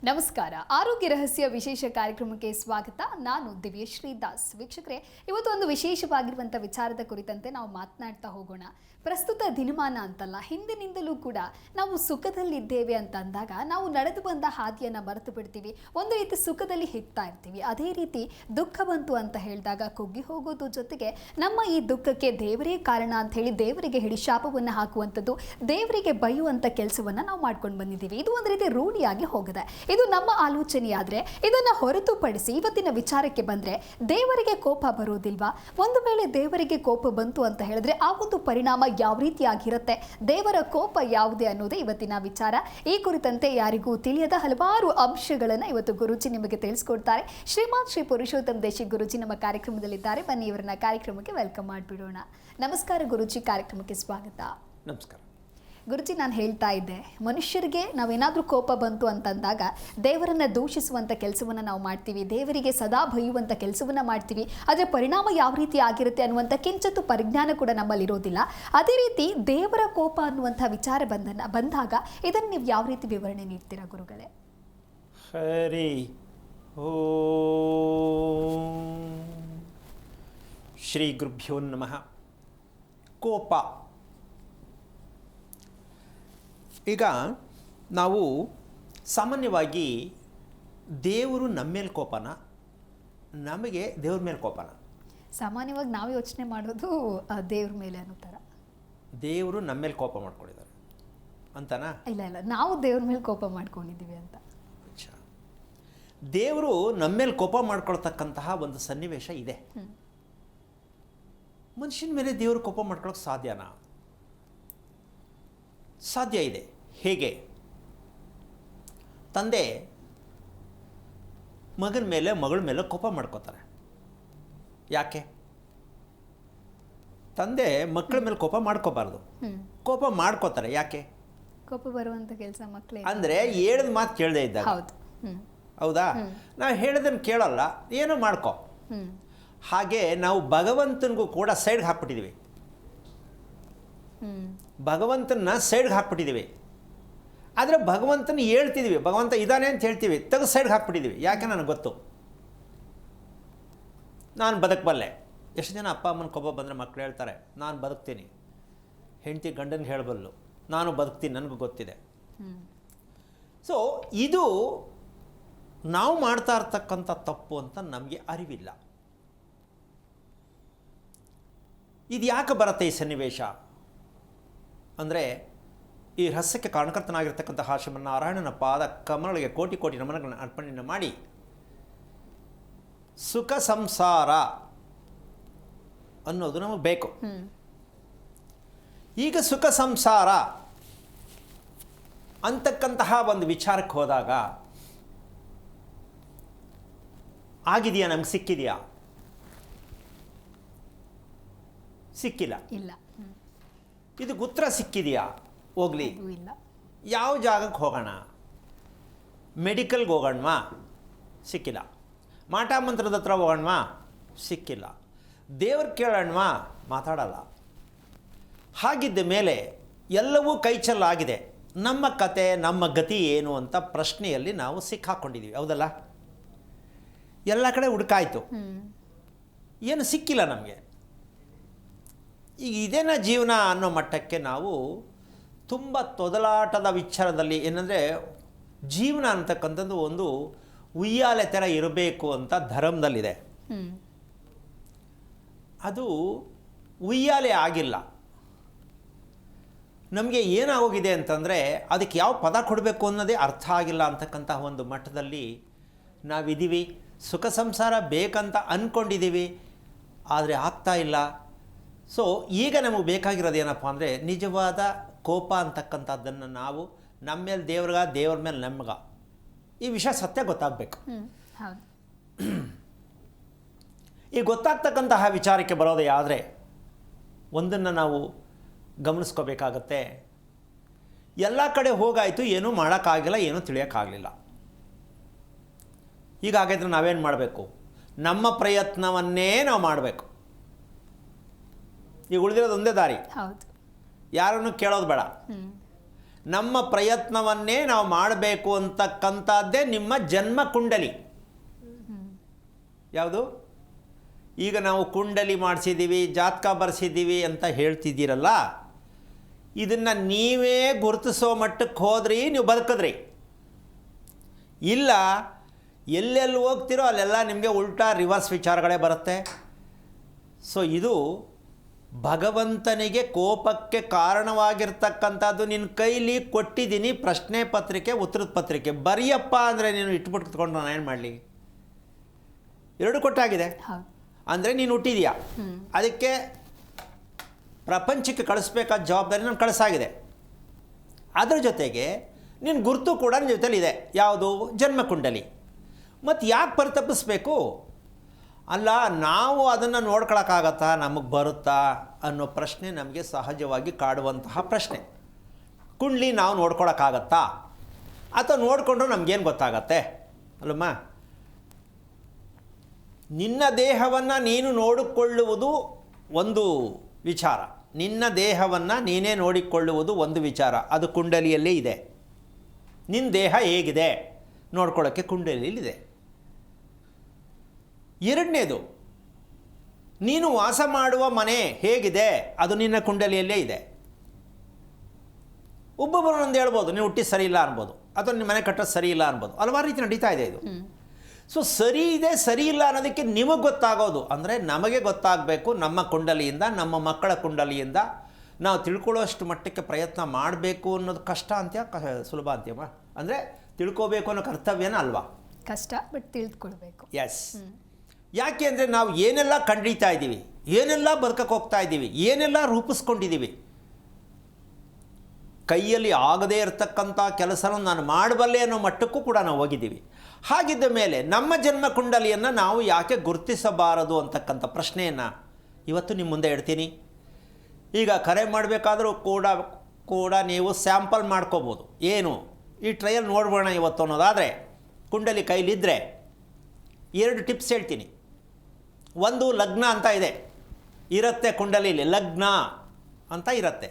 ನಮಸ್ಕಾರ. ಆರೋಗ್ಯ ರಹಸ್ಯ ವಿಶೇಷ ಕಾರ್ಯಕ್ರಮಕ್ಕೆ ಸ್ವಾಗತ. ನಾನು ದಿವ್ಯಶ್ರೀ ದಾಸ್. ವೀಕ್ಷಕರೇ, ಇವತ್ತು ಒಂದು ವಿಶೇಷವಾಗಿರುವಂಥ ವಿಚಾರದ ಕುರಿತಂತೆ ನಾವು ಮಾತನಾಡ್ತಾ ಹೋಗೋಣ. ಪ್ರಸ್ತುತ ದಿನಮಾನ ಅಂತಲ್ಲ, ಹಿಂದಿನಿಂದಲೂ ಕೂಡ ನಾವು ಸುಖದಲ್ಲಿದ್ದೇವೆ ಅಂತ ಅಂದಾಗ ನಾವು ನಡೆದು ಬಂದ ಹಾದಿಯನ್ನು ಮರೆತು ಬಿಡ್ತೀವಿ. ಒಂದು ರೀತಿ ಸುಖದಲ್ಲಿ ಹಿಗ್ತಾ ಇರ್ತೀವಿ. ಅದೇ ರೀತಿ ದುಃಖ ಬಂತು ಅಂತ ಹೇಳಿದಾಗ ಕುಗ್ಗಿ ಹೋಗೋದು ಜೊತೆಗೆ ನಮ್ಮ ಈ ದುಃಖಕ್ಕೆ ದೇವರೇ ಕಾರಣ ಅಂತ ಹೇಳಿ ದೇವರಿಗೆ ಹಿಡಿ ಶಾಪವನ್ನು ಹಾಕುವಂಥದ್ದು, ದೇವರಿಗೆ ಬೈಯುವಂಥ ಕೆಲಸವನ್ನು ನಾವು ಮಾಡ್ಕೊಂಡು ಬಂದಿದ್ದೀವಿ. ಇದು ಒಂದು ರೀತಿ ರೂಢಿಯಾಗಿ ಹೋಗಿದೆ. ಇದು ನಮ್ಮ ಆಲೋಚನೆಯಾದರೆ ಇದನ್ನು ಹೊರತುಪಡಿಸಿ ಇವತ್ತಿನ ವಿಚಾರಕ್ಕೆ ಬಂದರೆ ದೇವರಿಗೆ ಕೋಪ ಬರೋದಿಲ್ವಾ? ಒಂದು ವೇಳೆ ದೇವರಿಗೆ ಕೋಪ ಬಂತು ಅಂತ ಹೇಳಿದ್ರೆ ಆ ಒಂದು ಪರಿಣಾಮ ಯಾವ ರೀತಿಯಾಗಿರುತ್ತೆ, ದೇವರ ಕೋಪ ಯಾವುದೇ ಅನ್ನೋದೇ ಇವತ್ತಿನ ವಿಚಾರ. ಈ ಕುರಿತಂತೆ ಯಾರಿಗೂ ತಿಳಿಯದ ಹಲವಾರು ಅಂಶಗಳನ್ನು ಇವತ್ತು ಗುರೂಜಿ ನಿಮಗೆ ತಿಳಿಸ್ಕೊಡ್ತಾರೆ. ಶ್ರೀಮಾನ್ ಶ್ರೀ ಪುರುಷೋತ್ತಮ್ ದೇಶಿಕ್ ಗುರೂಜಿ ನಮ್ಮ ಕಾರ್ಯಕ್ರಮದಲ್ಲಿದ್ದಾರೆ. ಬನ್ನಿ ಇವರನ್ನ ಕಾರ್ಯಕ್ರಮಕ್ಕೆ ವೆಲ್ಕಮ್ ಮಾಡಿಬಿಡೋಣ. ನಮಸ್ಕಾರ ಗುರೂಜಿ, ಕಾರ್ಯಕ್ರಮಕ್ಕೆ ಸ್ವಾಗತ. ನಮಸ್ಕಾರ ಗುರುಜಿ. ನಾನು ಹೇಳ್ತಾ ಇದ್ದೆ, ಮನುಷ್ಯರಿಗೆ ನಾವೇನಾದರೂ ಕೋಪ ಬಂತು ಅಂತಂದಾಗ ದೇವರನ್ನು ದೂಷಿಸುವಂಥ ಕೆಲಸವನ್ನು ನಾವು ಮಾಡ್ತೀವಿ, ದೇವರಿಗೆ ಸದಾ ಬೈಯುವಂಥ ಕೆಲಸವನ್ನು ಮಾಡ್ತೀವಿ. ಅದರ ಪರಿಣಾಮ ಯಾವ ರೀತಿ ಆಗಿರುತ್ತೆ ಅನ್ನುವಂಥ ಕಿಂಚಿತ್ತು ಪರಿಜ್ಞಾನ ಕೂಡ ನಮ್ಮಲ್ಲಿರೋದಿಲ್ಲ. ಅದೇ ರೀತಿ ದೇವರ ಕೋಪ ಅನ್ನುವಂಥ ವಿಚಾರ ಬಂದಾಗ ಇದನ್ನು ನೀವು ಯಾವ ರೀತಿ ವಿವರಣೆ ನೀಡ್ತೀರಾ ಗುರುಗಳೇ? ಹರಿ ಓಂ ಶ್ರೀ ಗುರುಭ್ಯೋ ನಮಃ. ಕೋಪ, ಈಗ ನಾವು ಸಾಮಾನ್ಯವಾಗಿ ದೇವರು ನಮ್ಮ ಮೇಲೆ ಕೋಪನ, ನಮಗೆ ದೇವ್ರ ಮೇಲೆ ಕೋಪನ? ಸಾಮಾನ್ಯವಾಗಿ ನಾವು ಯೋಚನೆ ಮಾಡೋದು ದೇವ್ರ ಮೇಲೆ ಅನ್ನೋ ಥರ. ದೇವರು ನಮ್ಮ ಮೇಲೆ ಕೋಪ ಮಾಡ್ಕೊಂಡಿದ್ದಾರೆ ಅಂತನಾ? ಇಲ್ಲ, ನಾವು ದೇವ್ರ ಮೇಲೆ ಕೋಪ ಮಾಡ್ಕೊಂಡಿದ್ದೀವಿ ಅಂತ. ದೇವರು ನಮ್ಮ ಮೇಲೆ ಕೋಪ ಮಾಡ್ಕೊಳ್ತಕ್ಕಂತಹ ಒಂದು ಸನ್ನಿವೇಶ ಇದೆ. ಮನುಷ್ಯನ ಮೇಲೆ ದೇವರು ಕೋಪ ಮಾಡ್ಕೊಳ್ಳೋಕೆ ಸಾಧ್ಯನಾ? ಸಾಧ್ಯ ಇದೆ. ಹೇಗೆ? ತಂದೆ ಮಗನ ಮೇಲೆ ಮಗಳ ಮೇಲೆ ಕೋಪ ಮಾಡ್ಕೋತಾರೆ. ಯಾಕೆ? ತಂದೆ ಮಕ್ಕಳ ಮೇಲೆ ಕೋಪ ಮಾಡ್ಕೋಬಾರ್ದು, ಕೋಪ ಮಾಡ್ಕೋತಾರೆ. ಯಾಕೆ? ಕೋಪ ಬರುವಂಥ ಕೆಲಸ ಮಕ್ಕಳೇ ಅಂದರೆ ಹೇಳಿದ ಮಾತು ಕೇಳದೇ ಇದ್ದಾಗ. ಹೌದಾ? ನಾವು ಹೇಳಿದನ್ನು ಕೇಳಲ್ಲ, ಏನೋ ಮಾಡ್ಕೋ. ಹಾಗೆ ನಾವು ಭಗವಂತನಿಗೂ ಕೂಡ ಸೈಡ್ಗೆ ಹಾಕ್ಬಿಟ್ಟಿದ್ದೀವಿ. ಭಗವಂತನ ಸೈಡ್ಗೆ ಹಾಕ್ಬಿಟ್ಟಿದ್ದೀವಿ. ಆದರೆ ಭಗವಂತನ ಹೇಳ್ತಿದ್ದೀವಿ, ಭಗವಂತ ಇದ್ದಾನೆ ಅಂತ ಹೇಳ್ತೀವಿ, ತೆಗೆದು ಸೈಡ್ಗೆ ಹಾಕ್ಬಿಟ್ಟಿದ್ದೀವಿ. ಯಾಕೆ? ನನಗೆ ಗೊತ್ತು, ನಾನು ಬದುಕಬಲ್ಲೆ. ಎಷ್ಟು ಜನ ಅಪ್ಪ ಅಮ್ಮನ ಕೋಪ ಬಂದರೆ ಮಕ್ಕಳು ಹೇಳ್ತಾರೆ, ನಾನು ಬದುಕ್ತೀನಿ. ಹೆಂಡತಿ ಗಂಡನಿಗೆ ಹೇಳಬಲ್ಲು, ನಾನು ಬದುಕ್ತೀನಿ, ನನಗೂ ಗೊತ್ತಿದೆ. ಸೊ ಇದು ನಾವು ಮಾಡ್ತಾ ಇರ್ತಕ್ಕಂಥ ತಪ್ಪು ಅಂತ ನಮಗೆ ಅರಿವಿಲ್ಲ. ಇದು ಯಾಕೆ ಬರುತ್ತೆ ಈ ಸನ್ನಿವೇಶ ಅಂದರೆ, ಈ ರಹಸ್ಯಕ್ಕೆ ಕಾರಣಕರ್ತನಾಗಿರ್ತಕ್ಕಂತಹ ಶ್ರೀಮನ್ನಾರಾಯಣನ ಪಾದ ಕಮಲಗಳಿಗೆ ಕೋಟಿ ಕೋಟಿ ನಮನಗಳನ್ನು ಅರ್ಪಣೆಯನ್ನು ಮಾಡಿ ಸುಖ ಸಂಸಾರ ಅನ್ನೋದು ನಮಗೆ ಬೇಕು. ಈಗ ಸುಖ ಸಂಸಾರ ಅಂತಕ್ಕಂತಹ ಒಂದು ವಿಚಾರಕ್ಕೆ ಹೋದಾಗ ಆಗಿದೆಯಾ? ನಮ್ಗೆ ಸಿಕ್ಕಿದೆಯಾ? ಸಿಕ್ಕಿಲ್ಲ. ಇಲ್ಲ. ಇದು ಉತ್ತರ ಸಿಕ್ಕಿದೆಯಾ? ಹೋಗ್ಲಿ, ಇಲ್ಲ. ಯಾವ ಜಾಗಕ್ಕೆ ಹೋಗೋಣ? ಮೆಡಿಕಲ್ಗೆ ಹೋಗೋಣವಾ? ಸಿಕ್ಕಿಲ್ಲ. ಮಾಟ ಮಂತ್ರದ ಹತ್ರ ಹೋಗೋಣವಾ? ಸಿಕ್ಕಿಲ್ಲ. ದೇವ್ರ ಕೇಳೋಣವಾ? ಮಾತಾಡಲ್ಲ. ಹಾಗಿದ್ದ ಮೇಲೆ ಎಲ್ಲವೂ ಕೈಚಲ್ಲಾಗಿದೆ. ನಮ್ಮ ಕತೆ, ನಮ್ಮ ಗತಿ ಏನು ಅಂತ ಪ್ರಶ್ನೆಯಲ್ಲಿ ನಾವು ಸಿಕ್ಕಾಕೊಂಡಿದ್ದೀವಿ. ಹೌದಲ್ಲ? ಎಲ್ಲ ಕಡೆ ಹುಡುಕಾಯ್ತು, ಏನು ಸಿಕ್ಕಿಲ್ಲ ನಮಗೆ. ಈಗ ಇದೇನ ಜೀವನ ಅನ್ನೋ ಮಟ್ಟಕ್ಕೆ ನಾವು ತುಂಬ ತೊದಲಾಟದ ವಿಚಾರದಲ್ಲಿ, ಏನಂದರೆ ಜೀವನ ಅಂತಕ್ಕಂಥದ್ದು ಒಂದು ಉಯ್ಯಾಲೆ ಥರ ಇರಬೇಕು ಅಂತ ಧರ್ಮದಲ್ಲಿದೆ. ಅದು ಉಯ್ಯಾಲೆ ಆಗಿಲ್ಲ. ನಮಗೆ ಏನಾಗೋಗಿದೆ ಅಂತಂದರೆ ಅದಕ್ಕೆ ಯಾವ ಪದ ಕೊಡಬೇಕು ಅನ್ನೋದೇ ಅರ್ಥ ಆಗಿಲ್ಲ ಅಂತಕ್ಕಂಥ ಒಂದು ಮಟ್ಟದಲ್ಲಿ ನಾವಿದ್ದೀವಿ. ಸುಖ ಸಂಸಾರ ಬೇಕಂತ ಅಂದ್ಕೊಂಡಿದ್ದೀವಿ, ಆದರೆ ಆಗ್ತಾ ಇಲ್ಲ. ಸೊ ಈಗ ನಮಗೆ ಬೇಕಾಗಿರೋದು ಏನಪ್ಪ ಅಂದರೆ, ನಿಜವಾದ ಕೋಪ ಅಂತಕ್ಕಂಥದ್ದನ್ನು ನಾವು ನಮ್ಮ ಮೇಲೆ ದೇವ್ರಿಗ, ದೇವ್ರ ಮೇಲೆ ನಮ್ಗೆ, ಈ ವಿಷಯ ಸತ್ಯ ಗೊತ್ತಾಗಬೇಕು. ಈ ಗೊತ್ತಾಗ್ತಕ್ಕಂತಹ ವಿಚಾರಕ್ಕೆ ಬರೋದೇ ಆದರೆ ಒಂದನ್ನು ನಾವು ಗಮನಿಸ್ಕೋಬೇಕಾಗತ್ತೆ. ಎಲ್ಲ ಕಡೆ ಹೋಗಾಯಿತು, ಏನೂ ಮಾಡೋಕ್ಕಾಗಿಲ್ಲ, ಏನೂ ತಿಳಿಯೋಕ್ಕಾಗಲಿಲ್ಲ. ಹೀಗಾಗಿದ್ರೆ ನಾವೇನು ಮಾಡಬೇಕು? ನಮ್ಮ ಪ್ರಯತ್ನವನ್ನೇ ನಾವು ಮಾಡಬೇಕು. ಈಗ ಉಳಿದಿರೋದು ಒಂದೇ ದಾರಿ, ಯಾರನ್ನು ಕೇಳೋದು ಬೇಡ. ನಮ್ಮ ಪ್ರಯತ್ನವನ್ನೇ ನಾವು ಮಾಡಬೇಕು ಅಂತಕ್ಕಂಥದ್ದೇ ನಿಮ್ಮ ಜನ್ಮ ಕುಂಡಲಿ. ಯಾವುದು? ಈಗ ನಾವು ಕುಂಡಲಿ ಮಾಡಿಸಿದ್ದೀವಿ, ಜಾತಕ ಬರೆಸಿದ್ದೀವಿ ಅಂತ ಹೇಳ್ತಿದ್ದೀರಲ್ಲ, ಇದನ್ನು ನೀವೇ ಗುರುತಿಸೋ ಮಟ್ಟಕ್ಕೆ ಹೋದ್ರಿ, ನೀವು ಬದುಕಿದ್ರಿ. ಇಲ್ಲ ಎಲ್ಲೆಲ್ಲಿ ಹೋಗ್ತಿರೋ ಅಲ್ಲೆಲ್ಲ ನಿಮಗೆ ಉಲ್ಟಾ ರಿವರ್ಸ್ ವಿಚಾರಗಳೇ ಬರುತ್ತೆ. ಸೊ ಇದು ಭಗವಂತನಿಗೆ ಕೋಪಕ್ಕೆ ಕಾರಣವಾಗಿರ್ತಕ್ಕಂಥದ್ದು. ನಿನ್ನ ಕೈಲಿ ಕೊಟ್ಟಿದ್ದೀನಿ ಪ್ರಶ್ನೆ ಪತ್ರಿಕೆ, ಉತ್ತರದ ಪತ್ರಿಕೆ, ಬರೆಯಪ್ಪ ಅಂದರೆ ನೀನು ಇಟ್ಬಿಟ್ಟು ಕುತ್ಕೊಂಡು ನಾನು ಏನು ಮಾಡಲಿ? ಎರಡು ಕೊಟ್ಟಾಗಿದೆ ಅಂದರೆ ನೀನು ಹುಟ್ಟಿದೀಯಾ, ಅದಕ್ಕೆ ಪ್ರಪಂಚಕ್ಕೆ ಕಳಿಸ್ಬೇಕಾದ ಜವಾಬ್ದಾರಿ ನಾನು ಕಳಿಸಾಗಿದೆ. ಅದರ ಜೊತೆಗೆ ನಿನ್ನ ಗುರುತು ಕೂಡ ನಿನ್ನ ಜೊತೆಲಿದೆ. ಯಾವುದು? ಜನ್ಮಕುಂಡಲಿ. ಮತ್ತು ಯಾಕೆ ಪರಿತಪಿಸ್ಬೇಕು? ಅಲ್ಲ, ನಾವು ಅದನ್ನು ನೋಡ್ಕೊಳಕ್ಕಾಗತ್ತಾ, ನಮಗೆ ಬರುತ್ತಾ ಅನ್ನೋ ಪ್ರಶ್ನೆ ನಮಗೆ ಸಹಜವಾಗಿ ಕಾಡುವಂತಹ ಪ್ರಶ್ನೆ. ಕುಂಡ್ಲಿ ನಾವು ನೋಡ್ಕೊಳಕ್ಕಾಗತ್ತಾ ಅಥವಾ ನೋಡಿಕೊಂಡ್ರು ನಮಗೇನು ಗೊತ್ತಾಗತ್ತೆ ಅಲ್ಲಮ್ಮ? ನಿನ್ನ ದೇಹವನ್ನು ನೀನು ನೋಡಿಕೊಳ್ಳುವುದು ಒಂದು ವಿಚಾರ, ನಿನ್ನ ದೇಹವನ್ನು ನೀನೇ ನೋಡಿಕೊಳ್ಳುವುದು ಒಂದು ವಿಚಾರ. ಅದು ಕುಂಡಲಿಯಲ್ಲೇ ಇದೆ. ನಿನ್ನ ದೇಹ ಹೇಗಿದೆ ನೋಡ್ಕೊಳ್ಳೋಕ್ಕೆ ಕುಂಡಲಿಯಲ್ಲಿದೆ. ಎರಡನೇದು, ನೀನು ವಾಸ ಮಾಡುವ ಮನೆ ಹೇಗಿದೆ ಅದು ನಿನ್ನ ಕುಂಡಲಿಯಲ್ಲೇ ಇದೆ. ಒಬ್ಬೊಬ್ಬರು ಒಂದು ಹೇಳ್ಬೋದು, ನೀವು ಹುಟ್ಟಿ ಸರಿ ಇಲ್ಲ ಅನ್ಬೋದು, ಅಥವಾ ನಿಮ್ಮ ಮನೆ ಕಟ್ಟೋದು ಸರಿ ಇಲ್ಲ ಅನ್ಬೋದು. ಹಲವಾರು ರೀತಿ ನಡೀತಾ ಇದೆ ಇದು. ಸೊ ಸರಿ ಇದೆ ಸರಿ ಇಲ್ಲ ಅನ್ನೋದಕ್ಕೆ ನಿಮಗೆ ಗೊತ್ತಾಗೋದು ಅಂದರೆ ನಮಗೆ ಗೊತ್ತಾಗಬೇಕು. ನಮ್ಮ ಕುಂಡಲಿಯಿಂದ, ನಮ್ಮ ಮಕ್ಕಳ ಕುಂಡಲಿಯಿಂದ ನಾವು ತಿಳ್ಕೊಳ್ಳೋಷ್ಟು ಮಟ್ಟಕ್ಕೆ ಪ್ರಯತ್ನ ಮಾಡಬೇಕು ಅನ್ನೋದು ಕಷ್ಟ ಅಂತ್ಯ, ಸುಲಭ ಅಂತ್ಯಮ್ಮ? ಅಂದರೆ ತಿಳ್ಕೋಬೇಕು ಅನ್ನೋ ಕರ್ತವ್ಯನ ಅಲ್ವಾ? ಕಷ್ಟ, ಬಟ್ ತಿಳಿದುಕೊಳ್ಬೇಕು. ಎಸ್. ಯಾಕೆ ಅಂದರೆ ನಾವು ಏನೆಲ್ಲ ಕಂಡಿತಾ ಇದ್ದೀವಿ, ಏನೆಲ್ಲ ಬದುಕಕ್ಕೆ ಹೋಗ್ತಾ ಇದ್ದೀವಿ, ಏನೆಲ್ಲ ರೂಪಿಸ್ಕೊಂಡಿದ್ದೀವಿ. ಕೈಯಲ್ಲಿ ಆಗದೇ ಇರತಕ್ಕಂಥ ಕೆಲಸನ ನಾನು ಮಾಡಬಲ್ಲೆ ಅನ್ನೋ ಮಟ್ಟಕ್ಕೂ ಕೂಡ ನಾವು ಹೋಗಿದ್ದೀವಿ. ಹಾಗಿದ್ದ ಮೇಲೆ ನಮ್ಮ ಜನ್ಮ ಕುಂಡಲಿಯನ್ನು ನಾವು ಯಾಕೆ ಗುರುತಿಸಬಾರದು ಅಂತಕ್ಕಂಥ ಪ್ರಶ್ನೆಯನ್ನು ಇವತ್ತು ನಿಮ್ಮ ಮುಂದೆ ಇಡ್ತೀನಿ. ಈಗ ಕರೆ ಮಾಡಬೇಕಾದ್ರೂ ಕೂಡ ನೀವು ಸ್ಯಾಂಪಲ್ ಮಾಡ್ಕೋಬೋದು. ಏನು ಈ ಟ್ರಯಲ್ ನೋಡ್ಬೋಣ ಇವತ್ತು ಅನ್ನೋದಾದರೆ, ಕುಂಡಲಿ ಕೈಲಿದ್ದರೆ 2 ಟಿಪ್ಸ್ ಹೇಳ್ತೀನಿ. ಒಂದು, ಲಗ್ನ ಅಂತ ಇರುತ್ತೆ ಕುಂಡಲಿಲಿ, ಲಗ್ನ ಅಂತ ಇರುತ್ತೆ.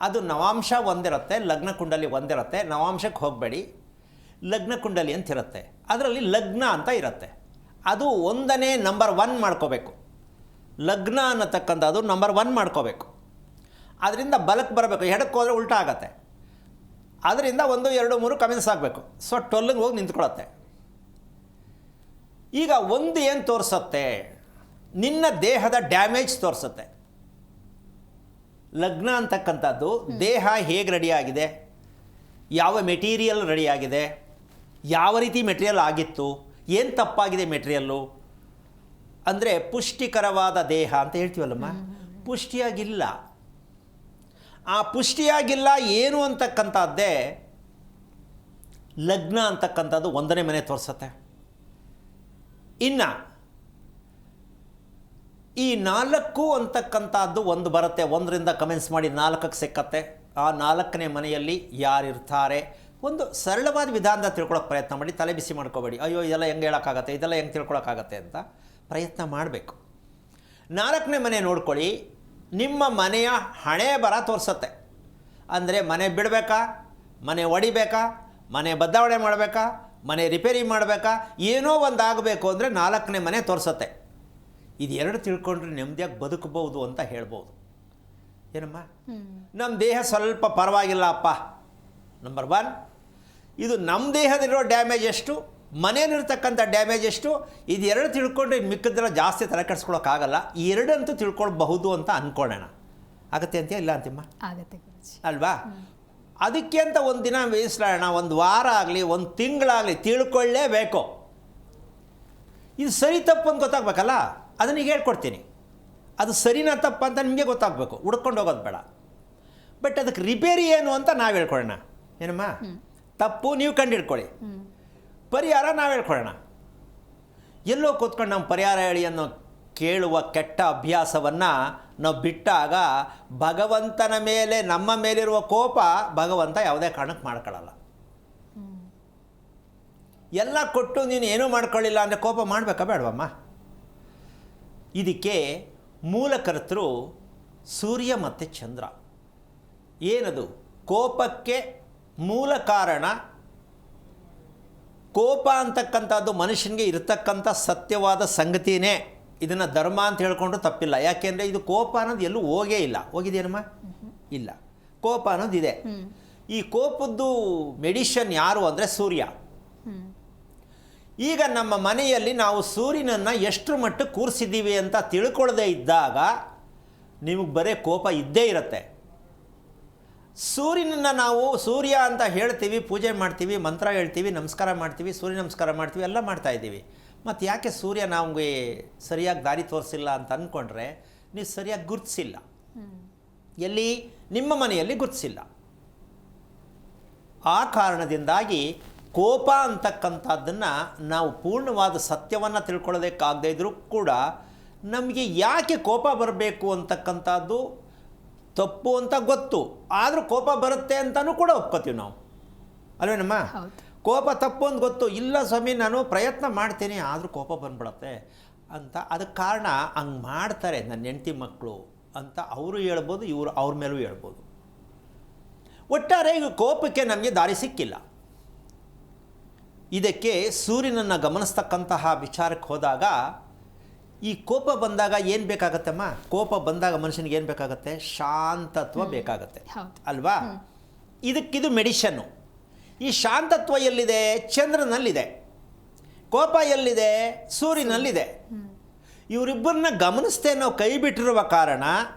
ಅದು ನವಾಂಶ ಒಂದಿರುತ್ತೆ, ಲಗ್ನ ಕುಂಡಲಿ ಒಂದಿರುತ್ತೆ. ನವಾಂಶಕ್ಕೆ ಹೋಗಬೇಡಿ, ಲಗ್ನ ಕುಂಡಲಿ ಅಂತಿರುತ್ತೆ. ಅದರಲ್ಲಿ ಲಗ್ನ ಅಂತ ಇರುತ್ತೆ. ಅದು ಒಂದನೇ ನಂಬರ್ 1 ಮಾಡ್ಕೋಬೇಕು. ಲಗ್ನ ಅನ್ನತಕ್ಕಂಥದ್ದು ನಂಬರ್ 1 ಮಾಡ್ಕೋಬೇಕು. ಅದರಿಂದ ಬಲಕ್ಕೆ ಬರಬೇಕು. ಎಡಕ್ಕೆ ಹೋದರೆ ಉಲ್ಟಾ ಆಗತ್ತೆ. ಅದರಿಂದ 1, 2, 3 ಕಮೆನ್ಸ್ ಆಗಬೇಕು. ಸೊ 12ಗೆ ಹೋಗಿ ನಿಂತ್ಕೊಳ್ಳುತ್ತೆ. ಈಗ ಒಂದು ಏನು ತೋರಿಸುತ್ತೆ? ನಿನ್ನ ದೇಹದ ಡ್ಯಾಮೇಜ್ ತೋರಿಸುತ್ತೆ. ಲಗ್ನ ಅಂತಕ್ಕಂಥದ್ದು ದೇಹ ಹೇಗೆ ರೆಡಿಯಾಗಿದೆ, ಯಾವ ಮೆಟೀರಿಯಲ್ ರೆಡಿಯಾಗಿದೆ, ಯಾವ ರೀತಿ ಮೆಟೀರಿಯಲ್ ಆಗಿತ್ತು, ಏನು ತಪ್ಪಾಗಿದೆ ಮೆಟೀರಿಯಲ್ಲು. ಅಂದರೆ ಪುಷ್ಟಿಕರವಾದ ದೇಹ ಅಂತ ಹೇಳ್ತೀವಲ್ಲಮ್ಮ, ಪುಷ್ಟಿಯಾಗಿಲ್ಲ. ಆ ಪುಷ್ಟಿಯಾಗಿಲ್ಲ ಏನು ಅಂತಕ್ಕಂಥದ್ದೇ ಲಗ್ನ ಅಂತಕ್ಕಂಥದ್ದು 1ನೇ ಮನೆ ತೋರಿಸುತ್ತೆ. ಇನ್ನು ಈ 4 ಅಂತಕ್ಕಂಥದ್ದು ಒಂದು ಬರುತ್ತೆ. 1ರಿಂದ ಕಮೆನ್ಸ್ ಮಾಡಿ 4ಕ್ಕೆ ಸಿಕ್ಕತ್ತೆ. ಆ 4ನೇ ಮನೆಯಲ್ಲಿ ಯಾರಿರ್ತಾರೆ? ಒಂದು ಸರಳವಾದ ವಿಧಾನದ ತಿಳ್ಕೊಳ್ಳೋಕೆ ಪ್ರಯತ್ನ ಮಾಡಿ. ತಲೆ ಬಿಸಿ ಮಾಡ್ಕೋಬೇಡಿ, ಅಯ್ಯೋ ಇದೆಲ್ಲ ಹೆಂಗೆ ಹೇಳೋಕ್ಕಾಗತ್ತೆ, ಇದೆಲ್ಲ ಹೆಂಗೆ ತಿಳ್ಕೊಳಕ್ಕಾಗತ್ತೆ ಅಂತ ಪ್ರಯತ್ನ ಮಾಡಬೇಕು. 4ನೇ ಮನೆ ನೋಡ್ಕೊಳ್ಳಿ. ನಿಮ್ಮ ಮನೆಯ ಹಣೆ ಬರ ತೋರಿಸುತ್ತೆ. ಅಂದರೆ ಮನೆ ಬಿಡಬೇಕಾ, ಮನೆ ಒಡಿಬೇಕಾ, ಮನೆ ಬದಲಾವಣೆ ಮಾಡಬೇಕಾ, ಮನೆ ರಿಪೇರಿ ಮಾಡಬೇಕಾ, ಏನೋ ಒಂದು ಆಗಬೇಕು ಅಂದರೆ 4ನೇ ಮನೆ ತೋರಿಸುತ್ತೆ. ಇದು 2 ತಿಳ್ಕೊಂಡ್ರೆ ನೆಮ್ಮದಿಯಾಗಿ ಬದುಕಬಹುದು ಅಂತ ಹೇಳ್ಬೋದು. ಏನಮ್ಮ, ನಮ್ಮ ದೇಹ ಸ್ವಲ್ಪ ಪರವಾಗಿಲ್ಲ ಅಪ್ಪ, ನಂಬರ್ 1. ಇದು ನಮ್ಮ ದೇಹದಲ್ಲಿರೋ ಡ್ಯಾಮೇಜ್ ಎಷ್ಟು, ಮನೆಯಲ್ಲಿರ್ತಕ್ಕಂಥ ಡ್ಯಾಮೇಜ್ ಎಷ್ಟು, ಇದು 2 ತಿಳ್ಕೊಂಡ್ರೆ ಮಿಕ್ಕಿದ್ರೆ ಜಾಸ್ತಿ ತಲೆ ಕೆಡಿಸ್ಕೊಳ್ಳೋಕ್ಕಾಗಲ್ಲ. ಈ 2 ಅಂತೂ ತಿಳ್ಕೊಳ್ಬಹುದು ಅಂತ ಅಂದ್ಕೊಳ್ಳೋಣ. ಆಗತ್ತೆ ಅಂತೀಯ? ಇಲ್ಲ ಅಂತಿಮ್ಮ? ಆಗತ್ತೆ ಅಲ್ವಾ? ಅದಕ್ಕೆ ಅಂತ ಒಂದು ದಿನ ಬೇಯಿಸ್ಲಾಡೋಣ, ಒಂದು ವಾರ ಆಗಲಿ, ಒಂದು ತಿಂಗಳಾಗಲಿ ತಿಳ್ಕೊಳ್ಳೇಬೇಕು. ಇದು ಸರಿ ತಪ್ಪು ಅಂತ ಗೊತ್ತಾಗಬೇಕಲ್ಲ, ಅದನ್ನು ಈಗ ಹೇಳ್ಕೊಡ್ತೀನಿ. ಅದು ಸರಿನಾ ತಪ್ಪ ಅಂತ ನಿಮಗೆ ಗೊತ್ತಾಗಬೇಕು, ಹುಡ್ಕೊಂಡು ಹೋಗೋದು ಬೇಡ. ಬಟ್ ಅದಕ್ಕೆ ರಿಪೇರಿ ಏನು ಅಂತ ನಾವು ಹೇಳ್ಕೊಳ್ಳೋಣ. ಏನಮ್ಮ? ತಪ್ಪು ನೀವು ಕಂಡು ಪರಿಹಾರ ನಾವು ಹೇಳ್ಕೊಳ್ಳೋಣ. ಎಲ್ಲೋ ಕೂತ್ಕೊಂಡು ನಮ್ಮ ಪರಿಹಾರ ಹೇಳಿ ಅನ್ನೋ ಕೇಳುವ ಕೆಟ್ಟ ಅಭ್ಯಾಸವನ್ನು ನಾವು ಬಿಟ್ಟಾಗ ಭಗವಂತನ ಮೇಲೆ, ನಮ್ಮ ಮೇಲಿರುವ ಕೋಪ ಭಗವಂತ ಯಾವುದೇ ಕಾರಣಕ್ಕೆ ಮಾಡ್ಕೊಳ್ಳಲ್ಲ. ಎಲ್ಲ ಕೊಟ್ಟು ನೀನು ಏನೂ ಮಾಡ್ಕೊಳ್ಳಿಲ್ಲ ಅಂದರೆ ಕೋಪ ಮಾಡಬೇಕಾ ಬೇಡವಮ್ಮ? ಇದಕ್ಕೆ ಮೂಲಕರ್ತರು ಸೂರ್ಯ ಮತ್ತು ಚಂದ್ರ. ಏನದು? ಕೋಪಕ್ಕೆ ಮೂಲ ಕಾರಣ ಕೋಪ ಅಂತಕ್ಕಂಥದ್ದು ಮನುಷ್ಯನಿಗೆ ಇರತಕ್ಕಂಥ ಸತ್ಯವಾದ ಸಂಗತಿನೇ. ಇದನ್ನು ಧರ್ಮ ಅಂತ ಹೇಳ್ಕೊಂಡ್ರು ತಪ್ಪಿಲ್ಲ. ಯಾಕೆಂದರೆ ಇದು ಕೋಪ ಅನ್ನೋದು ಎಲ್ಲೂ ಹೋಗೇ ಇಲ್ಲ. ಹೋಗಿದೆಯೇನಮ್ಮ? ಇಲ್ಲ. ಕೋಪ ಅನ್ನೋದಿದೆ. ಈ ಕೋಪದ್ದು ಮೆಡಿಷನ್ ಯಾರು ಅಂದರೆ ಸೂರ್ಯ. ಈಗ ನಮ್ಮ ಮನೆಯಲ್ಲಿ ನಾವು ಸೂರ್ಯನನ್ನು ಎಷ್ಟರ ಮಟ್ಟಕ್ಕೆ ಕೂರಿಸಿದ್ದೀವಿ ಅಂತ ತಿಳ್ಕೊಳ್ಳದೆ ಇದ್ದಾಗ ನಿಮಗೆ ಬರೀ ಕೋಪ ಇದ್ದೇ ಇರುತ್ತೆ. ಸೂರ್ಯನನ್ನು ನಾವು ಸೂರ್ಯ ಅಂತ ಹೇಳ್ತೀವಿ, ಪೂಜೆ ಮಾಡ್ತೀವಿ, ಮಂತ್ರ ಹೇಳ್ತೀವಿ, ನಮಸ್ಕಾರ ಮಾಡ್ತೀವಿ, ಸೂರ್ಯ ನಮಸ್ಕಾರ ಮಾಡ್ತೀವಿ, ಎಲ್ಲ ಮಾಡ್ತಾಯಿದ್ದೀವಿ. ಮತ್ತು ಯಾಕೆ ಸೂರ್ಯ ನಮಗೆ ಸರಿಯಾಗಿ ದಾರಿ ತೋರಿಸಿಲ್ಲ ಅಂತ ಅಂದ್ಕೊಂಡ್ರೆ ನೀವು ಸರಿಯಾಗಿ ಗುರುತಿಸಿಲ್ಲ. ಎಲ್ಲಿ? ನಿಮ್ಮ ಮನೆಯಲ್ಲಿ ಗುರುತಿಸಿಲ್ಲ. ಆ ಕಾರಣದಿಂದಾಗಿ ಕೋಪ ಅಂತಕ್ಕಂಥದ್ದನ್ನು ನಾವು ಪೂರ್ಣವಾದ ಸತ್ಯವನ್ನು ತಿಳ್ಕೊಳ್ಳೋದಕ್ಕಾಗದೇ ಇದ್ದರೂ ಕೂಡ ನಮಗೆ ಯಾಕೆ ಕೋಪ ಬರಬೇಕು ಅಂತಕ್ಕಂಥದ್ದು ತಪ್ಪು ಅಂತ ಗೊತ್ತು. ಆದರೂ ಕೋಪ ಬರುತ್ತೆ ಅಂತಲೂ ಕೂಡ ಒಪ್ಕೋತೀವಿ ನಾವು, ಅಲ್ವೇನಮ್ಮ? ಕೋಪ ತಪ್ಪು ಅಂತ ಗೊತ್ತು. ಇಲ್ಲ ಸ್ವಾಮಿ, ನಾನು ಪ್ರಯತ್ನ ಮಾಡ್ತೀನಿ ಆದರೂ ಕೋಪ ಬಂದ್ಬಿಡತ್ತೆ ಅಂತ. ಅದಕ್ಕೆ ಕಾರಣ ಹಂಗೆ ಮಾಡ್ತಾರೆ ನನ್ನ ಹೆಂಡತಿ ಮಕ್ಕಳು ಅಂತ ಅವರು ಹೇಳ್ಬೋದು, ಇವರು ಅವ್ರ ಮೇಲೂ ಹೇಳ್ಬೋದು. ಒಟ್ಟಾರೆ ಈಗ ಕೋಪಕ್ಕೆ ನಮಗೆ ದಾರಿ ಸಿಕ್ಕಿಲ್ಲ. ಇದಕ್ಕೆ ಸೂರ್ಯನನ್ನು ಗಮನಿಸ್ತಕ್ಕಂತಹ ವಿಚಾರಕ್ಕೆ ಹೋದಾಗ ಈ ಕೋಪ ಬಂದಾಗ ಏನು ಬೇಕಾಗತ್ತಮ್ಮ? ಕೋಪ ಬಂದಾಗ ಮನುಷ್ಯನಿಗೆ ಏನು ಬೇಕಾಗತ್ತೆ? ಶಾಂತತ್ವ ಬೇಕಾಗತ್ತೆ, ಅಲ್ವಾ? ಇದಕ್ಕಿದು ಮೆಡಿಷನ್ನು. ಈ ಶಾಂತತ್ವ ಎಲ್ಲಿದೆ? ಚಂದ್ರನಲ್ಲಿದೆ. ಕೋಪ ಎಲ್ಲಿದೆ? ಸೂರ್ಯನಲ್ಲಿದೆ. ಇವರಿಬ್ಬರನ್ನ ಗಮನಿಸ್ತೇ ನಾವು ಕೈ ಬಿಟ್ಟಿರುವ ಕಾರಣ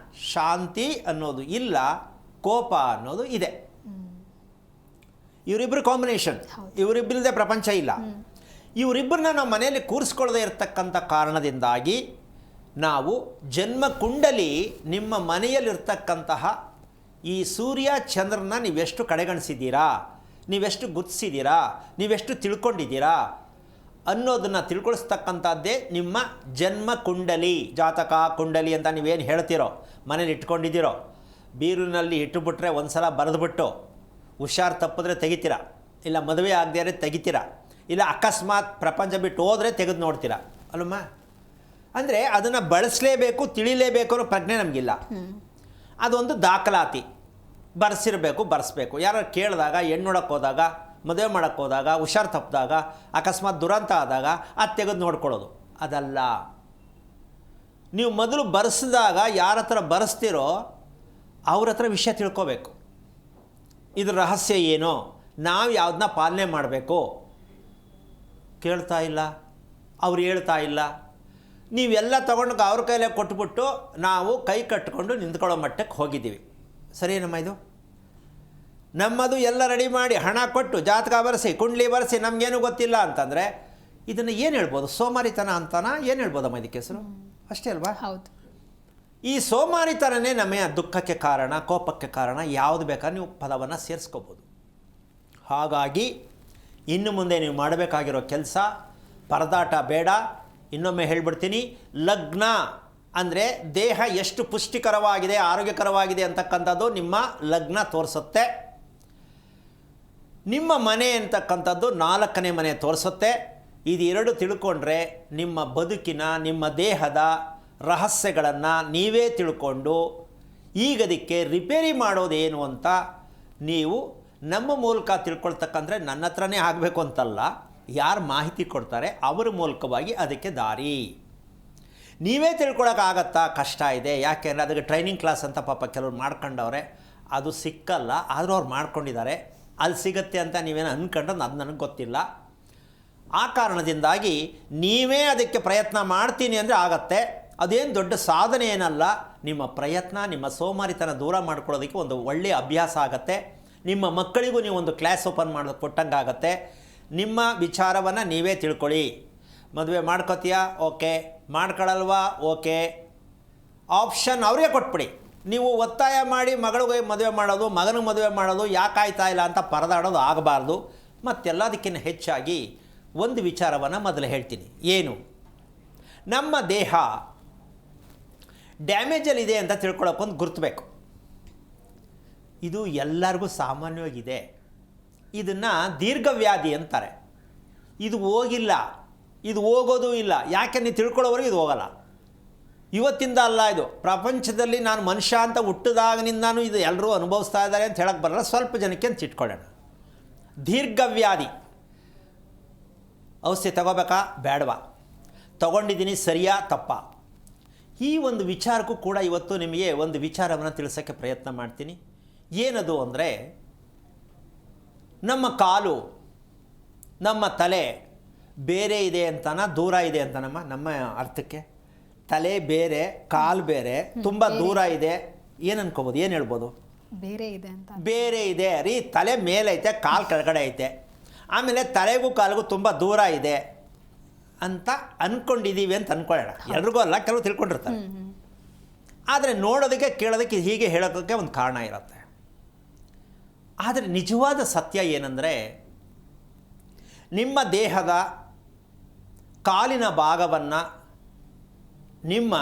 ಶಾಂತಿ ಅನ್ನೋದು ಇಲ್ಲ, ಕೋಪ ಅನ್ನೋದು ಇದೆ. ಇವರಿಬ್ಬರು ಕಾಂಬಿನೇಷನ್, ಇವರಿಬ್ಬರದೇ ಪ್ರಪಂಚ ಇಲ್ಲ. ಇವರಿಬ್ಬರನ್ನ ನಾವು ಮನೆಯಲ್ಲಿ ಕೂರಿಸ್ಕೊಳ್ಳದೆ ಇರತಕ್ಕಂಥ ಕಾರಣದಿಂದಾಗಿ ನಾವು ಜನ್ಮ ಕುಂಡಲಿ ನಿಮ್ಮ ಮನೆಯಲ್ಲಿರ್ತಕ್ಕಂತಹ ಈ ಸೂರ್ಯ ಚಂದ್ರನ ನೀವೆಷ್ಟು ಕಡೆಗಣಿಸಿದ್ದೀರಾ, ನೀವೆಷ್ಟು ಗುರುತಿಸಿದ್ದೀರಾ, ನೀವೆಷ್ಟು ತಿಳ್ಕೊಂಡಿದ್ದೀರಾ ಅನ್ನೋದನ್ನು ತಿಳ್ಕೊಳಿಸ್ತಕ್ಕಂಥದ್ದೇ ನಿಮ್ಮ ಜನ್ಮ ಕುಂಡಲಿ. ಜಾತಕ ಕುಂಡಲಿ ಅಂತ ನೀವೇನು ಹೇಳ್ತೀರೋ, ಮನೇಲಿ ಇಟ್ಕೊಂಡಿದ್ದೀರೋ, ಬೀರಿನಲ್ಲಿ ಇಟ್ಟುಬಿಟ್ರೆ ಒಂದು ಸಲ ಬರೆದುಬಿಟ್ಟು ಹುಷಾರು ತಪ್ಪಿದ್ರೆ ತೆಗಿತೀರ, ಇಲ್ಲ ಮದುವೆ ಆಗದೇ ತೆಗಿತೀರ, ಇಲ್ಲ ಅಕಸ್ಮಾತ್ ಪ್ರಪಂಚ ಬಿಟ್ಟು ಹೋದರೆ ತೆಗೆದು ನೋಡ್ತೀರ, ಅಲ್ಲಮ್ಮ? ಅಂದರೆ ಅದನ್ನು ಬಳಸಲೇಬೇಕು, ತಿಳಿಲೇಬೇಕು ಅನ್ನೋ ಪ್ರಜ್ಞೆ ನಮಗಿಲ್ಲ. ಅದೊಂದು ದಾಖಲಾತಿ. ಬರೆಸಬೇಕು. ಯಾರು ಕೇಳಿದಾಗ, ಹೆಣ್ಣು ನೋಡೋಕ್ಕೆ ಹೋದಾಗ, ಮದುವೆ ಮಾಡೋಕ್ಕೆ ಹೋದಾಗ, ಹುಷಾರು ತಪ್ಪಿದಾಗ, ಅಕಸ್ಮಾತ್ ದುರಂತ ಆದಾಗ ಅದು ತೆಗೆದು ನೋಡ್ಕೊಳ್ಳೋದು ಅದಲ್ಲ. ನೀವು ಮೊದಲು ಬರೆಸಿದಾಗ ಯಾರ ಹತ್ರ ಬರೆಸ್ತೀರೋ ಅವ್ರ ಹತ್ರ ವಿಷಯ ತಿಳ್ಕೋಬೇಕು. ಇದ್ರ ರಹಸ್ಯ ಏನೋ, ನಾವು ಯಾವುದನ್ನ ಪಾಲನೆ ಮಾಡಬೇಕು. ಕೇಳ್ತಾ ಇಲ್ಲ, ಅವ್ರು ಹೇಳ್ತಾ ಇಲ್ಲ, ನೀವೆಲ್ಲ ತೊಗೊಂಡು ಅವ್ರ ಕೈಲೇ ಕೊಟ್ಬಿಟ್ಟು ನಾವು ಕೈ ಕಟ್ಕೊಂಡು ನಿಂತ್ಕೊಳ್ಳೋ ಮಟ್ಟಕ್ಕೆ ಹೋಗಿದ್ದೀವಿ. ಸರಿಯೇನಮ್ಮ? ಇದು ನಮ್ಮದು ಎಲ್ಲ ರೆಡಿ ಮಾಡಿ ಹಣ ಕೊಟ್ಟು ಜಾತಕ ಬರೆಸಿ ಕುಂಡ್ಲಿ ಬರೆಸಿ ನಮಗೇನು ಗೊತ್ತಿಲ್ಲ ಅಂತಂದರೆ ಇದನ್ನು ಏನು ಹೇಳ್ಬೋದು? ಸೋಮಾರಿತನ ಅಂತಾನ ಏನು ಹೇಳ್ಬೋದಮ್ಮ ಇದಕ್ಕೆ ಹೆಸರು? ಅಷ್ಟೇ ಅಲ್ವಾ? ಹೌದು. ಈ ಸೋಮಾರಿತನನೇ ನಮ್ಮ ದುಃಖಕ್ಕೆ ಕಾರಣ, ಕೋಪಕ್ಕೆ ಕಾರಣ. ಯಾವುದು ಬೇಕಾದ್ರೆ ನೀವು ಪದವನ್ನು ಸೇರಿಸ್ಕೋಬೋದು. ಹಾಗಾಗಿ ಇನ್ನು ಮುಂದೆ ನೀವು ಮಾಡಬೇಕಾಗಿರೋ ಕೆಲಸ ಪರದಾಟ ಬೇಡ. ಇನ್ನೊಮ್ಮೆ ಹೇಳ್ಬಿಡ್ತೀನಿ, ಲಗ್ನ ಅಂದರೆ ದೇಹ ಎಷ್ಟು ಪುಷ್ಟಿಕರವಾಗಿದೆ, ಆರೋಗ್ಯಕರವಾಗಿದೆ ಅಂತಕ್ಕಂಥದ್ದು ನಿಮ್ಮ ಲಗ್ನ ತೋರಿಸುತ್ತೆ. ನಿಮ್ಮ ಮನೆ ಅಂತಕ್ಕಂಥದ್ದು 4ನೇ ಮನೆ ತೋರಿಸುತ್ತೆ. ಇದು ಎರಡು ತಿಳ್ಕೊಂಡ್ರೆ ನಿಮ್ಮ ಬದುಕಿನ, ನಿಮ್ಮ ದೇಹದ ರಹಸ್ಯಗಳನ್ನು ನೀವೇ ತಿಳ್ಕೊಂಡು ಈಗದಕ್ಕೆ ರಿಪೇರಿ ಮಾಡೋದೇನು ಅಂತ ನೀವು ನಮ್ಮ ಮೂಲಕ ತಿಳ್ಕೊಳ್ತಕ್ಕಂದ್ರೆ ನನ್ನ ಹತ್ರನೇ ಆಗಬೇಕು ಅಂತಲ್ಲ, ಯಾರು ಮಾಹಿತಿ ಕೊಡ್ತಾರೆ ಅವರ ಮೂಲಕವಾಗಿ ಅದಕ್ಕೆ ದಾರಿ. ನೀವೇ ತಿಳ್ಕೊಳಕ್ಕಾಗತ್ತಾ? ಕಷ್ಟ ಇದೆ. ಯಾಕೆಂದರೆ ಅದಕ್ಕೆ ಟ್ರೈನಿಂಗ್ ಕ್ಲಾಸ್ ಅಂತ ಪಾಪ ಕೆಲವ್ರು ಮಾಡ್ಕೊಂಡವ್ರೆ, ಅದು ಸಿಕ್ಕಲ್ಲ. ಆದರೂ ಅವ್ರು ಮಾಡ್ಕೊಂಡಿದ್ದಾರೆ. ಅಲ್ಲಿ ಸಿಗುತ್ತೆ ಅಂತ ನೀವೇನು ಅಂದ್ಕೊಂಡ್ರೆ ಅದು ನನಗೆ ಗೊತ್ತಿಲ್ಲ. ಆ ಕಾರಣದಿಂದಾಗಿ ನೀವೇ ಅದಕ್ಕೆ ಪ್ರಯತ್ನ ಮಾಡ್ತೀನಿ ಅಂದರೆ ಆಗತ್ತೆ. ಅದೇನು ದೊಡ್ಡ ಸಾಧನೆ ಏನಲ್ಲ. ನಿಮ್ಮ ಪ್ರಯತ್ನ ನಿಮ್ಮ ಸೋಮಾರಿತನ ದೂರ ಮಾಡ್ಕೊಳ್ಳೋದಕ್ಕೆ ಒಂದು ಒಳ್ಳೆಯ ಅಭ್ಯಾಸ ಆಗತ್ತೆ. ನಿಮ್ಮ ಮಕ್ಕಳಿಗೂ ನೀವು ಒಂದು ಕ್ಲಾಸ್ ಓಪನ್ ಮಾಡಿ ಕೊಟ್ಟಂಗಾಗತ್ತೆ. ನಿಮ್ಮ ವಿಚಾರವನ್ನು ನೀವೇ ತಿಳ್ಕೊಳ್ಳಿ. ಮದುವೆ ಮಾಡ್ಕೋತೀಯಾ? ಓಕೆ. ಮಾಡ್ಕೊಳ್ಳಲ್ವಾ? ಓಕೆ. ಆಪ್ಷನ್ ಅವರೇ ಕೊಟ್ಬಿಡಿ. ನೀವು ಒತ್ತಾಯ ಮಾಡಿ ಮಗಳಿಗೆ ಮದುವೆ ಮಾಡೋದು, ಮಗನಿಗೆ ಮದುವೆ ಮಾಡೋದು, ಯಾಕಾಯ್ತಾ ಇಲ್ಲ ಅಂತ ಪರದಾಡೋದು ಆಗಬಾರ್ದು. ಮತ್ತೆಲ್ಲದಕ್ಕಿಂತ ಹೆಚ್ಚಾಗಿ ಒಂದು ವಿಚಾರವನ್ನು ಮೊದಲು ಹೇಳ್ತೀನಿ. ಏನು? ನಮ್ಮ ದೇಹ ಡ್ಯಾಮೇಜಲ್ಲಿದೆ ಅಂತ ತಿಳ್ಕೊಳ್ಳೋಕ್ಕೊಂದು ಗುರುತಬೇಕು. ಇದು ಎಲ್ಲರಿಗೂ ಸಾಮಾನ್ಯವಾಗಿದೆ. ಇದನ್ನು ದೀರ್ಘವ್ಯಾಧಿ ಅಂತಾರೆ. ಇದು ಹೋಗಿಲ್ಲ, ಇದು ಹೋಗೋದು ಇಲ್ಲ. ಯಾಕೆ ನೀವು ತಿಳ್ಕೊಳ್ಳೋವರೆಗೂ ಇದು ಹೋಗಲ್ಲ. ಇವತ್ತಿಂದ ಅಲ್ಲ, ಇದು ಪ್ರಪಂಚದಲ್ಲಿ ನಾನು ಮನುಷ್ಯ ಅಂತ ಹುಟ್ಟಿದಾಗನಿಂದಾನು ಇದು ಎಲ್ಲರೂ ಅನುಭವಿಸ್ತಾ ಇದ್ದಾರೆ ಅಂತ ಹೇಳಕ್ಕೆ ಬರಲ್ಲ, ಸ್ವಲ್ಪ ಜನಕ್ಕೆ ಅಂತ ಇಟ್ಕೊಳ್ಳೋಣ. ದೀರ್ಘವ್ಯಾಧಿ ಔಷಧಿ ತಗೋಬೇಕಾ ಬೇಡವಾ, ತಗೊಂಡಿದ್ದೀನಿ ಸರಿಯಾ ತಪ್ಪಾ, ಈ ಒಂದು ವಿಚಾರಕ್ಕೂ ಕೂಡ ಇವತ್ತು ನಿಮಗೆ ಒಂದು ವಿಚಾರವನ್ನು ತಿಳಿಸೋಕ್ಕೆ ಪ್ರಯತ್ನ ಮಾಡ್ತೀನಿ. ಏನದು ಅಂದರೆ, ನಮ್ಮ ಕಾಲು ನಮ್ಮ ತಲೆ ಬೇರೆ ಇದೆ ಅಂತನ ದೂರ ಇದೆ ಅಂತ ನಮ್ಮ ಅರ್ಥಕ್ಕೆ? ತಲೆ ಬೇರೆ, ಕಾಲು ಬೇರೆ, ತುಂಬ ದೂರ ಇದೆ, ಏನು ಅನ್ಕೋಬೋದು, ಏನು ಹೇಳ್ಬೋದು? ಬೇರೆ ಇದೆ ಅಂತ. ಬೇರೆ ಇದೆ ರೀ, ತಲೆ ಮೇಲೆ ಐತೆ, ಕಾಲು ಕೆಳಗಡೆ ಐತೆ, ಆಮೇಲೆ ತಲೆಗೂ ಕಾಲಿಗೂ ತುಂಬ ದೂರ ಇದೆ ಅಂತ ಅಂದ್ಕೊಂಡಿದ್ದೀವಿ ಅಂತ ಅಂದ್ಕೊಳ್ಳೋಣ. ಎಲ್ರಿಗೂ ಅಲ್ಲ, ಕೆಲವು ತಿಳ್ಕೊಂಡಿರ್ತಾರೆ. ಆದರೆ ನೋಡೋದಕ್ಕೆ ಕೇಳೋದಕ್ಕೆ ಹೀಗೆ ಹೇಳೋದಕ್ಕೆ ಒಂದು ಕಾರಣ ಇರುತ್ತೆ. ಆದರೆ ನಿಜವಾದ ಸತ್ಯ ಏನಂದರೆ, ನಿಮ್ಮ ದೇಹದ ಕಾಲಿನ ಭಾಗವನ್ನು ನಿಮ್ಮ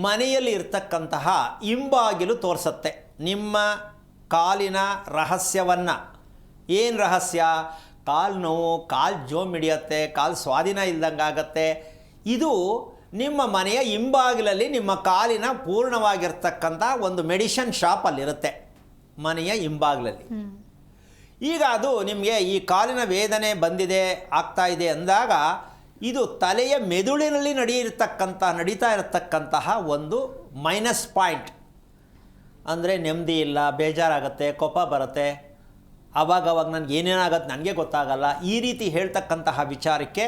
ಮನೆಯಲ್ಲಿ ಇರ್ತಕ್ಕಂತಹ ಹಿಂಬಾಗಿಲು ತೋರಿಸುತ್ತೆ. ನಿಮ್ಮ ಕಾಲಿನ ರಹಸ್ಯವನ್ನು. ಏನು ರಹಸ್ಯ? ಕಾಲು ನೋವು, ಕಾಲು ಜೋಮ್ ಹಿಡಿಯುತ್ತೆ, ಕಾಲು ಸ್ವಾಧೀನ ಇಲ್ದಂಗೆ ಆಗುತ್ತೆ. ಇದು ನಿಮ್ಮ ಮನೆಯ ಹಿಂಬಾಗಿಲಲ್ಲಿ ನಿಮ್ಮ ಕಾಲಿನ ಪೂರ್ಣವಾಗಿರ್ತಕ್ಕಂಥ ಒಂದು ಮೆಡಿಷನ್ ಶಾಪ್ ಅಲ್ಲಿರುತ್ತೆ, ಮನೆಯ ಹಿಂಬಾಗಿಲಲ್ಲಿ. ಈಗ ಅದು ನಿಮಗೆ ಈ ಕಾಲಿನ ವೇದನೆ ಬಂದಿದೆ, ಆಗ್ತಾ ಇದೆ ಅಂದಾಗ, ಇದು ತಲೆಯ ಮೆದುಳಿನಲ್ಲಿ ನಡೀತಾ ಇರತಕ್ಕಂತಹ ಒಂದು ಮೈನಸ್ ಪಾಯಿಂಟ್. ಅಂದರೆ ನೆಮ್ಮದಿ ಇಲ್ಲ, ಬೇಜಾರಾಗುತ್ತೆ, ಕೋಪ ಬರುತ್ತೆ, ಆವಾಗವಾಗ ನನಗೆ ಏನೇನಾಗುತ್ತೆ ನನಗೆ ಗೊತ್ತಾಗಲ್ಲ, ಈ ರೀತಿ ಹೇಳ್ತಕ್ಕಂತಹ ವಿಚಾರಕ್ಕೆ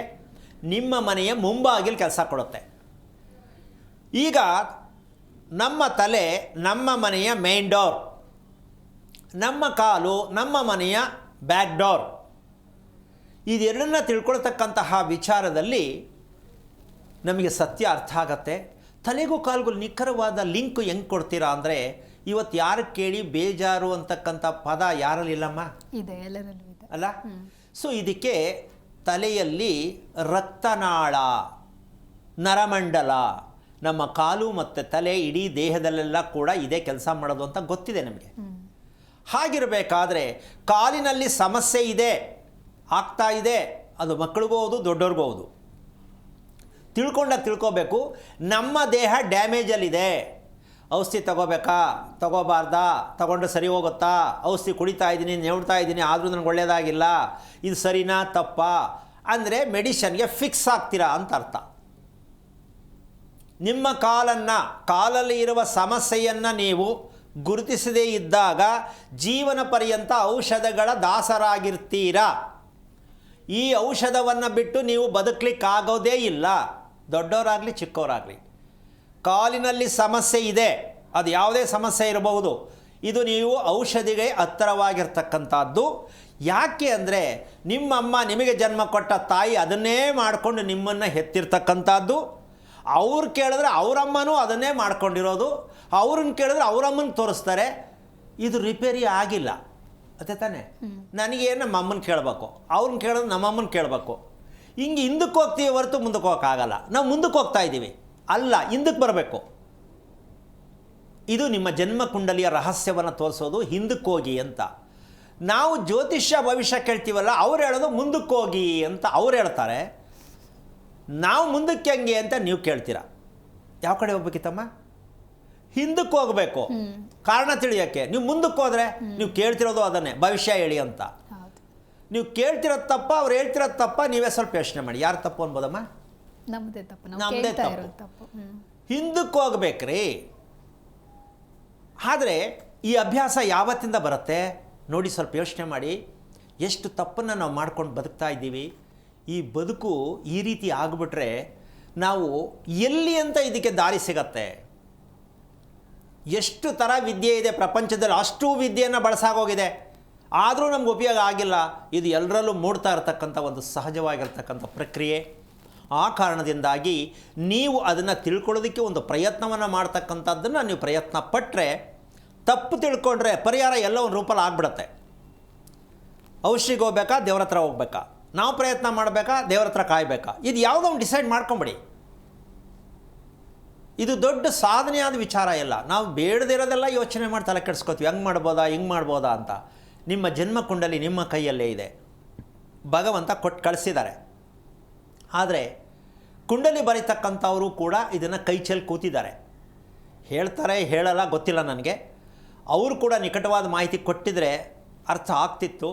ನಿಮ್ಮ ಮನೆಯ ಮುಂಬಾಗಿಲು ಕೆಲಸ ಕೊಡುತ್ತೆ. ಈಗ ನಮ್ಮ ತಲೆ ನಮ್ಮ ಮನೆಯ ಮೇನ್ ಡೋರ್, ನಮ್ಮ ಕಾಲು ನಮ್ಮ ಮನೆಯ ಬ್ಯಾಕ್ ಡೋರ್. ಇದೆರಡನ್ನ ತಿಳ್ಕೊಳ್ತಕ್ಕಂತಹ ವಿಚಾರದಲ್ಲಿ ನಮಗೆ ಸತ್ಯ ಅರ್ಥ ಆಗತ್ತೆ. ತಲೆಗೂ ಕಾಲ್ಗೂ ನಿಖರವಾದ ಲಿಂಕ್ ಹೆಂಗೆ ಕೊಡ್ತೀರಾ ಅಂದರೆ, ಇವತ್ತು ಯಾರು ಕೇಳಿ ಬೇಜಾರು ಅಂತಕ್ಕಂಥ ಪದ ಯಾರಲ್ಲಿಲ್ಲಮ್ಮ? ಇದೆ, ಎಲ್ಲರಲ್ಲೂ ಇದೆ ಅಲ್ಲ? ಸೊ ಇದಕ್ಕೆ ತಲೆಯಲ್ಲಿ ರಕ್ತನಾಳ, ನರಮಂಡಲ, ನಮ್ಮ ಕಾಲು ಮತ್ತು ತಲೆ ಇಡೀ ದೇಹದಲ್ಲೆಲ್ಲ ಕೂಡ ಇದೇ ಕೆಲಸ ಮಾಡೋದು ಅಂತ ಗೊತ್ತಿದೆ ನಮಗೆ. ಹಾಗಿರಬೇಕಾದ್ರೆ ಕಾಲಿನಲ್ಲಿ ಸಮಸ್ಯೆ ಇದೆ, ಆಗ್ತಾ ಇದೆ, ಅದು ಮಕ್ಕಳಿಗೂ ಹೌದು ದೊಡ್ಡವ್ರಿಗೂ ಹೌದು. ತಿಳ್ಕೋಬೇಕು, ನಮ್ಮ ದೇಹ ಡ್ಯಾಮೇಜಲ್ಲಿದೆ, ಔಷಧಿ ತಗೋಬೇಕಾ ತಗೋಬಾರ್ದಾ, ತಗೊಂಡ್ರೆ ಸರಿ ಹೋಗುತ್ತಾ, ಔಷಧಿ ಕುಡಿತಾ ಇದ್ದೀನಿ, ನೆವ್ಡ್ತಾ ಇದ್ದೀನಿ, ಆದರೂ ನನಗೆ ಒಳ್ಳೆಯದಾಗಿಲ್ಲ, ಇದು ಸರಿನಾ ತಪ್ಪಾ ಅಂದರೆ ಮೆಡಿಷನ್ಗೆ ಫಿಕ್ಸ್ ಆಗ್ತೀರಾ ಅಂತ ಅರ್ಥ. ನಿಮ್ಮ ಕಾಲಲ್ಲಿ ಇರುವ ಸಮಸ್ಯೆಯನ್ನು ನೀವು ಗುರುತಿಸದೇ ಇದ್ದಾಗ ಜೀವನ ಪರ್ಯಂತ ಔಷಧಗಳ ದಾಸರಾಗಿರ್ತೀರಾ. ಈ ಔಷಧವನ್ನು ಬಿಟ್ಟು ನೀವು ಬದುಕಲಿಕ್ಕಾಗೋದೇ ಇಲ್ಲ, ದೊಡ್ಡವರಾಗಲಿ ಚಿಕ್ಕವರಾಗಲಿ. ಕಾಲಿನಲ್ಲಿ ಸಮಸ್ಯೆ ಇದೆ, ಅದು ಯಾವುದೇ ಸಮಸ್ಯೆ ಇರಬಹುದು, ಇದು ನೀವು ಔಷಧಿಗೆ ಹತ್ತಿರವಾಗಿರ್ತಕ್ಕಂಥದ್ದು. ಯಾಕೆ ಅಂದರೆ ನಿಮ್ಮಮ್ಮ ನಿಮಗೆ ಜನ್ಮ ಕೊಟ್ಟ ತಾಯಿ ಅದನ್ನೇ ಮಾಡಿಕೊಂಡು ನಿಮ್ಮನ್ನು ಹೆತ್ತಿರ್ತಕ್ಕಂಥದ್ದು. ಅವ್ರು ಕೇಳಿದ್ರೆ ಅವರಮ್ಮನೂ ಅದನ್ನೇ ಮಾಡ್ಕೊಂಡಿರೋದು, ಅವ್ರನ್ನ ಕೇಳಿದ್ರೆ ಅವರಮ್ಮನ ತೋರಿಸ್ತಾರೆ. ಇದು ರಿಪೇರಿ ಆಗಿಲ್ಲ, ಅದೇ ತಾನೇ? ನನಗೇನು ನಮ್ಮ ಅಮ್ಮನ ಕೇಳಬೇಕು, ಅವ್ರನ್ನ ಕೇಳಿದ್ರೆ ನಮ್ಮಮ್ಮನ ಕೇಳಬೇಕು. ಹಿಂಗೆ ಹಿಂದಕ್ಕೆ ಹೋಗ್ತೀವಿ ಹೊರತು ಮುಂದಕ್ಕೆ ಹೋಗೋಕ್ಕಾಗಲ್ಲ. ನಾವು ಮುಂದಕ್ಕೆ ಹೋಗ್ತಾ ಇದ್ದೀವಿ, ಅಲ್ಲ ಹಿಂದಕ್ಕೆ ಬರಬೇಕು. ಇದು ನಿಮ್ಮ ಜನ್ಮ ಕುಂಡಲಿಯ ರಹಸ್ಯವನ್ನು ತೋರಿಸೋದು, ಹಿಂದಕ್ಕೆ ಹೋಗಿ ಅಂತ. ನಾವು ಜ್ಯೋತಿಷ್ಯ ಭವಿಷ್ಯ ಕೇಳ್ತೀವಲ್ಲ, ಅವ್ರು ಹೇಳೋದು ಮುಂದಕ್ಕೆ ಹೋಗಿ ಅಂತ ಅವ್ರು ಹೇಳ್ತಾರೆ. ನಾವು ಮುಂದಕ್ಕೆ ಹೆಂಗೆ ಅಂತ ನೀವು ಕೇಳ್ತೀರಾ. ಯಾವ ಕಡೆ ಹೋಗ್ಬೇಕಿತ್ತಮ್ಮ? ಹಿಂದಕ್ಕೆ ಹೋಗಬೇಕು, ಕಾರಣ ತಿಳಿಯೋಕ್ಕೆ. ನೀವು ಮುಂದಕ್ಕೆ ಹೋದರೆ ನೀವು ಕೇಳ್ತಿರೋದು ಅದನ್ನೇ, ಭವಿಷ್ಯ ಹೇಳಿ ಅಂತ. ನೀವು ಕೇಳ್ತಿರೋದು ತಪ್ಪ, ಅವ್ರು ಹೇಳ್ತಿರೋದು ತಪ್ಪ, ನೀವೇ ಸ್ವಲ್ಪ ಯೋಚನೆ ಮಾಡಿ, ಯಾರು ತಪ್ಪು ಅನ್ಬೋದಮ್ಮ? ನಮ್ಮದೇ ತಪ್ಪು, ನಮ್ಮದೇ ತಪ್ಪು. ಹಿಂದಕ್ಕೆ ಹೋಗ್ಬೇಕ್ರಿ. ಆದರೆ ಈ ಅಭ್ಯಾಸ ಯಾವತ್ತಿಂದ ಬರುತ್ತೆ ನೋಡಿ, ಸ್ವಲ್ಪ ಯೋಚನೆ ಮಾಡಿ. ಎಷ್ಟು ತಪ್ಪನ್ನು ನಾವು ಮಾಡ್ಕೊಂಡು ಬದುಕ್ತಾ ಇದ್ದೀವಿ. ಈ ಬದುಕು ಈ ರೀತಿ ಆಗಿಬಿಟ್ರೆ ನಾವು ಎಲ್ಲಿ ಅಂತ ಇದಕ್ಕೆ ದಾರಿ ಸಿಗತ್ತೆ? ಎಷ್ಟು ಥರ ವಿದ್ಯೆ ಇದೆ ಪ್ರಪಂಚದಲ್ಲಿ, ಅಷ್ಟು ವಿದ್ಯೆಯನ್ನು ಬಳಸಾಗೋಗಿದೆ, ಆದರೂ ನಮ್ಗೆ ಉಪಯೋಗ ಆಗಿಲ್ಲ. ಇದು ಎಲ್ಲರಲ್ಲೂ ಮೂಡ್ತಾ ಇರತಕ್ಕಂಥ ಒಂದು ಸಹಜವಾಗಿರ್ತಕ್ಕಂಥ ಪ್ರಕ್ರಿಯೆ. ಆ ಕಾರಣದಿಂದಾಗಿ ನೀವು ಅದನ್ನು ತಿಳ್ಕೊಳ್ಳೋದಕ್ಕೆ ಒಂದು ಪ್ರಯತ್ನವನ್ನು ಮಾಡ್ತಕ್ಕಂಥದ್ದನ್ನು ನೀವು ಪ್ರಯತ್ನ ಪಟ್ಟರೆ, ತಪ್ಪು ತಿಳ್ಕೊಂಡ್ರೆ ಪರಿಹಾರ ಎಲ್ಲ ಒಂದು ರೂಪಲ್ಲಿ ಆಗ್ಬಿಡತ್ತೆ. ಔಷಧಿಗೆ ಹೋಗ್ಬೇಕಾ, ದೇವ್ರ ಹತ್ರ ಹೋಗ್ಬೇಕಾ, ನಾವು ಪ್ರಯತ್ನ ಮಾಡಬೇಕಾ, ದೇವ್ರ ಹತ್ರ ಕಾಯಬೇಕಾ, ಇದು ಯಾವುದೋ ಒಂದು ಡಿಸೈಡ್ ಮಾಡ್ಕೊಂಬಿಡಿ. ಇದು ದೊಡ್ಡ ಸಾಧನೆಯಾದ ವಿಚಾರ ಇಲ್ಲ. ನಾವು ಬೇಡದಿರೋದೆಲ್ಲ ಯೋಚನೆ ಮಾಡಿ ತಲೆ ಕೆಡಿಸ್ಕೋತೀವಿ, ಹಂಗೆ ಮಾಡ್ಬೋದಾ ಹಿಂಗೆ ಮಾಡ್ಬೋದಾ ಅಂತ. ನಿಮ್ಮ ಜನ್ಮ ಕುಂಡಲಿ ನಿಮ್ಮ ಕೈಯಲ್ಲೇ ಇದೆ, ಭಗವಂತ ಕೊಟ್ಟು ಕಳಿಸಿದ್ದಾರೆ. ಆದರೆ ಕುಂಡಲಿ ಬರೀತಕ್ಕಂಥವರು ಕೂಡ ಇದನ್ನು ಕೈ ಚೆಲ್ಲಿ ಕೂತಿದ್ದಾರೆ. ಹೇಳ್ತಾರೆ ಹೇಳಲ್ಲ ಗೊತ್ತಿಲ್ಲ ನನಗೆ. ಅವರು ಕೂಡ ನಿಕಟವಾದ ಮಾಹಿತಿ ಕೊಟ್ಟಿದ್ರೆ ಅರ್ಥ ಆಗ್ತಿತ್ತು.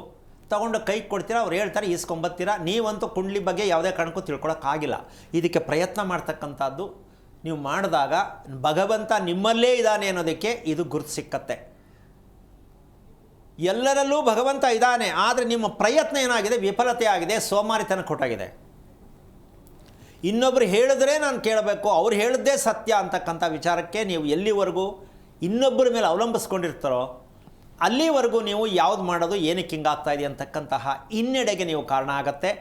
ತಗೊಂಡು ಕೈಗೆ ಕೊಡ್ತೀರಾ, ಅವ್ರು ಹೇಳ್ತಾರೆ ಈಸ್ಕೊಂಬತ್ತೀರಾ. ನೀವಂತೂ ಕುಂಡಲಿ ಬಗ್ಗೆ ಯಾವುದೇ ಕಾರಣಕ್ಕೂ ತಿಳ್ಕೊಳಕ್ಕಾಗಿಲ್ಲ. ಇದಕ್ಕೆ ಪ್ರಯತ್ನ ಮಾಡ್ತಕ್ಕಂಥದ್ದು ನೀವು ಮಾಡಿದಾಗ ಭಗವಂತ ನಿಮ್ಮಲ್ಲೇ ಇದ್ದಾನೆ ಅನ್ನೋದಕ್ಕೆ ಇದು ಗುರುತು ಸಿಕ್ಕತ್ತೆ. ಎಲ್ಲರಲ್ಲೂ ಭಗವಂತ ಇದ್ದಾನೆ, ಆದರೆ ನಿಮ್ಮ ಪ್ರಯತ್ನ ಏನಾಗಿದೆ, ವಿಫಲತೆ ಆಗಿದೆ, ಸೋಮಾರಿತನ ಕೊಟ್ಟಾಗಿದೆ. ಇನ್ನೊಬ್ಬರು ಹೇಳಿದ್ರೆ ನಾನು ಕೇಳಬೇಕು, ಅವ್ರು ಹೇಳಿದ್ದೇ ಸತ್ಯ ಅಂತಕ್ಕಂಥ ವಿಚಾರಕ್ಕೆ ನೀವು ಎಲ್ಲಿವರೆಗೂ ಇನ್ನೊಬ್ಬರ ಮೇಲೆ ಅವಲಂಬಿಸ್ಕೊಂಡಿರ್ತಾರೋ ಅಲ್ಲಿವರೆಗೂ ನೀವು ಯಾವ್ದು ಮಾಡೋದು, ಏನಕ್ಕೆ ಹಿಂಗಾಗ್ತಾ ಇದೆ ಅಂತಕ್ಕಂತಹ ಹಿನ್ನಡೆಗೆ ನೀವು ಕಾರಣ ಆಗತ್ತೆ.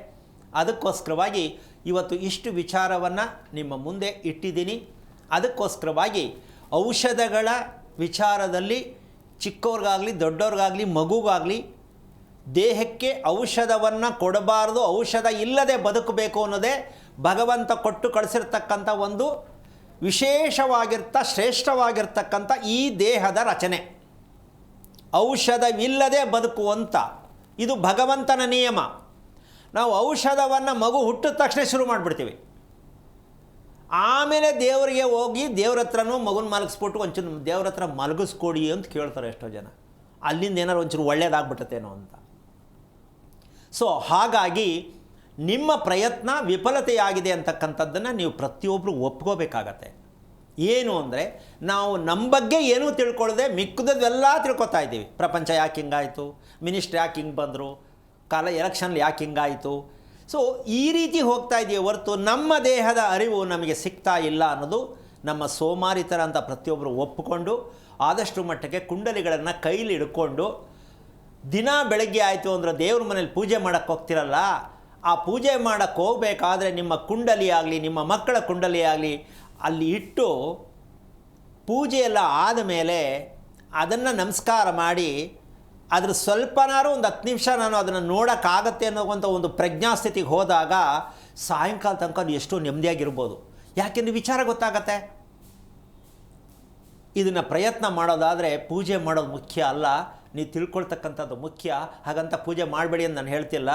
ಅದಕ್ಕೋಸ್ಕರವಾಗಿ ಇವತ್ತು ಇಷ್ಟು ವಿಚಾರವನ್ನು ನಿಮ್ಮ ಮುಂದೆ ಇಟ್ಟಿದ್ದೀನಿ. ಅದಕ್ಕೋಸ್ಕರವಾಗಿ ಔಷಧಗಳ ವಿಚಾರದಲ್ಲಿ ಚಿಕ್ಕವ್ರಿಗಾಗಲಿ ದೊಡ್ಡವ್ರಿಗಾಗಲಿ ಮಗುಗಾಗಲಿ ದೇಹಕ್ಕೆ ಔಷಧವನ್ನು ಕೊಡಬಾರ್ದು, ಔಷಧ ಇಲ್ಲದೆ ಬದುಕಬೇಕು ಅನ್ನೋದೇ ಭಗವಂತ ಕೊಟ್ಟು ಕಳಿಸಿರ್ತಕ್ಕಂಥ ಒಂದು ಶ್ರೇಷ್ಠವಾಗಿರ್ತಕ್ಕಂಥ ಈ ದೇಹದ ರಚನೆ. ಔಷಧವಿಲ್ಲದೆ ಬದುಕುವಂಥ ಇದು ಭಗವಂತನ ನಿಯಮ. ನಾವು ಔಷಧವನ್ನು ಮಗು ಹುಟ್ಟಿದ ತಕ್ಷಣ ಶುರು ಮಾಡಿಬಿಡ್ತೀವಿ. ಆಮೇಲೆ ದೇವರಿಗೆ ಹೋಗಿ ದೇವ್ರ ಹತ್ರನೂ ಮಗುನ ಮಲಗಿಸ್ಬಿಟ್ಟು ಒಂಚೂರು ದೇವ್ರ ಹತ್ರ ಮಲಗಿಸ್ಕೊಡಿ ಅಂತ ಕೇಳ್ತಾರೆ ಎಷ್ಟೋ ಜನ. ಅಲ್ಲಿಂದ ಏನಾರು ಒಂಚೂರು ಒಳ್ಳೇದಾಗ್ಬಿಟ್ಟತೇನೋ ಅಂತ. ಸೊ ಹಾಗಾಗಿ ನಿಮ್ಮ ಪ್ರಯತ್ನ ವಿಫಲತೆಯಾಗಿದೆ ಅಂತಕ್ಕಂಥದ್ದನ್ನು ನೀವು ಪ್ರತಿಯೊಬ್ಬರು ಒಪ್ಕೋಬೇಕಾಗತ್ತೆ. ಏನು ಅಂದರೆ ನಾವು ನಮ್ಮ ಬಗ್ಗೆ ಏನೂ ತಿಳ್ಕೊಳ್ಳದೆ ಮಿಕ್ಕದೆಲ್ಲ ತಿಳ್ಕೊತಾ ಇದ್ದೀವಿ. ಪ್ರಪಂಚ ಯಾಕೆ ಹಿಂಗಾಯಿತು, ಮಿನಿಸ್ಟ್ರ್ ಯಾಕೆ ಹಿಂಗೆ ಬಂದರು, ಎಲೆಕ್ಷನ್ಲಿ ಯಾಕೆ ಹಿಂಗಾಯಿತು. ಸೊ ಈ ರೀತಿ ಹೋಗ್ತಾ ಇದೆಯೇ ಹೊರತು ನಮ್ಮ ದೇಹದ ಅರಿವು ನಮಗೆ ಸಿಗ್ತಾ ಇಲ್ಲ ಅನ್ನೋದು ನಮ್ಮ ಸೋಮಾರಿತರ ಅಂತ ಪ್ರತಿಯೊಬ್ಬರು ಒಪ್ಪಿಕೊಂಡು ಆದಷ್ಟು ಮಟ್ಟಕ್ಕೆ ಕುಂಡಲಿಗಳನ್ನು ಕೈಲಿ ಹಿಡ್ಕೊಂಡು ದಿನ ಬೆಳಗ್ಗೆ ಆಯಿತು ಅಂದರೆ ದೇವ್ರ ಮನೇಲಿ ಪೂಜೆ ಮಾಡೋಕ್ಕೆ ಹೋಗ್ತಿರಲ್ಲ, ಆ ಪೂಜೆ ಮಾಡೋಕ್ಕೆ ಹೋಗಬೇಕಾದ್ರೆ ನಿಮ್ಮ ಕುಂಡಲಿ ಆಗಲಿ ನಿಮ್ಮ ಮಕ್ಕಳ ಕುಂಡಲಿ ಆಗಲಿ ಅಲ್ಲಿ ಇಟ್ಟು ಪೂಜೆಯೆಲ್ಲ ಆದಮೇಲೆ ಅದನ್ನು ನಮಸ್ಕಾರ ಮಾಡಿ ಅದ್ರ ಸ್ವಲ್ಪನಾರು ಒಂದು 10 ನಿಮಿಷ ನಾನು ಅದನ್ನು ನೋಡೋಕ್ಕಾಗತ್ತೆ ಅನ್ನೋವಂಥ ಒಂದು ಪ್ರಜ್ಞಾಸ್ಥಿತಿಗೆ ಹೋದಾಗ ಸಾಯಂಕಾಲ ತನಕ ಎಷ್ಟೋ ನೆಮ್ಮದಿಯಾಗಿರ್ಬೋದು. ಯಾಕೆಂದರೆ ವಿಚಾರ ಗೊತ್ತಾಗತ್ತೆ. ಇದನ್ನು ಪ್ರಯತ್ನ ಮಾಡೋದಾದರೆ ಪೂಜೆ ಮಾಡೋದು ಮುಖ್ಯ ಅಲ್ಲ, ನೀವು ತಿಳ್ಕೊಳ್ತಕ್ಕಂಥದ್ದು ಮುಖ್ಯ. ಹಾಗಂತ ಪೂಜೆ ಮಾಡಬೇಡಿ ಅಂತ ನಾನು ಹೇಳ್ತಿಲ್ಲ.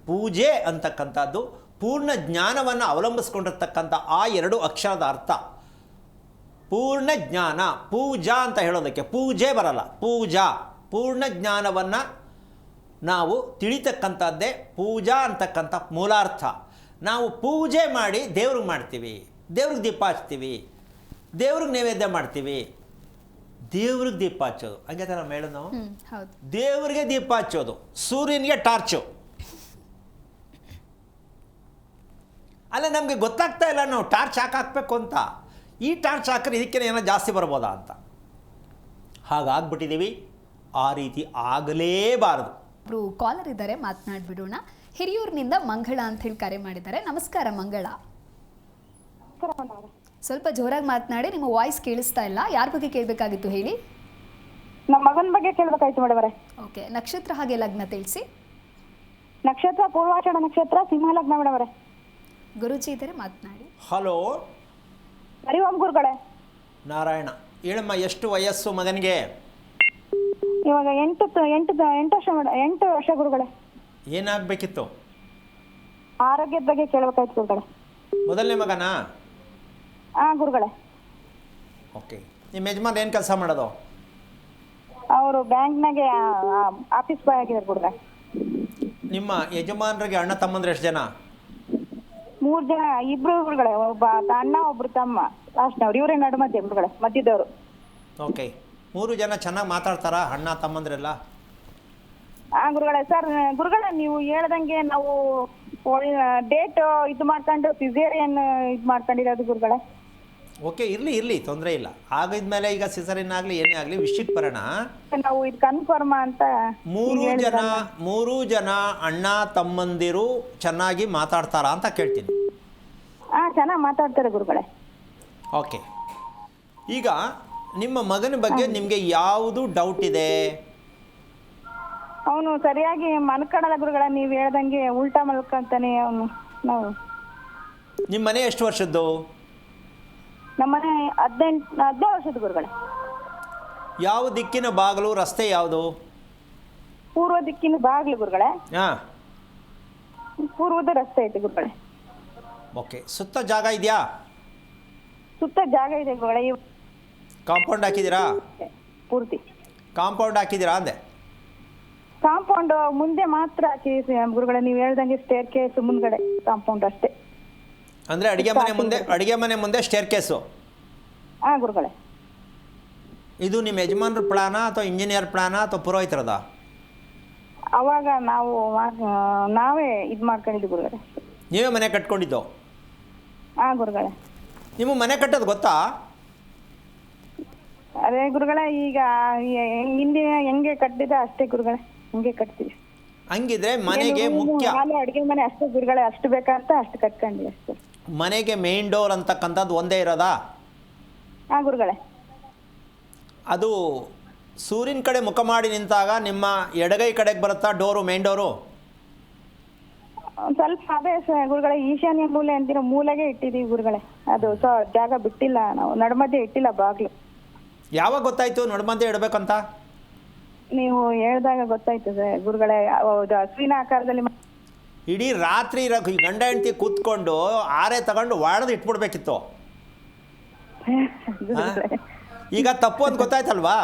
ಪೂಜೆ ಅಂತಕ್ಕಂಥದ್ದು ಪೂರ್ಣ ಜ್ಞಾನವನ್ನು ಅವಲಂಬಿಸ್ಕೊಂಡಿರ್ತಕ್ಕಂಥ ಆ 2 ಅಕ್ಷರದ ಅರ್ಥ. ಪೂರ್ಣ ಜ್ಞಾನ, ಪೂಜಾ ಅಂತ ಹೇಳೋದಕ್ಕೆ ಪೂಜೆ ಬರಲ್ಲ, ಪೂಜಾ ಪೂರ್ಣ ಜ್ಞಾನವನ್ನು ನಾವು ತಿಳಿತಕ್ಕಂಥದ್ದೇ ಪೂಜಾ ಅಂತಕ್ಕಂಥ ಮೂಲಾರ್ಥ. ನಾವು ಪೂಜೆ ಮಾಡಿ ದೇವ್ರಿಗೆ ಮಾಡ್ತೀವಿ, ದೇವ್ರಿಗೆ ದೀಪ ಹಚ್ತೀವಿ, ದೇವ್ರಿಗೆ ನೈವೇದ್ಯ ಮಾಡ್ತೀವಿ. ದೇವ್ರಿಗೆ ದೀಪ ಹಚ್ಚೋದು ಹಂಗೆ ಥರ ಮೇಡಮ್ ನಾವು ದೇವರಿಗೆ ದೀಪ ಹಚ್ಚೋದು, ಸೂರ್ಯನಿಗೆ ಟಾರ್ಚು. ಅಲ್ಲ ನಮಗೆ ಗೊತ್ತಾಗ್ತಾ ಇಲ್ಲ ನಾವು ಟಾರ್ಚ್ ಹಾಕಬೇಕು ಅಂತ. ಈ ಟಾರ್ಚ್ ಹಾಕಿದ್ರೆ ಇದಕ್ಕೆ ಏನೋ ಜಾಸ್ತಿ ಬರ್ಬೋದಾ ಅಂತ ಹಾಗಾಗ್ಬಿಟ್ಟಿದ್ದೀವಿ. ಆ ರೀತಿ ಆಗಲೇಬಾರದು. ಒಬ್ರು ಕಾಲರ್ ಇದ್ದಾರೆ, ಮಾತನಾಡ್ಬಿಡೋಣ. ಹಿರಿಯೂರಿನಿಂದ ಮಂಗಳ ಅಂತ ಹೇಳಿ ಕರೆ ಮಾಡಿದ್ದಾರೆ. ನಮಸ್ಕಾರ ಮಂಗಳ. ಸ್ವಲ್ಪ ಜೋರಾಗಿ ಮಾತನಾಡಿ, ನಿಮ್ಮ ವಾಯ್ಸ್ ಕೇಳಿಸ್ತಾ ಇಲ್ಲ. ಯಾರ ಬಗ್ಗೆ ಕೇಳಬೇಕಾಗಿತ್ತು ಹೇಳಿ? ನಮ್ಮ ಮಗನ ಬಗ್ಗೆ ಕೇಳಬೇಕಾಯ್ತು ಮೇಡಮರೇ. ಓಕೆ, ನಕ್ಷತ್ರ ಹಾಗೆ ಲಗ್ನ ತಿಳಿಸಿ. ನಕ್ಷತ್ರ ಪೂರ್ವಾಷಾಢ ನಕ್ಷತ್ರ, ಸಿಂಹ ಲಗ್ನ ಮೇಡಮರೇ. ಗುರುಜಿ ಇದ್ದಾರೆ, ಮಾತನಾಡಿ. ಹಲೋ, ಹರಿ ಓಂ ಗುರುಗಳೇ. ನಾರಾಯಣ. ಹೇಳಮ್ಮ, ಎಷ್ಟು ವಯಸ್ಸು ಮಗನಿಗೆ? ಇವಾಗ 8 ವರ್ಷ ಗುರುಗಳೇ. ಏನಾಗಬೇಕಿತ್ತು? ಆರೋಗ್ಯದ ಬಗ್ಗೆ ಕೇಳಬೇಕಾಯ್ತು ಗುರುಗಳೇ. ಮೊದಲನೇ ಮಗನಾ? ಗುರುಗಳೇ. ಓಕೆ. ನಿಮ್ಮ ಯಜಮಾನ್ ಏನು ಕೆಲಸ ಮಾಡೋದು? ಅವರು ಬ್ಯಾಂಕ್ನಾಗೆ ಆಫೀಸ್ ಬಾಯ್ ಆಗಿದ್ದಾರೆ ಗುರುಗಳೇ. ನಿಮ್ಮ ಯಜಮಾನರಿಗೆ ಅಣ್ಣ ತಮ್ಮಂದ್ರೆ ಎಷ್ಟು ಜನ? 3 ಜನ, 2 ಗುರುಗಳೇ. ಒಬ್ಬ ಅಣ್ಣ ಒಬ್ರು ತಮ್ಮ, ಲಾಸ್ಟ್ನವ್ರು. ಇವರೇ ನಡುಮಧ್ಯೆ ಗುರುಗಳೇ, ಮಧ್ಯದವರು. ಓಕೆ. 3 ಜನ ಚೆನ್ನಾಗಿ ಮಾತಾಡ್ತಾರಾ ಅಣ್ಣ ತಮ್ಮಂದ್ರೆಲ್ಲ? ಗುರುಗಳೇ. ಸರ್ ಗುರುಗಳೇ, ನೀವು ಹೇಳ್ದಂಗೆ ನಾವು ಡೇಟ್ ಇದು ಮಾಡ್ಕೊಂಡು ಸಿಸೇರಿಯನ್ ಇದು ಮಾಡ್ಕೊಂಡಿರೋದು ಗುರುಗಳೇ. ಓಕೆ, ಇರಲಿ ತೊಂದರೆ ಇಲ್ಲ. ಆಗಿದ್ಮೇಲೆ ಈಗ ಸಿಸರಿನ್ ಆಗಲಿ ಏನೇ ಆಗಲಿ ವಿಷಯಕ್ಕೆ ಬರೋಣ. ನಾವು ಇದು ಕನ್ಫರ್ಮ್ ಅಂತ. 3 ಜನ ಅಣ್ಣ ತಮ್ಮಂದಿರು ಚೆನ್ನಾಗಿ ಮಾತಾಡ್ತಾರಾ ಅಂತ ಕೇಳ್ತೀನಿ. ಚೆನ್ನಾಗಿ ಮಾತಾಡ್ತಾರೆ ಗುರುಗಳೇ. ಓಕೆ. ಈಗ ನಿಮ್ಮ ಮಗನ ಬಗ್ಗೆ ನಿಮಗೆ ಯಾವುದು ಡೌಟ್ ಇದೆ? ಅವನು ಸರಿಯಾಗಿ ಮಲ್ಕೊಳ್ಳಲ್ಲ ಗುರುಗಳೇ. ನೀವು ಹೇಳ್ದಂಗೆ ಉಲ್ಟಾ ಮಲ್ಕೊಂತಾನೆ ಅವನು. ನಾವು ನಿಮ್ಮ ಮನೆ ಎಷ್ಟು ವರ್ಷದ್ದು? ನಮ್ಮನೆ 18 ವರ್ಷದ ಗುರುಗಳೇ. ಯಾವ ದಿಕ್ಕಿನ ಬಾಗಿಲು, ರಸ್ತೆ ಯಾವುದು? ಪೂರ್ವ ದಿಕ್ಕಿನ ಬಾಗಿಲು ಗುರುಗಳೇ. ಹಾಂ, ಪೂರ್ವದ ರಸ್ತೆ ಐತೆ ಗುರುಗಳೇ. ಓಕೆ. ಸುತ್ತ ಜಾಗ ಇದೆಯಾ? ಸುತ್ತ ಜಾಗ ಇದೆ ಗುರುಗಳೇ, ಕಾಂಪೌಂಡ್ ಹಾಕಿದ್ದೀರಾ? ಪೂರ್ತಿ ಕಾಂಪೌಂಡ್ ಹಾಕಿದ್ದೀರಾ ಅಂದೆ. ಕಾಂಪೌಂಡ್ ಮುಂದೆ ಮಾತ್ರ ಹಾಕಿ ಗುರುಗಳೇ, ನೀವು ಹೇಳ್ದಂಗೆ ಸ್ಟೇರ್ ಕೇಸ್ ಮುಂದ್ಗಡೆ ಕಾಂಪೌಂಡ್ ಅಷ್ಟೇ. ಅಂದರೆ ಅಡುಗೆ ಮನೆ ಮುಂದೆ ಸ್ಟೇರ್ ಕೇಸು? ಹಾಂ ಗುರುಗಳೇ. ಇದು ನಿಮ್ಮ ಯಜಮಾನ್ರ ಪ್ಲಾನಾ ಅಥವಾ ಇಂಜಿನಿಯರ್ ಪ್ಲಾನಾ ಅಥವಾ ಪುರೋಹಿತರದ? ಅವಾಗ ನಾವೇ ಇದು ಮಾಡ್ಕೊಂಡಿದ್ವಿ ಗುರುಗಳೇ. ನೀವೇ ಮನೆ ಕಟ್ಕೊಂಡಿದ್ದು? ಹಾಂ ಗುರುಗಳೇ. ನಿಮ್ಮ ಮನೆ ಕಟ್ಟೋದು ಗೊತ್ತಾ? ಅದೇ ಗುರುಗಳೇ, ಈಗ ಹಿಂದಿನ ಹೆಂಗೆ ಕಟ್ಟಿದ ಅಷ್ಟೇ ಗುರುಗಳೇ, ಹಂಗೆ ಕಟ್ತೀವಿ. ಹಂಗಿದ್ರೆ ಮನೆಗೆ ಮುಖ್ಯ ಅಡುಗೆ ಮನೆ ಅಷ್ಟೇ ಗುರುಗಳೇ, ಅಷ್ಟು ಬೇಕಂತ ಅಷ್ಟು ಕಟ್ಕೊಂಡ್ವಿ ಅಷ್ಟೇ. ಮನೆಗೆ ಮೇನ್ ಡೋರ್ ಅಂತಕ್ಕಂಥದ್ದು ಒಂದೇ ಇರೋದಾ? ಹಾಂ ಗುರುಗಳೇ. ಅದು ಸೂರ್ಯನ ಕಡೆ ಮುಖ ಮಾಡಿ ನಿಂತಾಗ ನಿಮ್ಮ ಎಡಗೈ ಕಡೆಗೆ ಬರುತ್ತಾ ಡೋರು, ಮೇನ್ ಡೋರು? ಸ್ವಲ್ಪ ಅದೇ ಗುರುಗಳೇ, ಈಶಾನ್ಯ ಮೂಲೆ ಅಂತಿರೋ ಮೂಲೆಗೆ ಇಟ್ಟಿದೀವಿ ಗುರುಗಳೇ. ಅದು ಜಾಗ ಬಿಟ್ಟಿಲ್ಲ, ನಾವು ನಡುಮಧ್ಯೆ ಇಟ್ಟಿಲ್ಲ ಬಾಗ್ಲು. ಯಾವಾಗ ಗೊತ್ತಾಯ್ತು ನಡುಮಧ್ಯೆ ಇಡಬೇಕಂತ? ನೀವು ಹೇಳ್ದಾಗ ಗೊತ್ತಾಯ್ತು ಸರ್ ಗುರುಗಳೇ. ಹೌದು, ಹಸುವಿನ ಆಕಾರದಲ್ಲಿ ಇಡೀ ರಾತ್ರಿ ಗಂಡ ಹೆಂಡತಿ ಕೂತ್ಕೊಂಡು ಆರೆ ತಗೊಂಡು ವಾಡದು ಇಟ್ಬಿಡ್ಬೇಕಿತ್ತು. ಈಗ ತಪ್ಪು ಅಂತ ಗೊತ್ತಾಯ್ತಲ್ವಾ?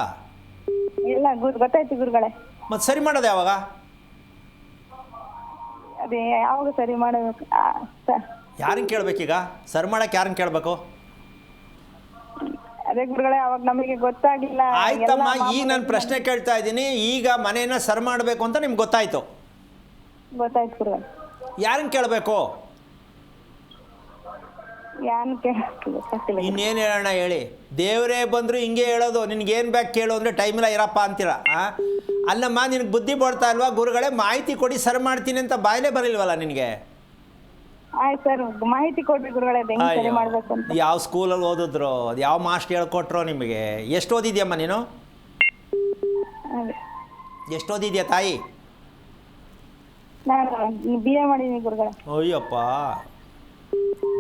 ಇಲ್ಲ ಗೊತ್ತಾಯ್ತು ಗುರುಗಳೇ. ಮತ್ತೆ ಸರಿ ಮಾಡೋದು ಯಾವಾಗ? ಅದೇ ಯಾವಾಗ ಸರಿ ಮಾಡಬೇಕು? ಯಾರನ್ನ ಕೇಳಬೇಕೀಗ? ಸರಿ ಮಾಡಕ್ಕೆ ಯಾರನ್ನ ಕೇಳಬೇಕು? ಅದೇ ಗುರುಗಳೇ, ಅವಾಗ ನಮಗೆ ಗೊತ್ತಾಗಿಲ್ಲ. ಆಯ್ತಮ್ಮ, ಈಗ ನಾನು ಪ್ರಶ್ನೆ ಕೇಳ್ತಾ ಇದ್ದೀನಿ. ಈಗ ಮನೇನ ಸರಿ ಮಾಡಬೇಕು ಅಂತ ನಿಮ್ಗೆ ಗೊತ್ತಾಯ್ತು? ಗೊತ್ತಾಯ್ತು ಗುರುಗಳೇ. ಯಾರನ್ನ ಕೇಳಬೇಕು? ಗೊತ್ತಾಗ್ತಿಲ್ಲ. ಇನ್ನೇನು ಹೇಳೋಣ ಹೇಳಿ? ದೇವರೇ ಬಂದರೂ ಹಿಂಗೆ ಹೇಳೋದು, ನಿನ್ಗೇನು ಬೇಕು ಕೇಳು ಅಂದರೆ ಟೈಮಿಲ್ಲ ಇರಪ್ಪ ಅಂತೀರ. ಅಲ್ಲಮ್ಮ, ನಿನಗೆ ಬುದ್ಧಿ ಬರ್ತಾ ಇಲ್ವಾ? ಗುರುಗಳೇ ಮಾಹಿತಿ ಕೊಡಿ ಸರಿ ಮಾಡ್ತೀನಿ ಅಂತ ಬಾಯಲ್ಲೇ ಬರಲಿಲ್ವಲ್ಲ ನಿನಗೆ? ಆಯ್ತು ಸರ್, ಮಾಹಿತಿ ಕೊಡ್ರಿ ಗುರುಗಳೇ, ಹೆಂಗೆ ಸರಿ ಮಾಡ್ಬೇಕು ಅಂತ. ಯಾವ ಸ್ಕೂಲಲ್ಲಿ ಓದಿದ್ರು? ಅದು ಯಾವ ಮಾಸ್ಟರ್ ಹೇಳ್ಕೊಟ್ರೋ ನಿಮಗೆ? ಎಷ್ಟು ಓದಿದ್ಯಮ್ಮ ನೀನು? ಎಷ್ಟು ಓದಿದ್ಯಾ ತಾಯಿ? ನಾನು BA ಮಾಡಿದ್ದೀನಿ ಗುರುಗಳೇ. ಅಯ್ಯಪ್ಪ,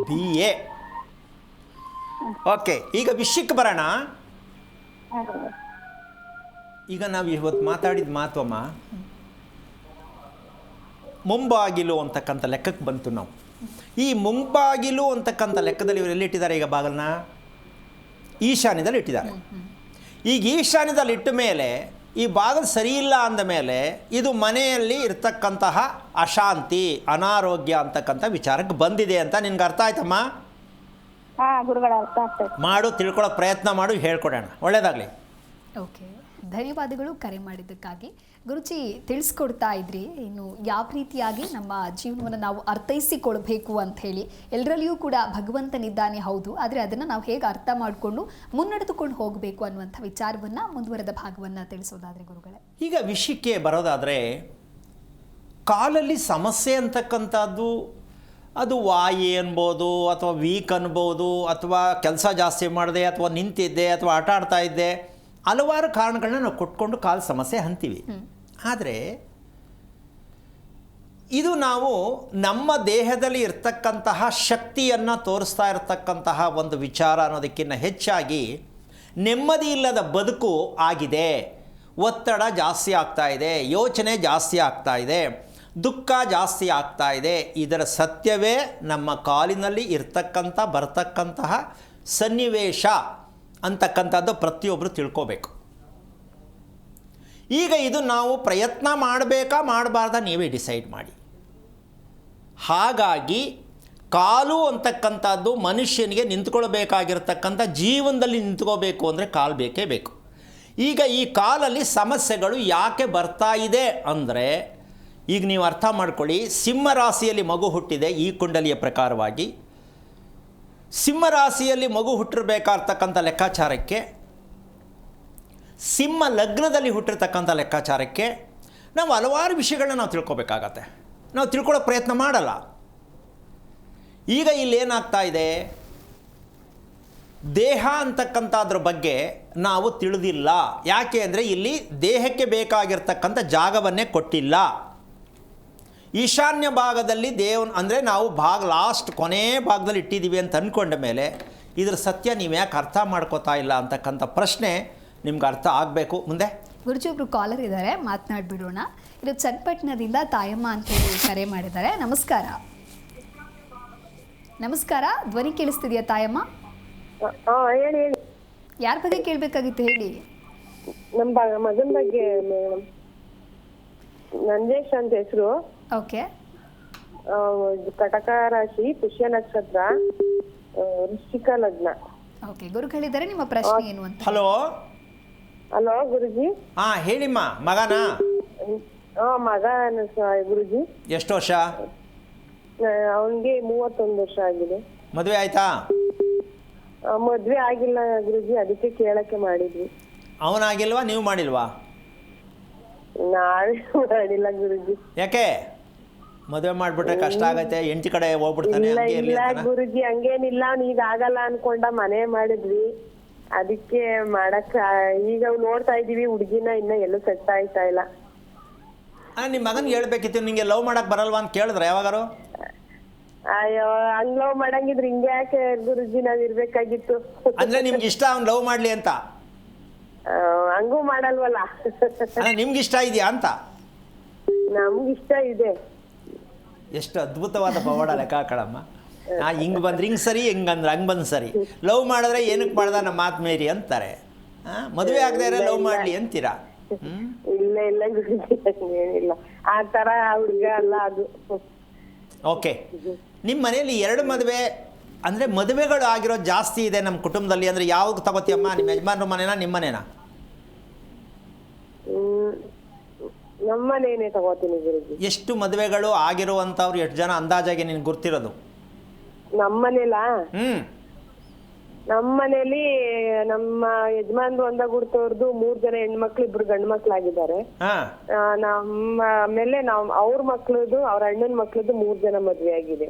BA. ಓಕೆ, ಈಗ ವಿಷಯಕ್ಕೆ ಬರೋಣ. ಈಗ ನಾವು ಇವತ್ತು ಮಾತಾಡಿದ ಮಾತಮ್ಮ ಮುಂಬಾಗಿಲು ಅಂತಕ್ಕಂಥ ಲೆಕ್ಕಕ್ಕೆ ಬಂತು. ನಾವು ಈ ಮುಂಬಾಗಿಲು ಅಂತಕ್ಕಂಥ ಲೆಕ್ಕದಲ್ಲಿ ಇವರು ಎಲ್ಲಿಟ್ಟಿದ್ದಾರೆ? ಈಗ ಬಾಗಿಲನ್ನ ಈಶಾನ್ಯದಲ್ಲಿ ಇಟ್ಟಿದ್ದಾರೆ. ಈಗ ಈಶಾನ್ಯದಲ್ಲಿ ಇಟ್ಟ ಮೇಲೆ ಈ ಬಾಗಿಲು ಸರಿಯಿಲ್ಲ ಅಂದ ಮೇಲೆ ಇದು ಮನೆಯಲ್ಲಿ ಇರ್ತಕ್ಕಂತಹ ಅಶಾಂತಿ, ಅನಾರೋಗ್ಯ ಅಂತಕ್ಕಂಥ ವಿಚಾರಕ್ಕೆ ಬಂದಿದೆ ಅಂತ ನಿನ್ಗೆ ಅರ್ಥ ಆಯ್ತಮ್ಮ? ಹಾಂ ಗುರುಗಳೇ, ಅರ್ಥ ಆಗ್ತದೆ. ಮಾಡು, ತಿಳ್ಕೊಳ್ಳೋ ಪ್ರಯತ್ನ ಮಾಡು, ಹೇಳ್ಕೊಡೋಣ. ಒಳ್ಳೆಯದಾಗಲಿ. ಓಕೆ, ಧನ್ಯವಾದಗಳು ಕರೆ ಮಾಡಿದ್ದಕ್ಕಾಗಿ. ಗುರುಜಿ ತಿಳಿಸ್ಕೊಡ್ತಾ ಇದ್ರಿ ಇನ್ನು ಯಾವ ರೀತಿಯಾಗಿ ನಮ್ಮ ಜೀವನವನ್ನು ನಾವು ಅರ್ಥೈಸಿಕೊಳ್ಬೇಕು ಅಂತ ಹೇಳಿ. ಎಲ್ಲರಲ್ಲಿಯೂ ಕೂಡ ಭಗವಂತನಿದ್ದಾನೆ, ಹೌದು, ಆದರೆ ಅದನ್ನು ನಾವು ಹೇಗೆ ಅರ್ಥ ಮಾಡಿಕೊಂಡು ಮುನ್ನಡೆದುಕೊಂಡು ಹೋಗಬೇಕು ಅನ್ನುವಂಥ ವಿಚಾರವನ್ನು ಮುಂದುವರೆದ ಭಾಗವನ್ನು ತಿಳಿಸೋದಾದರೆ ಗುರುಗಳೇ. ಈಗ ವಿಷಯಕ್ಕೆ ಬರೋದಾದರೆ, ಕಾಲಲ್ಲಿ ಸಮಸ್ಯೆ ಅಂತಕ್ಕಂಥದ್ದು ಅದು ವಾಯಿ ಅನ್ಬೋದು, ಅಥವಾ ವೀಕ್ ಅನ್ಬೋದು, ಅಥವಾ ಕೆಲಸ ಜಾಸ್ತಿ ಮಾಡಿದೆ, ಅಥವಾ ನಿಂತಿದ್ದೆ, ಅಥವಾ ಆಟ ಆಡ್ತಾ ಇದ್ದೆ, ಹಲವಾರು ಕಾರಣಗಳನ್ನ ನಾವು ಕೊಟ್ಕೊಂಡು ಕಾಲ ಸಮಸ್ಯೆ ಅಂತೀವಿ. ಆದರೆ ಇದು ನಾವು ನಮ್ಮ ದೇಹದಲ್ಲಿ ಇರ್ತಕ್ಕಂತಹ ಶಕ್ತಿಯನ್ನು ತೋರಿಸ್ತಾ ಇರತಕ್ಕಂತಹ ಒಂದು ವಿಚಾರ ಅನ್ನೋದಕ್ಕಿಂತ ಹೆಚ್ಚಾಗಿ ನೆಮ್ಮದಿ ಇಲ್ಲದ ಬದುಕು ಆಗಿದೆ, ಒತ್ತಡ ಜಾಸ್ತಿ ಆಗ್ತಾ ಇದೆ, ಯೋಚನೆ ಜಾಸ್ತಿ ಆಗ್ತಾ ಇದೆ, ದುಃಖ ಜಾಸ್ತಿ ಆಗ್ತಾ ಇದೆ. ಇದರ ಸತ್ಯವೇ ನಮ್ಮ ಕಾಲಿನಲ್ಲಿ ಬರ್ತಕ್ಕಂತಹ ಸನ್ನಿವೇಶ ಅಂತಕ್ಕಂಥದ್ದು ಪ್ರತಿಯೊಬ್ಬರು ತಿಳ್ಕೋಬೇಕು. ಈಗ ಇದು ನಾವು ಪ್ರಯತ್ನ ಮಾಡಬೇಕಾ ಮಾಡಬಾರ್ದ ನೀವೇ ಡಿಸೈಡ್ ಮಾಡಿ. ಹಾಗಾಗಿ ಕಾಲು ಅಂತಕ್ಕಂಥದ್ದು ಮನುಷ್ಯನಿಗೆ ನಿಂತ್ಕೊಳ್ಬೇಕಾಗಿರ್ತಕ್ಕಂಥ, ಜೀವನದಲ್ಲಿ ನಿಂತ್ಕೋಬೇಕು ಅಂದರೆ ಕಾಲು ಬೇಕೇ ಬೇಕು. ಈಗ ಈ ಕಾಲಲ್ಲಿ ಸಮಸ್ಯೆಗಳು ಯಾಕೆ ಬರ್ತಾ ಇದೆ ಅಂದರೆ, ಈಗ ನೀವು ಅರ್ಥ ಮಾಡ್ಕೊಳ್ಳಿ. ಸಿಂಹರಾಶಿಯಲ್ಲಿ ಮಗು ಹುಟ್ಟಿದೆ ಈ ಕುಂಡಲಿಯ ಪ್ರಕಾರವಾಗಿ. ಸಿಂಹರಾಶಿಯಲ್ಲಿ ಮಗು ಹುಟ್ಟಿರಬೇಕಾಗ್ತಕ್ಕಂಥ ಲೆಕ್ಕಾಚಾರಕ್ಕೆ, ಸಿಂಹ ಲಗ್ನದಲ್ಲಿ ಹುಟ್ಟಿರ್ತಕ್ಕಂಥ ಲೆಕ್ಕಾಚಾರಕ್ಕೆ ನಾವು ಹಲವಾರು ವಿಷಯಗಳನ್ನ ನಾವು ತಿಳ್ಕೊಬೇಕಾಗತ್ತೆ. ನಾವು ತಿಳ್ಕೊಳ್ಳೋ ಪ್ರಯತ್ನ ಮಾಡಲ್ಲ. ಈಗ ಇಲ್ಲೇನಾಗ್ತಾ ಇದೆ, ದೇಹ ಅಂತಕ್ಕಂಥದ್ರ ಬಗ್ಗೆ ನಾವು ತಿಳಿದಿಲ್ಲ. ಯಾಕೆ ಅಂದರೆ ಇಲ್ಲಿ ದೇಹಕ್ಕೆ ಬೇಕಾಗಿರ್ತಕ್ಕಂಥ ಜಾಗವನ್ನೇ ಕೊಟ್ಟಿಲ್ಲ. ಈಶಾನ್ಯ ಭಾಗದಲ್ಲಿ ಅಂದರೆ ನಾವು ಲಾಸ್ಟ್ ಕೊನೆ ಭಾಗದಲ್ಲಿ ಇಟ್ಟಿದ್ದೀವಿ ಅಂತ ಅಂದ್ಕೊಂಡ ಮೇಲೆ ಇದರ ಸತ್ಯ ನೀವು ಯಾಕೆ ಅರ್ಥ ಮಾಡ್ಕೋತಾ ಇಲ್ಲ ಅಂತಕ್ಕಂಥ ಪ್ರಶ್ನೆ ನಿಮ್ಗೆ ಅರ್ಥ ಆಗಬೇಕು. ಮುಂದೆ ಗುರುಜಿ ಒಬ್ರು ಕಾಲರ್ ಇದ್ದಾರೆ, ಮಾತನಾಡ್ಬಿಡೋಣ. ಇದು ಚನ್ನಪಟ್ಟಣದಿಂದ ತಾಯಮ್ಮ ಅಂತ ಹೇಳಿ ಕರೆ ಮಾಡಿದ್ದಾರೆ. ನಮಸ್ಕಾರ. ನಮಸ್ಕಾರ, ಧ್ವನಿ ಕೇಳಿಸ್ತಿದೆಯಾ ತಾಯಮ್ಮ? ಹೇಳಿ ಹೇಳಿ. ಯಾರ ಬಗ್ಗೆ ಕೇಳಬೇಕಾಗಿತ್ತು ಹೇಳಿ. ನಮ್ಮ ಮಗನ ಬಗ್ಗೆ ಮೇಡಮ್. ನಂಜೇಶ್ ಅಂತ ಹೆಸರು. ಓಕೆ. ಕಟಕ ರಾಶಿ, ಪುಷ್ಯ ನಕ್ಷತ್ರ, ವೃಶ್ಚಿಕ ಲಗ್ನ. ಓಕೆ, ಗುರುಗಳಿದ್ದಾರೆ, ನಿಮ್ಮ ಪ್ರಶ್ನೆ ಏನು ಅಂತ. ಹಲೋ. ಹಲೋ ಗುರುಜಿ. ಹಾಂ ಹೇಳಿಮ್ಮ, ಮಗನಾ? ಮಗ ಗುರುಜಿ. ಎಷ್ಟು ವರ್ಷ? ಅವನಿಗೆ 31 ವರ್ಷ ಆಗಿದೆ. ಮದುವೆ ಆಯ್ತಾ? ಮದ್ವೆ ಆಗಿಲ್ಲ ಗುರುಜಿ, ಅದಕ್ಕೆ ಕೇಳಕ್ಕೆ ಮಾಡಿದ್ವಿ. ಅವನಾಗಿಲ್ವಾ, ನೀವು ಮಾಡಿಲ್ವಾ? ನಾವೇ ಮಾಡಿಲ್ಲ ಗುರುಜಿ. ಯಾಕೆ? ಮದುವೆ ಮಾಡ್ಬಿಟ್ರೆ ಕಷ್ಟ ಆಗತ್ತೆ, ಹೆಂಡತಿ ಕಡೆ ಹೋಗ್ಬಿಡ್ತಾನೆ. ಇಲ್ಲ ಹಂಗೆ ಇರ್ಲಿ ಇಲ್ಲ ಅಂತಾನಾ? ಗುರುಜಿ, ಹಂಗೇನಿಲ್ಲ. ಈಗ ಆಗಲ್ಲ ಅನ್ಕೊಂಡ ಮನೆ ಮಾಡಿದ್ವಿ, ಅದಕ್ಕೆ ಮಾಡಕ್ ಈಗ ನೋಡ್ತಾ ಇದೀವಿ. ಹುಡ್ಗಿನ ಇನ್ನ ಎಲ್ಲೂ ಸೆಟ್ ಆಯ್ತಾ ಇಲ್ಲ. ನಿಮ್ಮ ಮಗನ್ಗೆ ಹೇಳ್ಬೇಕಿತ್ತು, ನಿಂಗೆ ಲವ್ ಮಾಡಕ್ ಬರಲ್ವಾ ಅಂತ ಕೇಳಿದ್ರೆ ಯಾವಾಗಾರು? ಅಯ್ಯೋ, ಹಂಗ್ ಲವ್ ಮಾಡಂಗಿದ್ರೆ ಹಿಂಗೆ ಯಾಕೆ ಗುರುಜಿ ನಾವ್ ಇರ್ಬೇಕಾಗಿತ್ತು? ಅಂದ್ರೆ ನಿಮ್ಗೆ ಇಷ್ಟ ಅವ್ನು ಲವ್ ಮಾಡ್ಲಿ ಅಂತ? ಹಂಗೂ ಮಾಡಲ್ವಲ್ಲ. ಅಲ್ಲ, ನಿಮ್ಗೆ ಇಷ್ಟ ಇದೆಯಾ ಅಂತ? ನಮ್ಗ್ ಇಷ್ಟ ಇದೆ. ಎಷ್ಟು ಅದ್ಭುತವಾದ ಪವಾಡ ಲೆಕ್ಕ ಹಾಕಳಮ್ಮ. ಹಿಂಗ್ ಬಂದ್ರೆ ಹಿಂಗ್ ಸರಿ, ಹಿಂಗಂದ್ರೆ ಹಂಗ್ ಬಂದ್ ಸರಿ. ಲವ್ ಮಾಡಿದ್ರೆ ಏನಕ್ಕೆ ಮಾಡ್ದ ನಮ್ಮ ಮಾತು ಮೇರಿ ಅಂತಾರೆ. ಮದುವೆ ಆಗದೆ ಇರೋ ಲವ್ ಮಾಡ್ಲಿ ಅಂತೀರಾ? ಇಲ್ಲ ಇಲ್ಲ ಗುರುಜಿ, ಏನಿಲ್ಲ ಆ ತರ ಹುಡ್ಗ ಅಲ್ಲ ಅದು. ಓಕೆ. ನಿಮ್ಮ ಮನೆಯಲ್ಲಿ 2 ಮದುವೆ ಅಂದರೆ ಮದುವೆಗಳು ಆಗಿರೋದು ಜಾಸ್ತಿ ಇದೆ ನಮ್ಮ ಕುಟುಂಬದಲ್ಲಿ. ಅಂದರೆ ಯಾವ್ದು ತಗೋತೀಯಮ್ಮ? ನಿಮ್ಮ ಯಜಮಾನ್ರ ಮನೆನಾ, ನಿಮ್ಮ ಮನೆನಾ? ನಮ್ಮನೇನೆ ತಗೋತೀನಿ ಗುರುಜಿ. ಎಷ್ಟು ಮದುವೆಗಳು ಆಗಿರುವಂಥವ್ರು ಎಷ್ಟು ಜನ ಅಂದಾಜಾಗಿ ನಿನ್ಗೆ ಗುರ್ತಿರೋದು? ನಮ್ಮನೇಲಾ? ನಮ್ಮನೇಲಿ ನಮ್ಮ ಯಜಮಾನ್ರು ಒಂದ ಗುಡ್ತವ್ರದ್ದು 3 ಜನ ಹೆಣ್ಮಕ್ಳು, 2 ಗಂಡು ಮಕ್ಳಾಗಿದ್ದಾರೆ. ನಮ್ಮ ಆಮೇಲೆ ಅವ್ರ ಮಕ್ಳದು, ಅವ್ರ ಅಣ್ಣನ ಮಕ್ಳದ್ದು 3 ಜನ ಮದ್ವೆ ಆಗಿದೆ.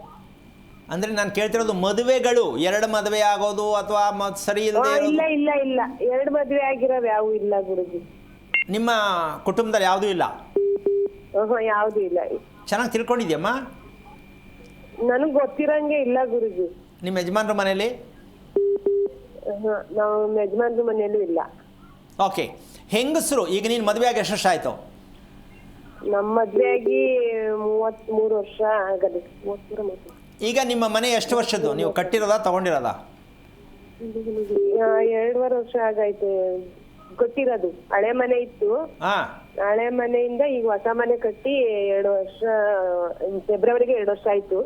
ಅಂದ್ರೆ ನಾನು ಕೇಳ್ತಿರೋದು ಮದುವೆಗಳು 2 ಮದುವೆ ಆಗೋದು ಅಥವಾ ಸರಿ ಇಲ್ಲದೆ ಇಲ್ಲ ಇಲ್ಲ ಇಲ್ಲ, 2 ಮದ್ವೆ ಆಗಿರೋರು ಯಾವು ಇಲ್ಲ ಗುರುಜಿ. ನಿಮ್ಮ ಕುಟುಂಬದಲ್ಲಿ ಯಾವುದೂ ಇಲ್ಲ? ಯಾವ್ದು ಇಲ್ಲ. ಚೆನ್ನಾಗಿ ತಿಳ್ಕೊಂಡಿದ್ಯಮ್ಮ? ನನಗ್ ಗೊತ್ತಿರಂಗೆ ಇಲ್ಲ ಗುರುಜಿ. ನಿಮ್ಮ ಯಜಮಾನ್ರ ಮನೇಲಿ? ನಾವು ಯಜಮಾನ್ರ ಮನೆಯಲ್ಲೂ ಇಲ್ಲ. ಓಕೆ. ಹೆಂಗಸರು ಈಗ ನೀನು ಮದುವೆ ಆಗಿ ಎಷ್ಟು ವರ್ಷ ಆಯ್ತು? ನಮ್ಮ ಮದ್ವೆ ಆಗಿ 33 ವರ್ಷ ಆಗದೆ. 33. ಈಗ ನಿಮ್ಮ ಮನೆ ಎಷ್ಟು ವರ್ಷದ್ದು? ನೀವು ಕಟ್ಟಿರೋದಾ ತಗೊಂಡಿರೋದಾ? 2.5 ವರ್ಷ ಆಗೈತೆ ಕೊಟ್ಟಿರೋದು. ಹಳೆ ಮನೆ ಇತ್ತು, ಹಳೆ ಮನೆಯಿಂದ ಈಗ ಹೊಸ ಮನೆ ಕಟ್ಟಿ 2 ವರ್ಷ, ಫೆಬ್ರವರಿಗೆ 2 ವರ್ಷ ಆಯ್ತು.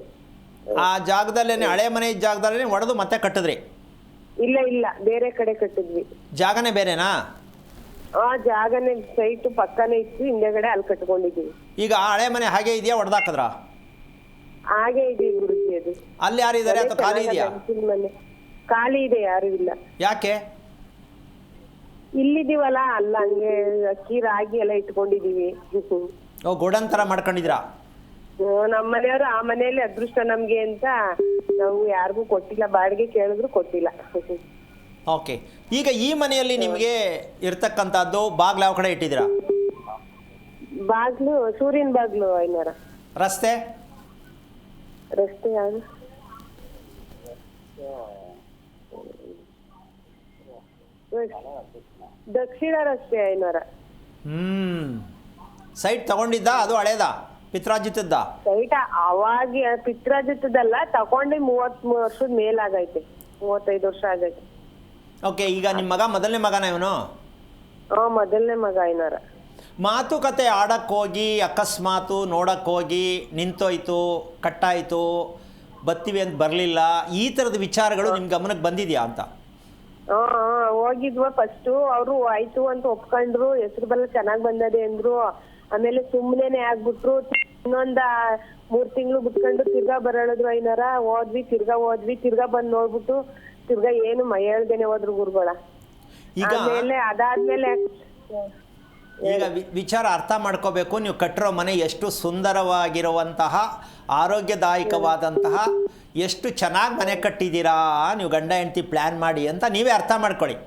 ಆ ಜಾಗದಲ್ಲೇನೆ, ಹಳೆ ಮನೆ ಜಾಗದಲ್ಲೇ ಒಡೆದು ಮತ್ತೆ ಕಟ್ಟಿದ್ರಿ? ಇಲ್ಲ ಇಲ್ಲ, ಬೇರೆ ಕಡೆ ಕಟ್ಟಿದ್ವಿ. ಜಾಗನೇ ಬೇರೆನಾ? ಆ ಜಾಗನೇ ಸೈಟ್ ಪಕ್ಕನೇ ಇತ್ತು, ಹಿಂದೆಗಡೆ ಅಲ್ಲಿ ಕಟ್ಕೊಂಡಿದ್ದೀವಿ. ಈಗ ಆ ಹಳೆ ಮನೆ ಹಾಗೆ ಇದೆಯಾ, ಹೊಡೆದಾಕದ್ರ? ಹಾಗೆ ಇದೆ ಗುರುಜಿ. ಅದು ಅಲ್ಲಿ ಯಾರು ಇದ್ದಾರೆ ಅಥವಾ ಖಾಲಿ ಇದೆಯಾ? ಮನೆ ಖಾಲಿ ಇದೆ, ಯಾರು ಇಲ್ಲ. ಯಾಕೆ? ಇಲ್ಲಿದ್ದೀವಲ್ಲ, ಅಲ್ಲ ಹಂಗೆ ಅಕ್ಕಿ ರಾಗಿ ಎಲ್ಲ ಇಟ್ಕೊಂಡಿದೀವಿ. ಓ, ಗೋಡನ್ ಥರ ಮಾಡ್ಕೊಂಡಿದ್ದೀರಾ? ನಮ್ಮ ಮನೆಯವರು ಆ ಮನೆಯಲ್ಲಿ ಅದೃಷ್ಟ ನಮ್ಗೆ ಅಂತ ನಾವು ಯಾರಿಗೂ ಕೊಟ್ಟಿಲ್ಲ, ಬಾಡಿಗೆ ಕೇಳಿದ್ರು ಕೊಟ್ಟಿಲ್ಲ. ಓಕೆ. ಈಗ ಈ ಮನೆಯಲ್ಲಿ ನಿಮಗೆ ಇರ್ತಕ್ಕಂಥದ್ದು ಬಾಗ್ಲು ಯಾವ ಕಡೆ ಇಟ್ಟಿದ್ದೀರಾ? ಬಾಗ್ಲು ಸೂರ್ಯನ ಬಾಗ್ಲು. ಐನೂರ ರಸ್ತೆ? ರಸ್ತೆ ಯಾವುದು? ದಕ್ಷಿಣ ರಸ್ತೆ ಐನೂರ. ಸೈಟ್ ತಗೊಂಡಿದ್ದ? ಅದು ಹಳೇದ ಪಿತ್ರಾಜಿತದ್ದ? ಸೈಟ್ ಅವಾಗ ಪಿತ್ರಾಜಿತದಲ್ಲ, ತಗೊಂಡು 33 ವರ್ಷದ ಮೇಲಾಗೈತೆ, 35 ವರ್ಷ ಆಗೈತೆ. ಓಕೆ. ಈಗ ನಿಮ್ಮ ಮಗ ಮೊದಲನೇ ಮಗನ ಇವನು? ಮೊದಲನೇ ಮಗ ಐನೂರ. ಮಾತುಕತೆ ಆಡೋಕ್ಕೋಗಿ ಅಕಸ್ಮಾತು ನೋಡೋಕ್ಕೋಗಿ ನಿಂತೋಯ್ತು, ಕಟ್ಟಾಯಿತು, ಬರ್ತೀವಿ ಅಂತ ಬರಲಿಲ್ಲ, ಈ ಥರದ ವಿಚಾರಗಳು ನಿಮ್ಮ ಗಮನಕ್ಕೆ ಬಂದಿದೆಯಾ ಅಂತ? ಹೋಗಿದ್ವ ಫಸ್ಟು. ಅವರು ಆಯ್ತು ಅಂತ ಒಪ್ಕೊಂಡ್ರು, ಹೆಸರು ಬಲ್ಲ ಚೆನ್ನಾಗ್ ಬಂದದೆ ಅಂದ್ರು. ಆಮೇಲೆ ಸುಮ್ನೆನೆ ಆಗ್ಬಿಟ್ರು. ಇನ್ನೊಂದ 3 ತಿಂಗಳು ಬಿಟ್ಕೊಂಡು ತಿರ್ಗಾ ಬರಳಿದ್ರು. ಐನೂರ ಹೋದ್ವಿ, ತಿರ್ಗಾ ಬಂದ್ ನೋಡ್ಬಿಟ್ಟು ತಿರ್ಗಾ ಏನು ಹೇಳ್ದೇನೆ ಹೋದ್ರು ಗುರುಗಳ. ಆಮೇಲೆ ಅದಾದ್ಮೇಲೆ ಈಗ ವಿಚಾರ ಅರ್ಥ ಮಾಡ್ಕೋಬೇಕು. ನೀವು ಕಟ್ಟಿರೋ ಮನೆ ಎಷ್ಟು ಸುಂದರವಾಗಿರುವಂತಹ, ಆರೋಗ್ಯದಾಯಕವಾದಂತಹ, ಎಷ್ಟು ಚೆನ್ನಾಗಿ ಮನೆ ಕಟ್ಟಿದ್ದೀರಾ ನೀವು ಗಂಡ ಹೆಂಡತಿ ಪ್ಲ್ಯಾನ್ ಮಾಡಿ ಅಂತ ನೀವೇ ಅರ್ಥ ಮಾಡ್ಕೊಳ್ಳಿ.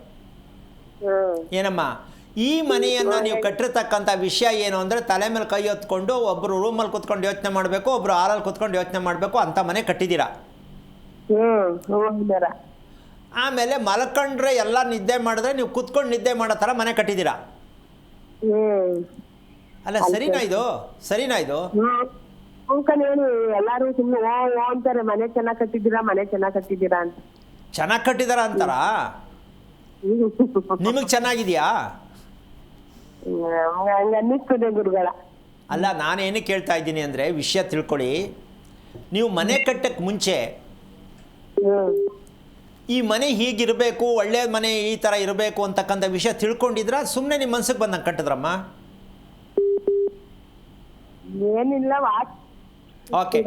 ಏನಮ್ಮ, ಈ ಮನೆಯನ್ನು ನೀವು ಕಟ್ಟಿರ್ತಕ್ಕಂಥ ವಿಷಯ ಏನು ಅಂದರೆ, ತಲೆ ಮೇಲೆ ಕೈ ಹೊತ್ಕೊಂಡು ಒಬ್ಬರು ರೂಮಲ್ಲಿ ಕುತ್ಕೊಂಡು ಯೋಚನೆ ಮಾಡಬೇಕು, ಒಬ್ಬರು ಹಾಲಲ್ಲಿ ಕುತ್ಕೊಂಡು ಯೋಚನೆ ಮಾಡಬೇಕು ಅಂತ ಮನೆ ಕಟ್ಟಿದ್ದೀರಾ. ಆಮೇಲೆ ಮಲ್ಕೊಂಡ್ರೆ ಎಲ್ಲ ನಿದ್ದೆ ಮಾಡಿದ್ರೆ ನೀವು ಕುತ್ಕೊಂಡು ನಿದ್ದೆ ಮಾಡೋ ಥರ ಮನೆ ಅಲ್ಲ ಸರಿನಾ ಇದು? ಅಂಕಲ್ ಹೇಳಿ ಎಲ್ಲಾರು ಸುಮ್ನೆ ಓ ಅಂತಾರೆ ಮನೆ ಚೆನ್ನಾಗ್ ಕಟ್ಟಿದ್ದೀರಾ ಅಂತ. ಚೆನ್ನಾಗಿ ಕಟ್ಟಿದಾರ ಅಂತಾರ? ನಿಮಗೆ ಚೆನ್ನಾಗಿದೆಯಾ? ಹಂಗ ಅನ್ನಿಸ್ತದೆ ಗುರುಗಳ. ಅಲ್ಲ, ನಾನೇನು ಕೇಳ್ತಾ ಇದ್ದೀನಿ ಅಂದರೆ, ವಿಷಯ ತಿಳ್ಕೊಳ್ಳಿ. ನೀವು ಮನೆ ಕಟ್ಟಕ್ಕೆ ಮುಂಚೆ ಈ ಮನೆ ಹೀಗಿರಬೇಕು, ಒಳ್ಳೆಯ ಮನೆ ಈ ಥರ ಇರಬೇಕು ಅಂತಕ್ಕಂಥ ವಿಷಯ ತಿಳ್ಕೊಂಡಿದ್ರ ಸುಮ್ಮನೆ ನಿಮ್ಮ ಮನ್ಸಿಗೆ ಬಂದಂಗೆ ಕಟ್ಟಿದ್ರಮ್ಮ? ಏನಿಲ್ಲ. ಓಕೆ,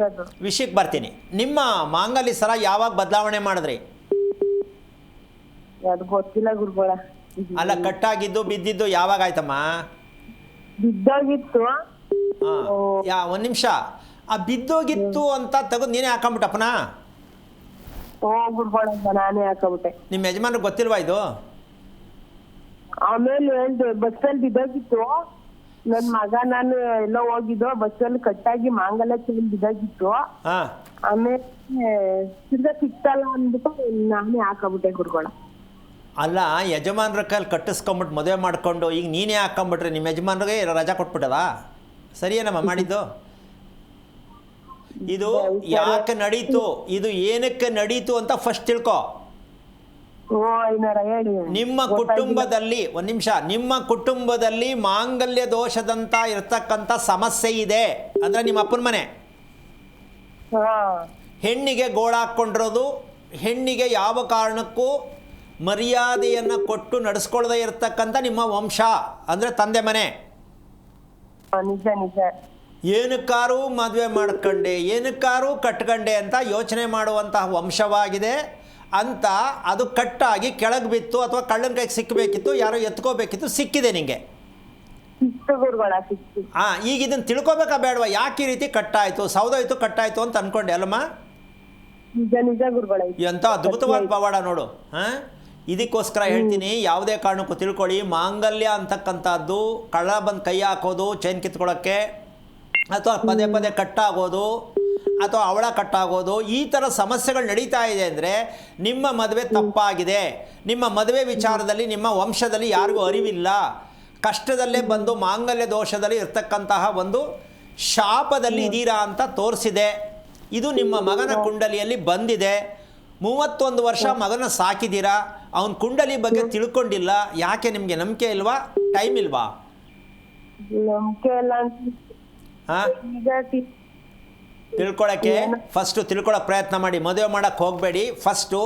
ವಿಷಯಕ್ಕೆ ಬರ್ತೀನಿ. ನಿಮ್ಮ ಮಾಂಗಲ್ಯ ಸರ ಯಾವಾಗ ಬದಲಾವಣೆ ಮಾಡಿದ್ರಿ? ಅದು ಗೊತ್ತಿಲ್ಲ ಗುರುಗಳ. ಅಲ್ಲ, ಕಟ್ಟಾಗಿದ್ದು ಬಿದ್ದಿದ್ದು ಯಾವಾಗ ಆಯ್ತಮ್ಮ? ಬಿದ್ದೋಗಿತ್ತು. ಒಂದು ನಿಮಿಷ, ಆ ಬಿದ್ದೋಗಿತ್ತು ಅಂತ ತೆಗೆದು ನೀನೇ ಹಾಕೊಂಬಿಟ್ಟಪ್ಪನ? ಗುರುಗಳ ನಾನೇ ಹಾಕಬಿಟ್ಟೆ. ನಿಮ್ಮ ಯಜಮಾನ್ರಿಗೆ ಗೊತ್ತಿಲ್ವಾ ಇದು? ಆಮೇಲೆ ಹೇಳ್ದೆ, ಬಸ್ಸಲ್ಲಿ ಬಿದ್ದೋಗಿತ್ತು ನನ್ ಮಗ, ನಾನು ಎಲ್ಲೋ ಹೋಗಿದ್ದೋ, ಬಸ್ಸಲ್ಲಿ ಕಟ್ಟಾಗಿ ಮಾಂಗಲ್ಯ ಚೈನ್ ಬಿದ್ದೋಗಿತ್ತು. ಆಮೇಲೆ ತಿರ್ಗಾ ಸಿಕ್ತಲ್ಲ ಅಂದ್ಬಿಟ್ಟು ನಾನೇ ಹಾಕಬಿಟ್ಟೆ ಗುರುಗಳ. ಅಲ್ಲ, ಯಜಮಾನ್ರ ಕೈಲಿ ಕಟ್ಟಿಸ್ಕೊಂಬಿಟ್ಟು ಮದುವೆ ಮಾಡ್ಕೊಂಡು ಈಗ ನೀನೇ ಹಾಕೊಂಬಿಟ್ರೆ ನಿಮ್ಮ ಯಜಮಾನ್ರಿಗೆ ರಜಾ ಕೊಟ್ಬಿಟ್ಟದ? ಸರಿಯೇನಮ್ಮ ಮಾಡಿದ್ದು? ಇದು ಯಾಕೆ ನಡೀತು, ಇದು ಏನಕ್ಕೆ ನಡೀತು ಅಂತ ಫಸ್ಟ್ ತಿಳ್ಕೊ. ನಿಮ್ಮ ಕುಟುಂಬದಲ್ಲಿ, ಒಂದು ನಿಮಿಷ, ನಿಮ್ಮ ಕುಟುಂಬದಲ್ಲಿ ಮಾಂಗಲ್ಯ ದೋಷದಂತ ಇರ್ತಕ್ಕಂಥ ಸಮಸ್ಯೆ ಇದೆ ಅಂದ್ರೆ ನಿಮ್ಮ ಅಪ್ಪನ ಮನೆ. ಹೆಣ್ಣಿಗೆ ಗೋಳಾಕೊಂಡಿರೋದು, ಹೆಣ್ಣಿಗೆ ಯಾವ ಕಾರಣಕ್ಕೂ ಮರ್ಯಾದೆಯನ್ನು ಕೊಟ್ಟು ನಡೆಸ್ಕೊಳ್ಳದೆ ಇರತಕ್ಕಂಥ ನಿಮ್ಮ ವಂಶ ಅಂದರೆ ತಂದೆ ಮನೆ. ನಿಜ ನಿಜ. ಏನಕ್ಕಾರು ಮದುವೆ ಮಾಡ್ಕೊಂಡೆ, ಏನಕ್ಕಾರು ಕಟ್ಕೊಂಡೆ ಅಂತ ಯೋಚನೆ ಮಾಡುವಂತಹ ವಂಶವಾಗಿದೆ ಅಂತ. ಅದು ಕಟ್ಟಾಗಿ ಕೆಳಗೆ ಬಿತ್ತು ಅಥವಾ ಕಳ್ಳನ ಕೈಗೆ ಸಿಕ್ಕಬೇಕಿತ್ತು, ಯಾರೋ ಎತ್ಕೋಬೇಕಿತ್ತು, ಸಿಕ್ಕಿದೆ ನಿಂಗೆ. ಈಗ ಇದನ್ನು ತಿಳ್ಕೊಬೇಕಾ ಬೇಡವಾ? ಯಾಕೆ ಈ ರೀತಿ ಕಟ್ಟಾಯಿತು, ಸೌದೋಯ್ತು, ಕಟ್ಟಾಯಿತು ಅಂತ ಅನ್ಕೊಂಡೆ ಅಲ್ಲಮ್ಮ? ಎಂಥ ಅದ್ಭುತವಾದ ಪವಾಡ ನೋಡು. ಇದಕ್ಕೋಸ್ಕರ ಹೇಳ್ತೀನಿ, ಯಾವುದೇ ಕಾರಣಕ್ಕೂ ತಿಳ್ಕೊಳ್ಳಿ, ಮಾಂಗಲ್ಯ ಅಂತಕ್ಕಂಥದ್ದು ಕಳ್ಳ ಬಂದು ಕೈ ಹಾಕೋದು ಚೈನ್ ಕಿತ್ಕೊಳ್ಳೋಕ್ಕೆ, ಅಥವಾ ಪದೇ ಪದೇ ಕಟ್ಟಾಗೋದು, ಅಥವಾ ಅವಳ ಕಟ್ಟಾಗೋದು, ಈ ಥರ ಸಮಸ್ಯೆಗಳು ನಡೀತಾ ಇದೆ ಅಂದರೆ ನಿಮ್ಮ ಮದುವೆ ತಪ್ಪಾಗಿದೆ. ನಿಮ್ಮ ಮದುವೆ ವಿಚಾರದಲ್ಲಿ ನಿಮ್ಮ ವಂಶದಲ್ಲಿ ಯಾರಿಗೂ ಅರಿವಿಲ್ಲ. ಕಷ್ಟದಲ್ಲೇ ಬಂದು ಮಾಂಗಲ್ಯ ದೋಷದಲ್ಲಿ ಇರ್ತಕ್ಕಂತಹ ಒಂದು ಶಾಪದಲ್ಲಿ ಇದ್ದೀರಾ ಅಂತ ತೋರಿಸಿದೆ. ಇದು ನಿಮ್ಮ ಮಗನ ಕುಂಡಲಿಯಲ್ಲಿ ಬಂದಿದೆ. 31 ವರ್ಷ ಮಗನ ಸಾಕಿದ್ದೀರಾ, ಅವನ ಕುಂಡಲಿ ಬಗ್ಗೆ ತಿಳ್ಕೊಂಡಿಲ್ಲ. ಯಾಕೆ ನಿಮಗೆ ನಂಬಿಕೆ ಇಲ್ವಾ? ಟೈಮ್ ಇಲ್ವಾ? ತಿಳ್ಕೊಳ್ಳೋಕ್ಕೆ ಫಸ್ಟು ತಿಳ್ಕೊಳ್ಳೋಕೆ ಪ್ರಯತ್ನ ಮಾಡಿ. ಮದುವೆ ಮಾಡೋಕ್ಕೆ ಹೋಗಬೇಡಿ. ಫಸ್ಟು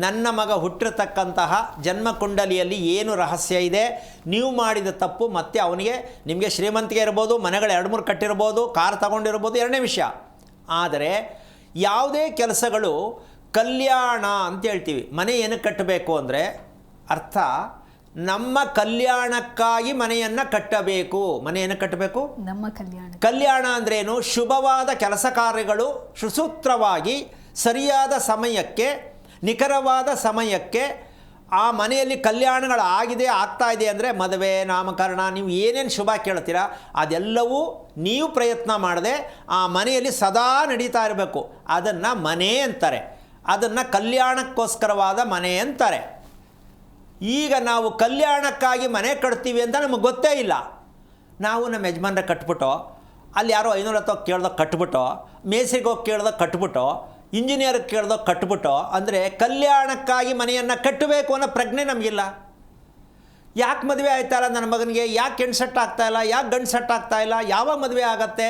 ನನ್ನ ಮಗ ಹುಟ್ಟಿರ್ತಕ್ಕಂತಹ ಜನ್ಮ ಕುಂಡಲಿಯಲ್ಲಿ ಏನು ರಹಸ್ಯ ಇದೆ, ನೀವು ಮಾಡಿದ ತಪ್ಪು, ಮತ್ತು ಅವನಿಗೆ ನಿಮಗೆ ಶ್ರೀಮಂತಿಗೆ ಇರ್ಬೋದು, ಮನೆಗಳು 2-3 ಕಟ್ಟಿರ್ಬೋದು, ಕಾರ್ ತಗೊಂಡಿರ್ಬೋದು, ಎರಡನೇ ವಿಷಯ. ಆದರೆ ಯಾವುದೇ ಕೆಲಸಗಳು ಕಲ್ಯಾಣ ಅಂತ ಹೇಳ್ತೀವಿ. ಮನೆ ಏನಕ್ಕೆ ಕಟ್ಟಬೇಕು ಅಂದರೆ ಅರ್ಥ ನಮ್ಮ ಕಲ್ಯಾಣಕ್ಕಾಗಿ ಮನೆಯನ್ನು ಕಟ್ಟಬೇಕು. ಮನೆ ಏನಕ್ಕೆ ಕಟ್ಟಬೇಕು? ನಮ್ಮ ಕಲ್ಯಾಣ ಅಂದ್ರೇನು? ಶುಭವಾದ ಕೆಲಸ ಕಾರ್ಯಗಳು ಸುಸೂತ್ರವಾಗಿ ಸರಿಯಾದ ಸಮಯಕ್ಕೆ, ನಿಖರವಾದ ಸಮಯಕ್ಕೆ ಆ ಮನೆಯಲ್ಲಿ ಕಲ್ಯಾಣಗಳು ಆಗ್ತಾ ಇದೆ ಅಂದರೆ ಮದುವೆ, ನಾಮಕರಣ, ನೀವು ಏನೇನು ಶುಭ ಕೇಳ್ತೀರಾ ಅದೆಲ್ಲವೂ ನೀವು ಪ್ರಯತ್ನ ಮಾಡದೆ ಆ ಮನೆಯಲ್ಲಿ ಸದಾ ನಡೀತಾ ಇರಬೇಕು. ಅದನ್ನು ಮನೆ ಅಂತಾರೆ, ಅದನ್ನು ಕಲ್ಯಾಣಕ್ಕೋಸ್ಕರವಾದ ಮನೆ ಅಂತಾರೆ. ಈಗ ನಾವು ಕಲ್ಯಾಣಕ್ಕಾಗಿ ಮನೆ ಕಟ್ತೀವಿ ಅಂತ ನಮಗೆ ಗೊತ್ತೇ ಇಲ್ಲ. ನಾವು ನಮ್ಮ ಯಜಮಾನ್ರ ಕಟ್ಬಿಟ್ಟು, ಅಲ್ಲಿ ಯಾರೋ 500 ಕೇಳ್ದೋ ಕಟ್ಬಿಟ್ಟು, ಮೇಸ್ರಿಗೆ ಹೋಗಿ ಕೇಳ್ದೋ ಕಟ್ಬಿಟ್ಟು, ಇಂಜಿನಿಯರ್ಗೆ ಕೇಳ್ದೋ ಕಟ್ಬಿಟ್ಟು, ಅಂದರೆ ಕಲ್ಯಾಣಕ್ಕಾಗಿ ಮನೆಯನ್ನು ಕಟ್ಟಬೇಕು ಅನ್ನೋ ಪ್ರಜ್ಞೆ ನಮಗಿಲ್ಲ. ಯಾಕೆ ಮದುವೆ ಆಯ್ತಾಯಿಲ್ಲ ನನ್ನ ಮಗನಿಗೆ, ಯಾಕೆ ಹೆಣ್ಣು ಸೆಟ್ ಆಗ್ತಾಯಿಲ್ಲ, ಯಾಕೆ ಗಂಡು ಸೆಟ್ ಆಗ್ತಾಯಿಲ್ಲ, ಯಾವಾಗ ಮದುವೆ ಆಗತ್ತೆ,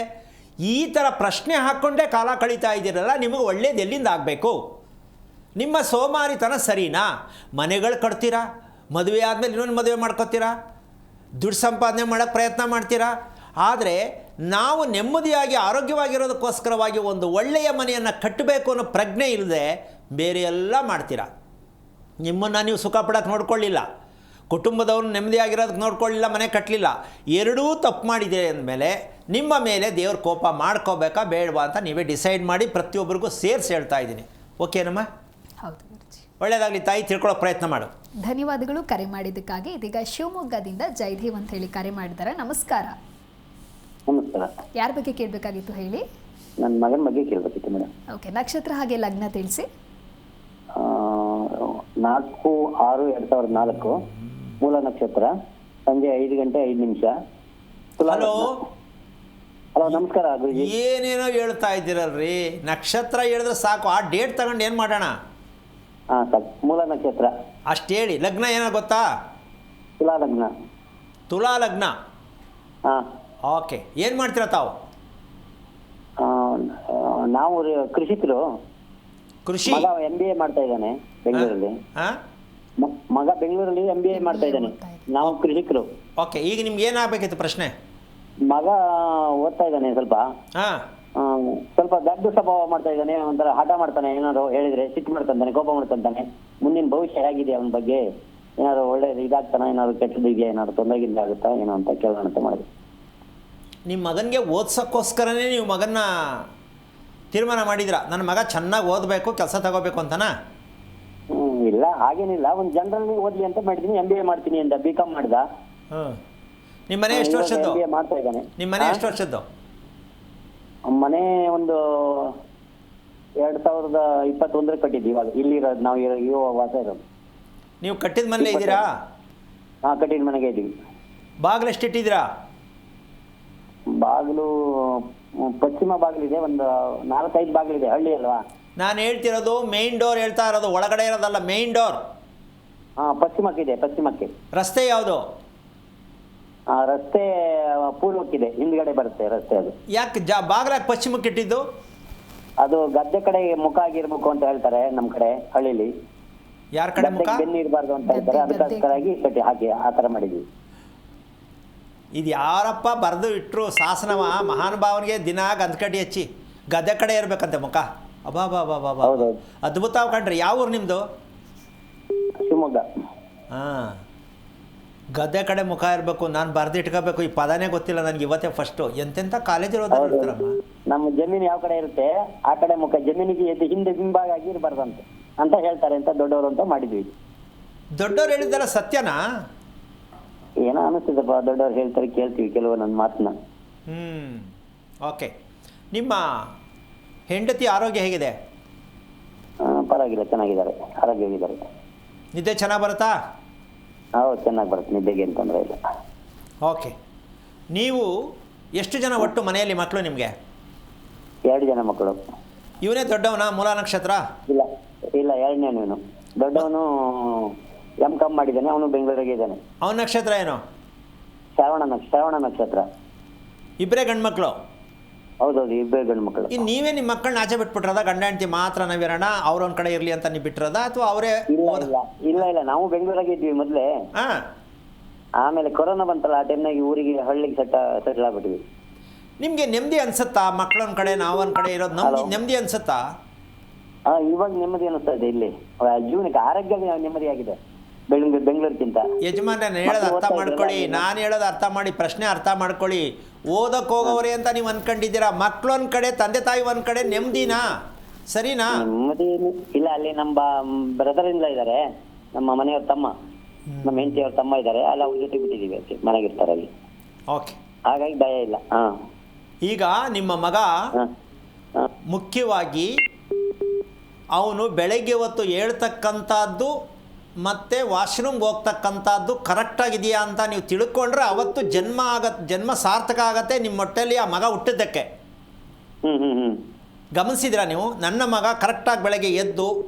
ಈ ಥರ ಪ್ರಶ್ನೆ ಹಾಕ್ಕೊಂಡೇ ಕಾಲ ಕಳೀತಾ ಇದ್ದೀರಲ್ಲ. ನಿಮಗೆ ಒಳ್ಳೇದು ಎಲ್ಲಿಂದ ಆಗಬೇಕು? ನಿಮ್ಮ ಸೋಮಾರಿತನ ಸರಿನಾ? ಮನೆಗಳು ಕಟ್ತೀರಾ, ಮದುವೆ ಆದಮೇಲೆ ಇನ್ನೊಂದು ಮದುವೆ ಮಾಡ್ಕೊತೀರಾ, ದುಡ್ಡು ಸಂಪಾದನೆ ಮಾಡೋಕ್ಕೆ ಪ್ರಯತ್ನ ಮಾಡ್ತೀರಾ. ಆದರೆ ನಾವು ನೆಮ್ಮದಿಯಾಗಿ ಆರೋಗ್ಯವಾಗಿರೋದಕ್ಕೋಸ್ಕರವಾಗಿ ಒಂದು ಒಳ್ಳೆಯ ಮನೆಯನ್ನು ಕಟ್ಟಬೇಕು ಅನ್ನೋ ಪ್ರಜ್ಞೆ ಇಲ್ಲದೆ ಬೇರೆ ಎಲ್ಲ ಮಾಡ್ತೀರಾ. ನಿಮ್ಮನ್ನು ನೀವು ಸುಖ ಪಡೋಕ್ಕೆ ನೋಡ್ಕೊಳ್ಳಿಲ್ಲ, ಕುಟುಂಬದವ್ರನ್ನ ನೆಮ್ಮದಿಯಾಗಿರೋದಕ್ಕೆ ನೋಡ್ಕೊಳ್ಳಿಲ್ಲ, ಮನೆ ಕಟ್ಟಲಿಲ್ಲ. ಎರಡೂ ತಪ್ಪು ಮಾಡಿದೆ ಅಂದಮೇಲೆ ನಿಮ್ಮ ಮೇಲೆ ದೇವ್ರ ಕೋಪ ಮಾಡ್ಕೋಬೇಕಾ ಬೇಡವಾ ಅಂತ ನೀವೇ ಡಿಸೈಡ್ ಮಾಡಿ. ಪ್ರತಿಯೊಬ್ಬರಿಗೂ ಸೇರಿಸಿ ಹೇಳ್ತಾ ಇದ್ದೀನಿ. ಓಕೆನಮ್ಮ? ಹೌದು ಗುರುಜಿ. ಒಳ್ಳೆಯದಾಗಲಿ ತಾಯಿ, ತಿಳ್ಕೊಳ್ಳೋ ಪ್ರಯತ್ನ ಮಾಡು. ಧನ್ಯವಾದಗಳು ಕರೆ ಮಾಡಿದ್ದಕ್ಕಾಗಿ. ಇದೀಗ ಶಿವಮೊಗ್ಗದಿಂದ ಜಯದೇವ್ ಅಂತ ಹೇಳಿ ಕರೆ ಮಾಡಿದ್ದಾರೆ. ನಮಸ್ಕಾರ. ನಮಸ್ಕಾರ. ಯಾರ ಬಗ್ಗೆ ಕೇಳಬೇಕಾಗಿತ್ತು ಹೇಳಿ? ನನ್ನ ಮಗನ ಬಗ್ಗೆ ಕೇಳಬೇಕಿತ್ತು ಮೇಡಮ್. ಓಕೆ, ನಕ್ಷತ್ರ ಹಾಗೆ ಲಗ್ನ ತಿಳಿಸಿ. 4/6/2004 ಮೂಲ ನಕ್ಷತ್ರ, ಸಂಜೆ 5 ಗಂಟೆ 5 ನಿಮಿಷ. ಹಲೋ ಹಲೋ ನಮಸ್ಕಾರ ಗುರುಜಿ. ಏನೇನೋ ಹೇಳ್ತಾ ಇದ್ದೀರಲ್ರಿ, ನಕ್ಷತ್ರ ಹೇಳಿದ್ರೆ ಸಾಕು, ಆ ಡೇಟ್ ತಗೊಂಡು ಏನು ಮಾಡೋಣ? ಹಾಂ ಸರ್, ಮೂಲ ನಕ್ಷತ್ರ ಅಷ್ಟು ಹೇಳಿ. ಲಗ್ನ ಏನೋ ಗೊತ್ತಾ? ತುಲಾ ಲಗ್ನ. ತುಲಾ ಲಗ್ನ. ಹಾಂ. ಓಕೆ, ಏನು ಮಾಡ್ತೀರಾ ತಾವು? ನಾವು ಕೃಷಿಕರು. ಕೃಷಿ. ಮಗ MBA ಮಾಡ್ತಾ ಇದ್ದಾನೆ ಬೆಂಗಳೂರಲ್ಲಿ. ಹಾಂ, ಮಗ ಬೆಂಗಳೂರಲ್ಲಿ MBA ಮಾಡ್ತಾ ಇದ್ದಾನೆ. ನಾವು ಕೃಷಿಕರು. ಓಕೆ, ಈಗ ನಿಮ್ಗೆ ಏನಾಗಬೇಕಿತ್ತು ಪ್ರಶ್ನೆ? ಮಗ ಓದ್ತಾ ಇದ್ದಾನೆ ಸ್ವಲ್ಪ. ಹಾಂ, ಸ್ವಲ್ಪ ದಡ್ಡ ಸ್ವಭಾವ ಮಾಡ್ತಾ ಇದ್ದಾನೆ, ಒಂಥರ ಹಠ ಮಾಡ್ತಾನೆ. ಏನಾದ್ರು ಹೇಳಿದ್ರೆ ಸಿಟ್ಟು ಮಾಡ್ಕೊಂತಾನೆ, ಕೋಪ ಮಾಡ್ಕೊಂತಾನೆ. ಮುಂದಿನ ಭವಿಷ್ಯ ಹೇಗಿದೆ ಅವನ ಬಗ್ಗೆ, ಏನಾದ್ರು ಒಳ್ಳೇದು ಇದಾಗ್ತಾನ, ಏನಾದ್ರು ಕೆಟ್ಟದ್ದು ಇದೆಯಾ, ಏನಾದ್ರು ತೊಂದರೆಗಿಂದ ಆಗುತ್ತಾ ಏನೋ ಅಂತ ಕೇಳೋಣ ಅಂತ ಮಾಡಿದೆ. ನಿಮ್ಮ ಮಗನಿಗೆ ಓದ್ಸೋಕ್ಕೋಸ್ಕರನೇ ನೀವು ಮಗನ್ನ ತೀರ್ಮಾನ ಮಾಡಿದ್ರ, ನನ್ನ ಮಗ ಚೆನ್ನಾಗಿ ಓದಬೇಕು, ಕೆಲಸ ತಗೋಬೇಕು ಅಂತನಾ? ಇಲ್ಲ ಹಾಗೇನಿಲ್ಲ, ಒಂದು ಜನರಲ್ ಓದ್ಲಿ ಅಂತ ಮಾಡಿದೀನಿ. MBA ಮಾಡ್ತೀನಿ ಅಂತ B.Com ಮಾಡಿದ. ಹಾಂ. ನಿಮ್ಮ ಮನೆ ಎಷ್ಟು ವರ್ಷದ್ದು? MBA ಮಾಡ್ತಾ ಇದ್ದಾನೆ. ನಿಮ್ಮ ಮನೆ ಎಷ್ಟು ವರ್ಷದ್ದು? ಮನೆ ಒಂದು 2021 ಕಟ್ಟಿದ್ವಿ. ಇವಾಗ ಇಲ್ಲಿರೋದು ನಾವು ಇವಾಗ ವಾಸ ಇರೋದು. ನೀವು ಕಟ್ಟಿದ ಮನೇಲೆ ಇದ್ದೀರಾ? ಹಾಂ, ಕಟ್ಟಿದ ಮನೆಗೆ ಇದ್ದೀವಿ. ಬಾಗಿಲು ಎಷ್ಟಿಟ್ಟಿದ್ದೀರಾ? ಬಾಗಿಲು ಪಶ್ಚಿಮ ಬಾಗಿಲಿದೆ, ಒಂದು 4-5 ಬಾಗಿಲಿದೆ. ಹಳ್ಳಿ ಅಲ್ವಾ? ನಾನು ಹೇಳ್ತಿರೋದು ಮೇನ್ ಡೋರ್ ಹೇಳ್ತಾ ಇರೋದು, ಒಳಗಡೆ ಇರೋದಲ್ಲ, ಮೇನ್ ಡೋರ್. ಹಾಂ, ಪಶ್ಚಿಮಕ್ಕಿದೆ. ಪಶ್ಚಿಮಕ್ಕೆ. ರಸ್ತೆ ಯಾವುದು? ರಸ್ತೆ ಪೂರ್ವಕ್ಕಿದೆ, ಹಿಂದ್ಗಡೆ ಬರುತ್ತೆ ರಸ್ತೆ. ಅದು ಯಾಕೆ ಬಾಗಿಲಾಗಿ ಪಶ್ಚಿಮಕ್ಕೆ ಇಟ್ಟಿದ್ದು? ಅದು ಗದ್ದೆ ಕಡೆ ಮುಖ ಆಗಿರ್ಬೇಕು ಅಂತ ಹೇಳ್ತಾರೆ ನಮ್ಮ ಕಡೆ ಹಳ್ಳಿಲಿ. ಯಾರ ಕಡೆ ಮುಖ? ಬೆನ್ನು ಇರಬಾರ್ದು ಅಂತ ಹೇಳ್ತಾರೆ. ಅದಕ್ಕೋಸ್ಕರಾಗಿ ಕಟ್ಟಿ ಹಾಕಿ ಆ ಥರ ಮಾಡಿದ್ವಿ. ಇದು ಯಾರಪ್ಪ ಬರೆದು ಇಟ್ಟರು ಶಾಸನವ? ಮಹಾನುಭಾವನಿಗೆ ದಿನ ಗಂಧಕಡ್ಡಿ ಹಚ್ಚಿ ಗದ್ದೆ ಕಡೆ ಇರಬೇಕಂತೆ ಮುಖ. ಅಬಾ ಬಾ ಬಾ ಬಾ ಬಾ, ಅದ್ಭುತ ಕಣ್ರಿ. ಯಾವ ಊರು ನಿಮ್ಮದು? ಶಿವಮೊಗ್ಗ. ಹಾಂ, ಗದ್ದೆ ಕಡೆ ಮುಖ ಇರಬೇಕು. ನಾನು ಬರೆದು ಇಟ್ಕೋಬೇಕು, ಈ ಪದನೇ ಗೊತ್ತಿಲ್ಲ ನನಗೆ, ಇವತ್ತೇ ಫಸ್ಟು. ಎಂತೆಂಥ ಕಾಲೇಜಲ್ಲಿ ಓದಿರ್ತಾರಮ್ಮ. ನಮ್ಮ ಜಮೀನು ಯಾವ ಕಡೆ ಇರುತ್ತೆ ಆ ಕಡೆ ಮುಖ, ಜಮೀನಿಗೆ ಎದ್ದು ಹಿಂದೆ ಹಿಂಭಾಗ ಆಗಿ ಇರಬಾರ್ದಂತೆ ಅಂತ ಹೇಳ್ತಾರೆ ಅಂತ ದೊಡ್ಡವರು ಅಂತ ಮಾಡಿದ್ವಿ. ದೊಡ್ಡವ್ರು ಹೇಳಿದ್ದಲ್ಲ ಸತ್ಯನಾ? ಏನೋ ಅನಿಸ್ತದಪ್ಪ, ದೊಡ್ಡವ್ರು ಹೇಳ್ತಾರೆ, ಕೇಳ್ತೀವಿ ಕೆಲವು ನನ್ನ ಮಾತನ್ನ. ಓಕೆ. ನಿಮ್ಮ ಹೆಂಡತಿ ಆರೋಗ್ಯ ಹೇಗಿದೆ? ಪರವಾಗಿಲ್ಲ, ಚೆನ್ನಾಗಿದ್ದಾರೆ, ಆರೋಗ್ಯವಾಗಿದ್ದಾರೆ. ನಿದ್ದೆ ಚೆನ್ನಾಗಿ ಬರುತ್ತಾ? ಹೌದು, ಚೆನ್ನಾಗಿ ಬರುತ್ತೆ, ನಿದ್ದೆಗೆ ಏನು ತೊಂದರೆ ಇಲ್ಲ. ಓಕೆ. ನೀವು ಎಷ್ಟು ಜನ ಒಟ್ಟು ಮನೆಯಲ್ಲಿ ಮಕ್ಕಳು ನಿಮಗೆ? 2 ಜನ ಮಕ್ಕಳು. ಇವನೇ ದೊಡ್ಡವನ ಮೂಲ ನಕ್ಷತ್ರ? ಇಲ್ಲ ಇಲ್ಲ, ಎರಡನೇನು. ದೊಡ್ಡವನು M.Com ಮಾಡಿದ್ದಾನೆ, ಅವನು ಬೆಂಗಳೂರಿಗೆ ಇದ್ದಾನೆ. ಅವನ ನಕ್ಷತ್ರ ಏನು? ಶ್ರವಣ ನಕ್ಷತ್ರ. ಇಬ್ಬರೇ ಗಂಡು ಮಕ್ಕಳು? ಹೌದೌದು, ಇಬ್ಬರು ಗಂಡು ಮಕ್ಕಳು. ಇನ್ನು ನೀವೇ ನಿಮ್ಮ ಮಕ್ಕಳನ್ನ ಆಚೆ ಬಿಟ್ಬಿಟ್ರದ? ಗಂಡ ಹೆಂಡತಿ ಮಾತ್ರ ನಾವಿರೋಣ, ಅವ್ರೊಂದು ಕಡೆ ಇರಲಿ ಅಂತ ನೀವು ಬಿಟ್ಟಿರೋದ, ಅಥವಾ ಅವರೇ? ಇಲ್ಲ, ನಾವು ಬೆಂಗಳೂರಾಗೆ ಇದ್ವಿ ಮೊದಲೇ. ಹಾಂ. ಆಮೇಲೆ ಕೊರೋನಾ ಬಂತಲ್ಲ, ಆ ಟೈಮ್ನಾಗ ಊರಿಗೆ ಹಳ್ಳಿಗೆ ಸೆಟ್ಲ್ ಆಗ್ಬಿಟ್ವಿ. ನಿಮಗೆ ನೆಮ್ಮದಿ ಅನ್ಸುತ್ತಾ? ಮಕ್ಕಳೊಂದು ಕಡೆ ನಾವೊಂದು ಕಡೆ ಇರೋದು ನೆಮ್ಮದಿ ಅನ್ಸುತ್ತಾ? ಇವಾಗ ನೆಮ್ಮದಿ ಅನಿಸ್ತಾ ಇದೆ. ಇಲ್ಲಿ ಜೀವನಕ್ಕೆ ಆರೋಗ್ಯ ನೆಮ್ಮದಿಯಾಗಿದೆ ಬೆಂಗಳೂರಿಗಿಂತ. ಯಜಮಾನ ಹೇಳೋದು ಅರ್ಥ ಮಾಡ್ಕೊಳ್ಳಿ, ನಾನು ಹೇಳೋದು ಅರ್ಥ ಮಾಡಿ, ಪ್ರಶ್ನೆ ಅರ್ಥ ಮಾಡ್ಕೊಳ್ಳಿ. ಓದಕ್ಕೆ ಹೋಗೋವ್ರೆ ಅಂತ ನೀವು ಅನ್ಕೊಂಡಿದ್ದೀರಾ. ಮಕ್ಕಳೊಂದು ಕಡೆ, ತಂದೆ ತಾಯಿ ಒಂದು ಕಡೆ, ನೆಮ್ಮದಿನಾ? ಸರಿನಾ? ನೆಮ್ಮದಿ ಇಲ್ಲ. ಅಲ್ಲಿ ನಮ್ಮ ಬ್ರದರ್ ಇಂದ ಇದ್ದಾರೆ, ನಮ್ಮ ಮನೆಯವ್ರ ತಮ್ಮ, ನಮ್ಮ ಹೆಂಡತಿಯವ್ರ ತಮ್ಮ ಇದ್ದಾರೆ. ಅಲ್ಲಿ ಅವ್ರ ಜೊತೆ ಬಿಟ್ಟಿದ್ದೀವಿ, ಅಷ್ಟೇ, ಮನೆಗಿರ್ತಾರೆ ಅಲ್ಲಿ. ಓಕೆ. ಹಾಗಾಗಿ ಭಯ ಇಲ್ಲ. ಹಾಂ. ಈಗ ನಿಮ್ಮ ಮಗ ಮುಖ್ಯವಾಗಿ ಅವನು ಬೆಳಗ್ಗೆ ಹೊತ್ತು ಹೇಳ್ತಕ್ಕಂಥದ್ದು ಮತ್ತು ವಾಶ್ರೂಮ್ಗೆ ಹೋಗ್ತಕ್ಕಂಥದ್ದು ಕರೆಕ್ಟಾಗಿದೆಯಾ ಅಂತ ನೀವು ತಿಳ್ಕೊಂಡ್ರೆ ಅವತ್ತು ಜನ್ಮ ಸಾರ್ಥಕ ಆಗತ್ತೆ ನಿಮ್ಮ ಹೊಟ್ಟೆಯಲ್ಲಿ ಆ ಮಗ ಹುಟ್ಟಿದ್ದಕ್ಕೆ. ಗಮನಿಸಿದಿರಾ ನೀವು? ನನ್ನ ಮಗ ಕರೆಕ್ಟಾಗಿ ಬೆಳಗ್ಗೆ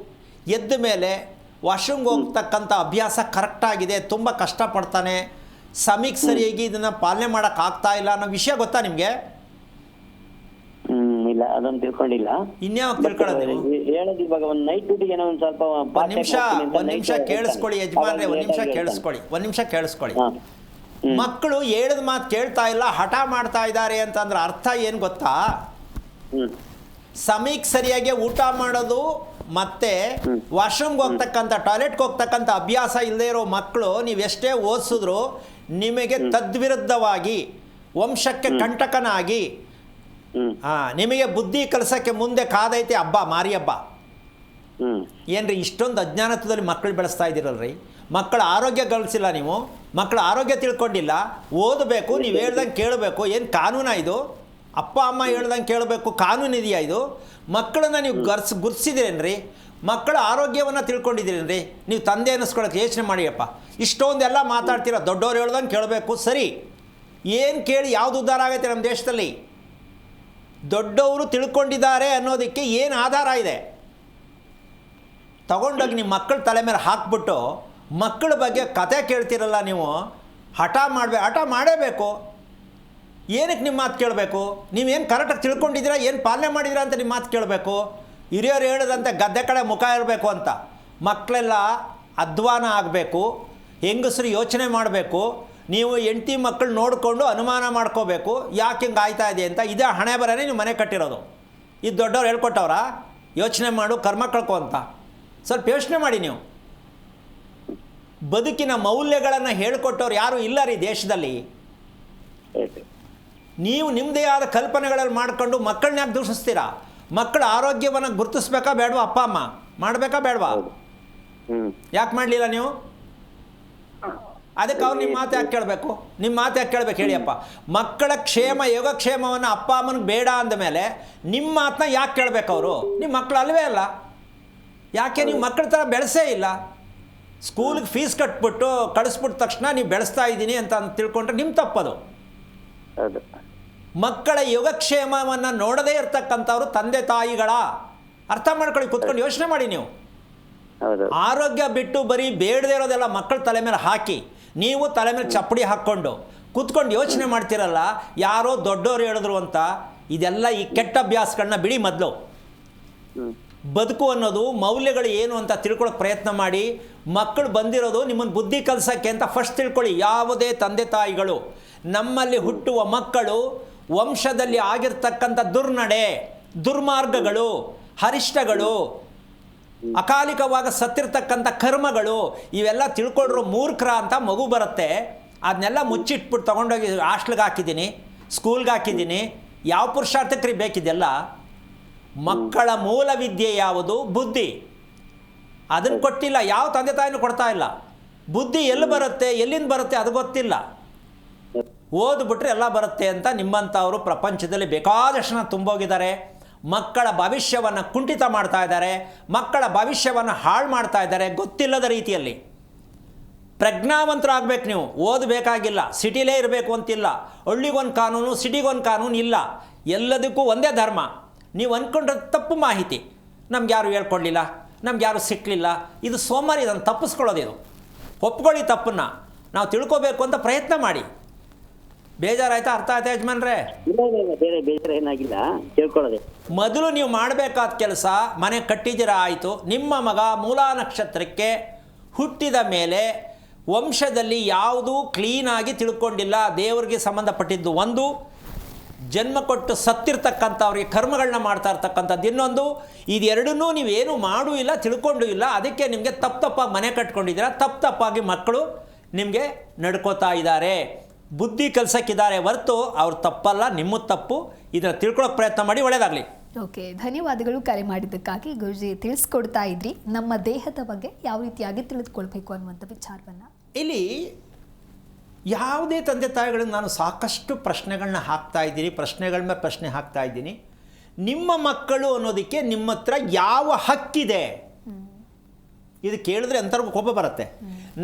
ಎದ್ದ ಮೇಲೆ ವಾಶ್ರೂಮ್ಗೆ ಹೋಗ್ತಕ್ಕಂಥ ಅಭ್ಯಾಸ ಕರೆಕ್ಟಾಗಿದೆ, ತುಂಬ ಕಷ್ಟಪಡ್ತಾನೆ, ಸಮಯಕ್ಕೆ ಸರಿಯಾಗಿ ಇದನ್ನು ಪಾಲನೆ ಮಾಡೋಕ್ಕಾಗ್ತಾ ಇಲ್ಲ ಅನ್ನೋ ವಿಷಯ ಗೊತ್ತಾ ನಿಮಗೆ? ಇಲ್ಲ, ಅದನ್ನು ತಿಳ್ಕೊಂಡಿಲ್ಲ. ಇನ್ಯಾವಾಗ ತಿಳ್ಕೊಳ್ಳೋದು ನೀವು? ಹೇಳೋದು ಇವಾಗ ಒಂದು ನೈಟ್ ಡ್ಯೂಟಿಗೆ ಏನೋ ಒಂದು ಸ್ವಲ್ಪ ಒಂದು ನಿಮಿಷ ಕೇಳಿಸ್ಕೊಳ್ಳಿ ಯಜಮಾನ್ರೆ, ಒಂದು ನಿಮಿಷ ಕೇಳಿಸ್ಕೊಳ್ಳಿ. ಮಕ್ಕಳು ಹೇಳಿದ ಮಾತು ಕೇಳ್ತಾ ಇಲ್ಲ, ಹಠ ಮಾಡ್ತಾ ಇದ್ದಾರೆ ಅಂತಂದ್ರೆ ಅರ್ಥ ಏನು ಗೊತ್ತಾ? ಸಮಯಕ್ಕೆ ಸರಿಯಾಗಿ ಊಟ ಮಾಡೋದು ಮತ್ತೆ ವಾಶ್ರೂಮ್ಗೆ ಹೋಗ್ತಕ್ಕಂಥ, ಟಾಯ್ಲೆಟ್ಗೆ ಹೋಗ್ತಕ್ಕಂಥ ಅಭ್ಯಾಸ ಇಲ್ಲದೆ ಇರೋ ಮಕ್ಕಳು ನೀವೆಷ್ಟೇ ಓದಿಸಿದ್ರು ನಿಮಗೆ ತದ್ವಿರುದ್ಧವಾಗಿ, ವಂಶಕ್ಕೆ ಕಂಟಕನಾಗಿ, ನಿಮಗೆ ಬುದ್ಧಿ ಕಲಿಸೋಕ್ಕೆ ಮುಂದೆ ಕಾದೈತೆ ಹಬ್ಬ, ಮಾರಿ ಹಬ್ಬ. ಏನ್ರಿ ಇಷ್ಟೊಂದು ಅಜ್ಞಾನತ್ವದಲ್ಲಿ ಮಕ್ಕಳು ಬೆಳೆಸ್ತಾ ಇದ್ದೀರಲ್ರಿ? ಮಕ್ಕಳ ಆರೋಗ್ಯ ಗಳಿಸಿಲ್ಲ ನೀವು, ಮಕ್ಕಳ ಆರೋಗ್ಯ ತಿಳ್ಕೊಂಡಿಲ್ಲ. ಓದಬೇಕು, ನೀವು ಹೇಳ್ದಂಗೆ ಕೇಳಬೇಕು. ಏನು ಕಾನೂನಾ ಇದು? ಅಪ್ಪ ಅಮ್ಮ ಹೇಳ್ದಂಗೆ ಕೇಳಬೇಕು, ಕಾನೂನು ಇದೆಯಾ ಇದು? ಮಕ್ಕಳನ್ನ ನೀವು ಗುರ್ಸಿದ್ದೀರೇನ್ರಿ? ಮಕ್ಕಳ ಆರೋಗ್ಯವನ್ನು ತಿಳ್ಕೊಂಡಿದ್ದೀರೇನ್ರಿ? ನೀವು ತಂದೆ ಅನ್ನಿಸ್ಕೊಳ್ಳೋಕೆ ಯೋಚನೆ ಮಾಡಿಯಪ್ಪ. ಇಷ್ಟೊಂದೆಲ್ಲ ಮಾತಾಡ್ತೀರ, ದೊಡ್ಡವ್ರು ಹೇಳ್ದಂಗೆ ಕೇಳಬೇಕು, ಸರಿ. ಏನು ಕೇಳಿ ಯಾವುದು ಉದ್ಧಾರ ಆಗೈತೆ ನಮ್ಮ ದೇಶದಲ್ಲಿ? ದೊಡ್ಡವರು ತಿಳ್ಕೊಂಡಿದ್ದಾರೆ ಅನ್ನೋದಕ್ಕೆ ಏನು ಆಧಾರ ಇದೆ? ತಗೊಂಡೋಗಿ ನಿಮ್ಮ ಮಕ್ಕಳ ತಲೆ ಮೇಲೆ ಹಾಕ್ಬಿಟ್ಟು ಮಕ್ಕಳ ಬಗ್ಗೆ ಕತೆ ಕೇಳ್ತಿರಲ್ಲ ನೀವು. ಹಠ ಮಾಡೇಬೇಕು. ಏನಕ್ಕೆ ನಿಮ್ಮ ಮಾತು ಕೇಳಬೇಕು? ನೀವೇನು ಕರೆಕ್ಟಾಗಿ ತಿಳ್ಕೊಂಡಿದ್ದೀರಾ, ಏನು ಪಾಲನೆ ಮಾಡಿದ್ದೀರಾ ಅಂತ ನಿಮ್ಮ ಮಾತು ಕೇಳಬೇಕು. ಹಿರಿಯರು ಹೇಳಿದಂತೆ ಗದ್ದೆ ಕಡೆ ಮುಖ ಇರಬೇಕು ಅಂತ. ಮಕ್ಕಳೆಲ್ಲ ಅಧ್ವಾನ ಆಗಬೇಕು, ಹೆಂಗಸರು ಯೋಚನೆ ಮಾಡಬೇಕು. ನೀವು ಹೆಂಡತಿ ಮಕ್ಕಳು ನೋಡಿಕೊಂಡು ಅನುಮಾನ ಮಾಡ್ಕೋಬೇಕು, ಯಾಕೆ ಹಿಂಗೆ ಆಯ್ತಾ ಇದೆ ಅಂತ. ಇದೇ ಹಣೆ ಬರನೇ ನೀವು ಮನೆ ಕಟ್ಟಿರೋದು. ಇದು ದೊಡ್ಡವ್ರು ಹೇಳ್ಕೊಟ್ಟವ್ರ? ಯೋಚನೆ ಮಾಡು, ಕರ್ಮ ಕಳ್ಕೊ ಅಂತ. ಸ್ವಲ್ಪ ಯೋಚನೆ ಮಾಡಿ. ನೀವು ಬದುಕಿನ ಮೌಲ್ಯಗಳನ್ನು ಹೇಳ್ಕೊಟ್ಟವ್ರು ಯಾರೂ ಇಲ್ಲ ರೀ ದೇಶದಲ್ಲಿ. ನೀವು ನಿಮ್ಮದೇ ಆದ ಕಲ್ಪನೆಗಳಲ್ಲಿ ಮಾಡ್ಕೊಂಡು ಮಕ್ಕಳನ್ನ ಯಾಕೆ ದೂಷಿಸ್ತೀರಾ? ಮಕ್ಕಳ ಆರೋಗ್ಯವನ್ನು ಗುರುತಿಸ್ಬೇಕಾ ಬೇಡವಾ? ಅಪ್ಪ ಅಮ್ಮ ಮಾಡಬೇಕಾ ಬೇಡವಾ? ಯಾಕೆ ಮಾಡಲಿಲ್ಲ ನೀವು? ಅದಕ್ಕೆ ಅವ್ರು ನಿಮ್ಮ ಮಾತು ಯಾಕೆ ಕೇಳಬೇಕು? ನಿಮ್ಮ ಮಾತು ಯಾಕೆ ಕೇಳಬೇಕು ಹೇಳಿಯಪ್ಪ? ಮಕ್ಕಳ ಕ್ಷೇಮ ಯೋಗಕ್ಷೇಮವನ್ನು ಅಪ್ಪ ಅಮ್ಮನಿಗೆ ಬೇಡ ಅಂದಮೇಲೆ ನಿಮ್ಮ ಮಾತನ್ನ ಯಾಕೆ ಕೇಳಬೇಕು ಅವರು? ನಿಮ್ಮ ಮಕ್ಕಳು ಅಲ್ವೇ ಅಲ್ಲ. ಯಾಕೆ ನೀವು ಮಕ್ಕಳ ಥರ ಬೆಳೆಸೇ ಇಲ್ಲ? ಸ್ಕೂಲಿಗೆ ಫೀಸ್ ಕಟ್ಬಿಟ್ಟು ಕಳಿಸ್ಬಿಟ್ಟ ತಕ್ಷಣ ನೀವು ಬೆಳೆಸ್ತಾ ಇದ್ದೀನಿ ಅಂತ ತಿಳ್ಕೊಂಡ್ರೆ ನಿಮ್ಮ ತಪ್ಪದು. ಮಕ್ಕಳ ಯೋಗಕ್ಷೇಮವನ್ನು ನೋಡದೇ ಇರ್ತಕ್ಕಂಥವ್ರು ತಂದೆ ತಾಯಿಗಳ ಅರ್ಥ ಮಾಡ್ಕೊಳ್ಳಿ. ಕೂತ್ಕೊಂಡು ಯೋಚನೆ ಮಾಡಿ. ನೀವು ಆರೋಗ್ಯ ಬಿಟ್ಟು ಬರೀ ಬೇಡದೇ ಇರೋದೆಲ್ಲ ಮಕ್ಕಳ ತಲೆ ಮೇಲೆ ಹಾಕಿ ನೀವು ತಲೆ ಮೇಲೆ ಚಪ್ಪಡಿ ಹಾಕ್ಕೊಂಡು ಕೂತ್ಕೊಂಡು ಯೋಚನೆ ಮಾಡ್ತಿರಲ್ಲ, ಯಾರೋ ದೊಡ್ಡವರು ಹೇಳಿದ್ರು ಅಂತ. ಇದೆಲ್ಲ ಈ ಕೆಟ್ಟ ಅಭ್ಯಾಸಗಳನ್ನ ಬಿಡಿ. ಮೊದಲು ಬದುಕು ಅನ್ನೋದು ಮೌಲ್ಯಗಳು ಏನು ಅಂತ ತಿಳ್ಕೊಳ್ಳೋಕೆ ಪ್ರಯತ್ನ ಮಾಡಿ. ಮಕ್ಕಳು ಬಂದಿರೋದು ನಿಮ್ಮನ್ನು ಬುದ್ಧಿ ಕಲಿಸೋಕ್ಕೆ ಅಂತ ಫಸ್ಟ್ ತಿಳ್ಕೊಳ್ಳಿ. ಯಾವುದೇ ತಂದೆ ತಾಯಿಗಳು ನಮ್ಮಲ್ಲಿ ಹುಟ್ಟುವ ಮಕ್ಕಳು ವಂಶದಲ್ಲಿ ಆಗಿರ್ತಕ್ಕಂಥ ದುರ್ನಡೆ, ದುರ್ಮಾರ್ಗಗಳು, ಅರಿಷ್ಟಗಳು, ಅಕಾಲಿಕವಾಗಿ ಸತ್ತಿರ್ತಕ್ಕಂಥ ಕರ್ಮಗಳು ಇವೆಲ್ಲ ತಿಳ್ಕೊಂಡ್ರು ಮೂರ್ಖರ ಅಂತ ಮಗು ಬರುತ್ತೆ. ಅದನ್ನೆಲ್ಲ ಮುಚ್ಚಿಟ್ಬಿಟ್ಟು ತೊಗೊಂಡೋಗಿ ಹಾಸ್ಟ್ಲಿಗೆ ಹಾಕಿದ್ದೀನಿ, ಸ್ಕೂಲ್ಗೆ ಹಾಕಿದ್ದೀನಿ. ಯಾವ ಪುರುಷಾರ್ಥಕ್ರಿ ಬೇಕಿದೆಲ್ಲ? ಮಕ್ಕಳ ಮೂಲ ವಿದ್ಯೆ ಯಾವುದು? ಬುದ್ಧಿ. ಅದನ್ನು ಕೊಟ್ಟಿಲ್ಲ. ಯಾವ ತಂದೆ ತಾಯಿನೂ ಕೊಡ್ತಾ ಇಲ್ಲ. ಬುದ್ಧಿ ಎಲ್ಲಿ ಬರುತ್ತೆ, ಎಲ್ಲಿಂದ ಬರುತ್ತೆ ಅದು ಗೊತ್ತಿಲ್ಲ. ಓದ್ಬಿಟ್ರೆ ಎಲ್ಲ ಬರುತ್ತೆ ಅಂತ ನಿಮ್ಮಂಥವರು ಪ್ರಪಂಚದಲ್ಲಿ ಬೇಕಾದಷ್ಟು ಜನ ತುಂಬೋಗಿದ್ದಾರೆ. ಮಕ್ಕಳ ಭವಿಷ್ಯವನ್ನು ಕುಂಠಿತ ಮಾಡ್ತಾ ಇದ್ದಾರೆ, ಮಕ್ಕಳ ಭವಿಷ್ಯವನ್ನು ಹಾಳು ಮಾಡ್ತಾ ಇದ್ದಾರೆ ಗೊತ್ತಿಲ್ಲದ ರೀತಿಯಲ್ಲಿ. ಪ್ರಜ್ಞಾವಂತರಾಗಬೇಕು ನೀವು. ಓದಬೇಕಾಗಿಲ್ಲ, ಸಿಟಿಲೇ ಇರಬೇಕು ಅಂತಿಲ್ಲ. ಹಳ್ಳಿಗೊಂದು ಕಾನೂನು, ಸಿಟಿಗೊಂದು ಕಾನೂನು ಇಲ್ಲ. ಎಲ್ಲದಕ್ಕೂ ಒಂದೇ ಧರ್ಮ. ನೀವು ಅಂದ್ಕೊಂಡ್ರೆ ತಪ್ಪು ಮಾಹಿತಿ. ನಮ್ಗೆ ಯಾರು ಹೇಳ್ಕೊಡ್ಲಿಲ್ಲ, ನಮ್ಗೆ ಯಾರು ಸಿಕ್ಕಲಿಲ್ಲ, ಇದು ಸೋಮಾರಿ. ಇದನ್ನು ತಪ್ಪಿಸ್ಕೊಳ್ಳೋದು. ಇದು ಒಪ್ಕೊಳ್ಳಿ ತಪ್ಪನ್ನು. ನಾವು ತಿಳ್ಕೊಬೇಕು ಅಂತ ಪ್ರಯತ್ನ ಮಾಡಿ. ಬೇಜಾರಾಯ್ತಾ? ಅರ್ಥ ಆಯ್ತಾ ಯಜಮಾನ್ರೆ? ಬೇರೆ ಬೇಜಾರು ಏನಾಗಿಲ್ಲ, ತಿಳ್ಕೊಳ್ಳೋದೆ. ಮೊದಲು ನೀವು ಮಾಡಬೇಕಾದ ಕೆಲಸ, ಮನೆ ಕಟ್ಟಿದ್ದೀರಾ ಆಯಿತು. ನಿಮ್ಮ ಮಗ ಮೂಲಾ ನಕ್ಷತ್ರಕ್ಕೆ ಹುಟ್ಟಿದ ಮೇಲೆ ವಂಶದಲ್ಲಿ ಯಾವುದೂ ಕ್ಲೀನಾಗಿ ತಿಳ್ಕೊಂಡಿಲ್ಲ, ದೇವರಿಗೆ ಸಂಬಂಧಪಟ್ಟಿದ್ದು ಒಂದು. ಜನ್ಮ ಕೊಟ್ಟು ಸತ್ತಿರ್ತಕ್ಕಂಥವ್ರಿಗೆ ಕರ್ಮಗಳನ್ನ ಮಾಡ್ತಾ ಇರ್ತಕ್ಕಂಥದ್ದು ಇನ್ನೊಂದು. ಇದೆರಡನ್ನೂ ನೀವೇನು ಮಾಡೂ ಇಲ್ಲ, ತಿಳ್ಕೊಂಡು ಇಲ್ಲ. ಅದಕ್ಕೆ ನಿಮಗೆ ತಪ್ಪಾಗಿ ಮನೆ ಕಟ್ಕೊಂಡಿದ್ದೀರಾ, ತಪ್ಪಾಗಿ ಮಕ್ಕಳು ನಿಮಗೆ ನಡ್ಕೋತಾ ಇದ್ದಾರೆ. ಬುದ್ಧಿ ಕಲ್ಸಕ್ಕಿದ್ದಾರೆ ಹೊರತು ಅವ್ರು ತಪ್ಪಲ್ಲ, ನಿಮ್ಮ ತಪ್ಪು. ಇದನ್ನು ತಿಳ್ಕೊಳ್ಳೋಕೆ ಪ್ರಯತ್ನ ಮಾಡಿ. ಒಳ್ಳೆಯದಾಗಲಿ. ಓಕೆ, ಧನ್ಯವಾದಗಳು ಕರೆ ಮಾಡಿದ್ದಕ್ಕಾಗಿ. ಗುರುಜಿ ತಿಳಿಸ್ಕೊಡ್ತಾ ಇದ್ರಿ ನಮ್ಮ ದೇಹದ ಬಗ್ಗೆ ಯಾವ ರೀತಿಯಾಗಿ ತಿಳಿದುಕೊಳ್ಬೇಕು ಅನ್ನುವಂಥ ವಿಚಾರವನ್ನು. ಇಲ್ಲಿ ಯಾವುದೇ ತಂದೆ ತಾಯಿಗಳಿಗೆ ನಾನು ಸಾಕಷ್ಟು ಪ್ರಶ್ನೆಗಳನ್ನ ಹಾಕ್ತಾ ಇದ್ದೀನಿ, ಪ್ರಶ್ನೆಗಳ ಮೇಲೆ ಪ್ರಶ್ನೆ ಹಾಕ್ತಾ ಇದ್ದೀನಿ. ನಿಮ್ಮ ಮಕ್ಕಳು ಅನ್ನೋದಕ್ಕೆ ನಿಮ್ಮ ಹತ್ರ ಯಾವ ಹಕ್ಕಿದೆ? ಇದು ಕೇಳಿದ್ರೆ ಎಂಥವ್ರಿಗೂ ಕೋಪ ಬರುತ್ತೆ.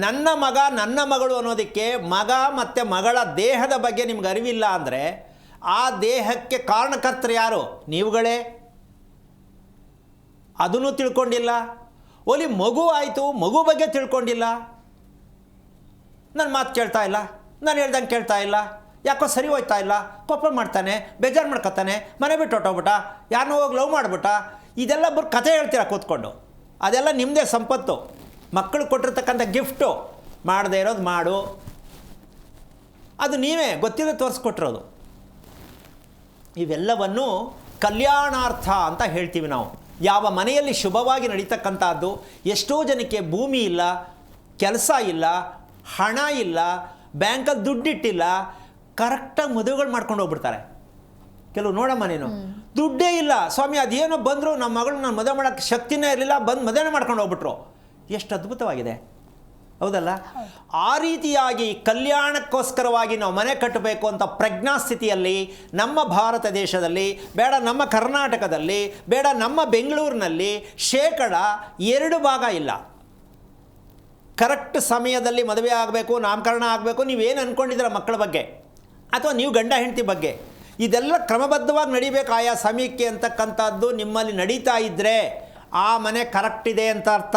ನನ್ನ ಮಗ ನನ್ನ ಮಗಳು ಅನ್ನೋದಕ್ಕೆ ಮಗ ಮತ್ತು ಮಗಳ ದೇಹದ ಬಗ್ಗೆ ನಿಮ್ಗೆ ಅರಿವಿಲ್ಲ ಅಂದರೆ ಆ ದೇಹಕ್ಕೆ ಕಾರಣಕರ್ತರು ಯಾರು? ನೀವುಗಳೇ. ಅದನ್ನು ತಿಳ್ಕೊಂಡಿಲ್ಲ. ಓಲಿ ಮಗು ಆಯಿತು, ಮಗು ಬಗ್ಗೆ ತಿಳ್ಕೊಂಡಿಲ್ಲ. ನನ್ನ ಮಾತು ಕೇಳ್ತಾ ಇಲ್ಲ, ನಾನು ಹೇಳ್ದಂಗೆ ಕೇಳ್ತಾ ಇಲ್ಲ, ಯಾಕೋ ಸರಿ ಹೋಯ್ತಾ ಇಲ್ಲ, ಕೋಪ ಮಾಡ್ತಾನೆ, ಬೇಜಾರು ಮಾಡ್ಕೊತಾನೆ, ಮನೆ ಬಿಟ್ಟು ಹೊಟ್ಟೋಗ್ಬಿಟ್ಟ, ಯಾರನ್ನೋ ಹೋಗಿ ಲವ್ ಮಾಡಿಬಿಟ್ಟ. ಇದೆಲ್ಲ ಬರೋ ಕಥೆ ಹೇಳ್ತೀರಾ ಕೂತ್ಕೊಂಡು. ಅದೆಲ್ಲ ನಿಮ್ಮದೇ ಸಂಪತ್ತು. ಮಕ್ಕಳು ಕೊಟ್ಟಿರ್ತಕ್ಕಂಥ ಗಿಫ್ಟು. ಮಾಡದೇ ಇರೋದು ಮಾಡು, ಅದು ನೀವೇ ಗೊತ್ತಿದೆ ತೋರಿಸ್ಕೊಟ್ಟಿರೋದು. ಇವೆಲ್ಲವನ್ನು ಕಲ್ಯಾಣಾರ್ಥ ಅಂತ ಹೇಳ್ತೀವಿ ನಾವು. ಯಾವ ಮನೆಯಲ್ಲಿ ಶುಭವಾಗಿ ನಡೀತಕ್ಕಂಥದ್ದು, ಎಷ್ಟೋ ಜನಕ್ಕೆ ಭೂಮಿ ಇಲ್ಲ, ಕೆಲಸ ಇಲ್ಲ, ಹಣ ಇಲ್ಲ, ಬ್ಯಾಂಕಲ್ಲಿ ದುಡ್ಡಿಟ್ಟಿಲ್ಲ, ಕರೆಕ್ಟಾಗಿ ಮದುವೆಗಳು ಮಾಡ್ಕೊಂಡು ಹೋಗ್ಬಿಡ್ತಾರೆ. ಕೆಲವು ನೋಡಮ್ಮ ನೀನು, ದುಡ್ಡೇ ಇಲ್ಲ ಸ್ವಾಮಿ, ಅದೇನೋ ಬಂದರು, ನಮ್ಮ ಮಗಳು ನಾನು ಮದುವೆ ಮಾಡೋಕ್ಕೆ ಶಕ್ತಿನೇ ಇರಲಿಲ್ಲ, ಬಂದು ಮದುವೆ ಮಾಡ್ಕೊಂಡು ಹೋಗ್ಬಿಟ್ರು. ಎಷ್ಟು ಅದ್ಭುತವಾಗಿದೆ, ಹೌದಲ್ಲ? ಆ ರೀತಿಯಾಗಿ ಕಲ್ಯಾಣಕ್ಕೋಸ್ಕರವಾಗಿ ನಾವು ಮನೆ ಕಟ್ಟಬೇಕು ಅಂತ ಪ್ರಜ್ಞಾಸ್ಥಿತಿಯಲ್ಲಿ ನಮ್ಮ ಭಾರತ ದೇಶದಲ್ಲಿ, ಬೇಡ ನಮ್ಮ ಕರ್ನಾಟಕದಲ್ಲಿ, ಬೇಡ ನಮ್ಮ ಬೆಂಗಳೂರಿನಲ್ಲಿ 2% ಇಲ್ಲ. ಕರೆಕ್ಟ್ ಸಮಯದಲ್ಲಿ ಮದುವೆ ಆಗಬೇಕು, ನಾಮಕರಣ ಆಗಬೇಕು. ನೀವೇನು ಅಂದ್ಕೊಂಡಿದ್ದೀರ ಮಕ್ಕಳ ಬಗ್ಗೆ, ಅಥವಾ ನೀವು ಗಂಡ ಹೆಂಡತಿ ಬಗ್ಗೆ, ಇದೆಲ್ಲ ಕ್ರಮಬದ್ಧವಾಗಿ ನಡಿಬೇಕು ಆಯಾ ಸಮಯಕ್ಕೆ ಅಂತಕ್ಕಂಥದ್ದು ನಿಮ್ಮಲ್ಲಿ ನಡೀತಾ ಇದ್ದರೆ ಆ ಮನೆ ಕರೆಕ್ಟ್ ಇದೆ ಅಂತ ಅರ್ಥ.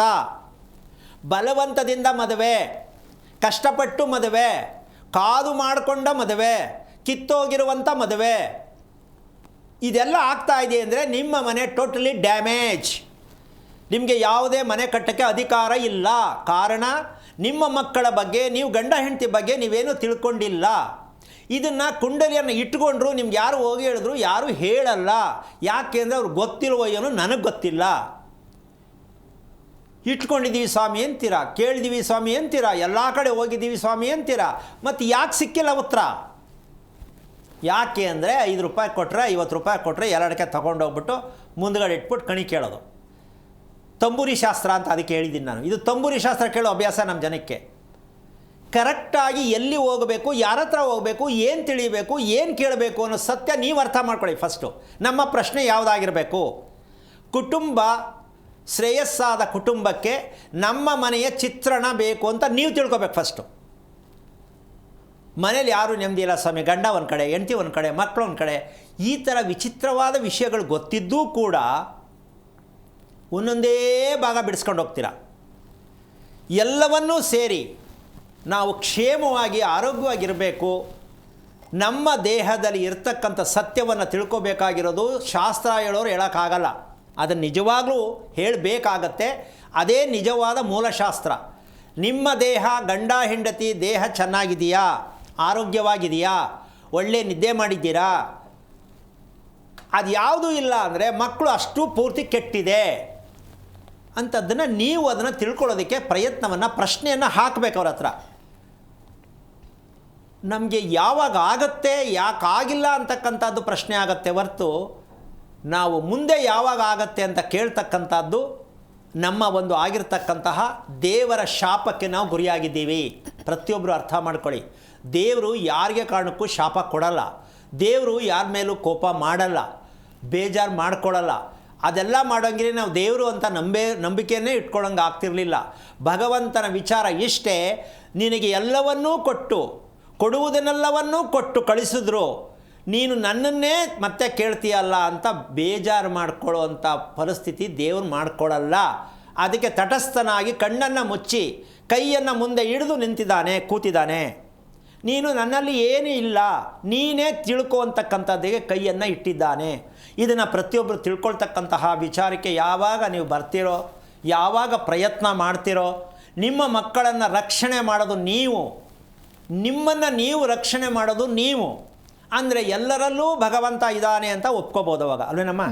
ಬಲವಂತದಿಂದ ಮದುವೆ, ಕಷ್ಟಪಟ್ಟು ಮದುವೆ, ಕಾದು ಮಾಡಿಕೊಂಡ ಮದುವೆ, ಕಿತ್ತೋಗಿರುವಂಥ ಮದುವೆ, ಇದೆಲ್ಲ ಆಗ್ತಾ ಇದೆ ಅಂದರೆ ನಿಮ್ಮ ಮನೆ ಟೋಟಲಿ ಡ್ಯಾಮೇಜ್. ನಿಮಗೆ ಯಾವುದೇ ಮನೆ ಕಟ್ಟೋಕ್ಕೆ ಅಧಿಕಾರ ಇಲ್ಲ. ಕಾರಣ, ನಿಮ್ಮ ಮಕ್ಕಳ ಬಗ್ಗೆ, ನೀವು ಗಂಡ ಹೆಂಡತಿ ಬಗ್ಗೆ ನೀವೇನು ತಿಳ್ಕೊಂಡಿಲ್ಲ. ಇದನ್ನು ಕುಂಡಲಿಯನ್ನು ಇಟ್ಕೊಂಡ್ರು ನಿಮ್ಗೆ ಯಾರು ಹೋಗಿ ಹೇಳಿದ್ರು ಯಾರೂ ಹೇಳಲ್ಲ. ಯಾಕೆ ಅಂದರೆ ಅವ್ರಿಗೆ ಗೊತ್ತಿಲ್ವೋ ಏನೋ, ನನಗೆ ಗೊತ್ತಿಲ್ಲ. ಇಟ್ಕೊಂಡಿದ್ದೀವಿ ಸ್ವಾಮಿ ಅಂತೀರಾ, ಕೇಳಿದ್ದೀವಿ ಸ್ವಾಮಿ ಅಂತೀರಾ, ಎಲ್ಲ ಕಡೆ ಹೋಗಿದ್ದೀವಿ ಸ್ವಾಮಿ ಅಂತೀರಾ, ಮತ್ತು ಯಾಕೆ ಸಿಕ್ಕಿಲ್ಲ ಉತ್ತರ? ಯಾಕೆ ಅಂದರೆ 5 ರೂಪಾಯಿ ಕೊಟ್ಟರೆ 50 ರೂಪಾಯಿ ಕೊಟ್ಟರೆ ಎಲ್ಲಡಕ್ಕೆ ತೊಗೊಂಡೋಗ್ಬಿಟ್ಟು ಮುಂದ್ಗಡೆ ಇಟ್ಬಿಟ್ಟು ಕಣಿ ಕೇಳೋದು. ತಂಬೂರಿ ಶಾಸ್ತ್ರ ಅಂತ ಅದಕ್ಕೆ ಹೇಳಿದ್ದೀನಿ ನಾನು. ಇದು ತಂಬೂರಿ ಶಾಸ್ತ್ರ ಕೇಳೋ ಅಭ್ಯಾಸ ನಮ್ಮ ಜನಕ್ಕೆ. ಕರೆಕ್ಟಾಗಿ ಎಲ್ಲಿ ಹೋಗಬೇಕು, ಯಾರ ಹತ್ರ ಹೋಗಬೇಕು, ಏನು ತಿಳಿಬೇಕು, ಏನು ಕೇಳಬೇಕು ಅನ್ನೋ ಸತ್ಯ ನೀವು ಅರ್ಥ ಮಾಡ್ಕೊಳ್ಳಿ. ಫಸ್ಟು ನಮ್ಮ ಪ್ರಶ್ನೆ ಯಾವುದಾಗಿರಬೇಕು? ಕುಟುಂಬ ಶ್ರೇಯಸ್ಸಾದ ಕುಟುಂಬಕ್ಕೆ ನಮ್ಮ ಮನೆಯ ಚಿತ್ರಣ ಬೇಕು ಅಂತ ನೀವು ತಿಳ್ಕೊಬೇಕು ಫಸ್ಟು. ಮನೇಲಿ ಯಾರೂ ನೆಮ್ಮದಿ ಇಲ್ಲ ಸ್ವಾಮಿ, ಗಂಡ ಒಂದು ಕಡೆ, ಹೆಂಡತಿ ಒಂದು ಕಡೆ, ಮಕ್ಕಳು ಒಂದು ಕಡೆ, ಈ ಥರ ವಿಚಿತ್ರವಾದ ವಿಷಯಗಳು ಗೊತ್ತಿದ್ದೂ ಕೂಡ ಒಂದೊಂದೇ ಭಾಗ ಬಿಡಿಸ್ಕೊಂಡು ಹೋಗ್ತೀರ. ಎಲ್ಲವನ್ನೂ ಸೇರಿ ನಾವು ಕ್ಷೇಮವಾಗಿ ಆರೋಗ್ಯವಾಗಿರಬೇಕು, ನಮ್ಮ ದೇಹದಲ್ಲಿ ಇರ್ತಕ್ಕಂಥ ಸತ್ಯವನ್ನು ತಿಳ್ಕೊಬೇಕಾಗಿರೋದು ಶಾಸ್ತ್ರ ಹೇಳೋರು ಹೇಳೋಕ್ಕಾಗಲ್ಲ. ಅದನ್ನು ನಿಜವಾಗ್ಲೂ ಹೇಳಬೇಕಾಗತ್ತೆ. ಅದೇ ನಿಜವಾದ ಮೂಲಶಾಸ್ತ್ರ. ನಿಮ್ಮ ದೇಹ, ಗಂಡ ಹೆಂಡತಿ ದೇಹ ಚೆನ್ನಾಗಿದೆಯಾ, ಆರೋಗ್ಯವಾಗಿದೆಯಾ, ಒಳ್ಳೆ ನಿದ್ದೆ ಮಾಡಿದ್ದೀರಾ, ಅದು ಯಾವುದೂ ಇಲ್ಲ ಅಂದರೆ ಮಕ್ಕಳು ಅಷ್ಟು ಪೂರ್ತಿ ಕೆಟ್ಟಿದೆ ಅಂಥದ್ದನ್ನು ನೀವು ಅದನ್ನು ತಿಳ್ಕೊಳ್ಳೋದಕ್ಕೆ ಪ್ರಯತ್ನವನ್ನು, ಪ್ರಶ್ನೆಯನ್ನು ಹಾಕಬೇಕು ಅವ್ರ ಹತ್ರ. ನಮಗೆ ಯಾವಾಗ ಆಗತ್ತೆ, ಯಾಕಾಗಿಲ್ಲ ಅಂತಕ್ಕಂಥದ್ದು ಪ್ರಶ್ನೆ ಆಗತ್ತೆ ಹೊರತು ನಾವು ಮುಂದೆ ಯಾವಾಗ ಆಗತ್ತೆ ಅಂತ ಕೇಳ್ತಕ್ಕಂಥದ್ದು ನಮ್ಮ ಒಂದು ಆಗಿರ್ತಕ್ಕಂತಹ ದೇವರ ಶಾಪಕ್ಕೆ ನಾವು ಗುರಿಯಾಗಿದ್ದೀವಿ. ಪ್ರತಿಯೊಬ್ಬರು ಅರ್ಥ ಮಾಡ್ಕೊಳ್ಳಿ. ದೇವರು ಯಾರಿಗೆ ಕಾರಣಕ್ಕೂ ಶಾಪ ಕೊಡಲ್ಲ. ದೇವರು ಯಾರ ಮೇಲೂ ಕೋಪ ಮಾಡಲ್ಲ, ಬೇಜಾರು ಮಾಡ್ಕೊಳ್ಳಲ್ಲ. ಅದೆಲ್ಲ ಮಾಡೋಂಗಿದ್ರೆ ನಾವು ದೇವರು ಅಂತ ನಂಬಿಕೆಯನ್ನೇ ಇಟ್ಕೊಳ್ಳೋಂಗೆ ಆಗ್ತಿರಲಿಲ್ಲ. ಭಗವಂತನ ವಿಚಾರ ಇಷ್ಟೇ, ನಿನಗೆ ಎಲ್ಲವನ್ನೂ ಕೊಡುವುದನ್ನೆಲ್ಲವನ್ನೂ ಕೊಟ್ಟು ಕಳಿಸಿದ್ರು, ನೀನು ನನ್ನನ್ನೇ ಮತ್ತೆ ಕೇಳ್ತೀಯಲ್ಲ ಅಂತ ಬೇಜಾರು ಮಾಡ್ಕೊಳ್ಳೋ ಅಂಥ ಪರಿಸ್ಥಿತಿ ದೇವರು ಮಾಡ್ಕೊಳ್ಳಲ್ಲ. ಅದಕ್ಕೆ ತಟಸ್ಥನಾಗಿ ಕಣ್ಣನ್ನು ಮುಚ್ಚಿ ಕೈಯನ್ನು ಮುಂದೆ ಹಿಡಿದು ಕೂತಿದ್ದಾನೆ. ನೀನು ನನ್ನಲ್ಲಿ ಏನೂ ಇಲ್ಲ, ನೀನೇ ತಿಳ್ಕೊ ಅಂತಕ್ಕಂಥದ್ದಿಗೆ ಕೈಯನ್ನು ಇಟ್ಟಿದ್ದಾನೆ. ಇದನ್ನು ಪ್ರತಿಯೊಬ್ಬರು ತಿಳ್ಕೊಳ್ತಕ್ಕಂತಹ ವಿಚಾರಕ್ಕೆ ಯಾವಾಗ ನೀವು ಬರ್ತೀರೋ, ಯಾವಾಗ ಪ್ರಯತ್ನ ಮಾಡ್ತೀರೋ, ನಿಮ್ಮ ಮಕ್ಕಳನ್ನು ರಕ್ಷಣೆ ಮಾಡೋದು ನೀವು, ನಿಮ್ಮನ್ನು ನೀವು ರಕ್ಷಣೆ ಮಾಡೋದು ನೀವು ಅಂದರೆ ಎಲ್ಲರಲ್ಲೂ ಭಗವಂತ ಇದ್ದಾನೆ ಅಂತ ಒಪ್ಕೋಬೋದು ಅವಾಗ, ಅಲ್ವೇನಮ್ಮ?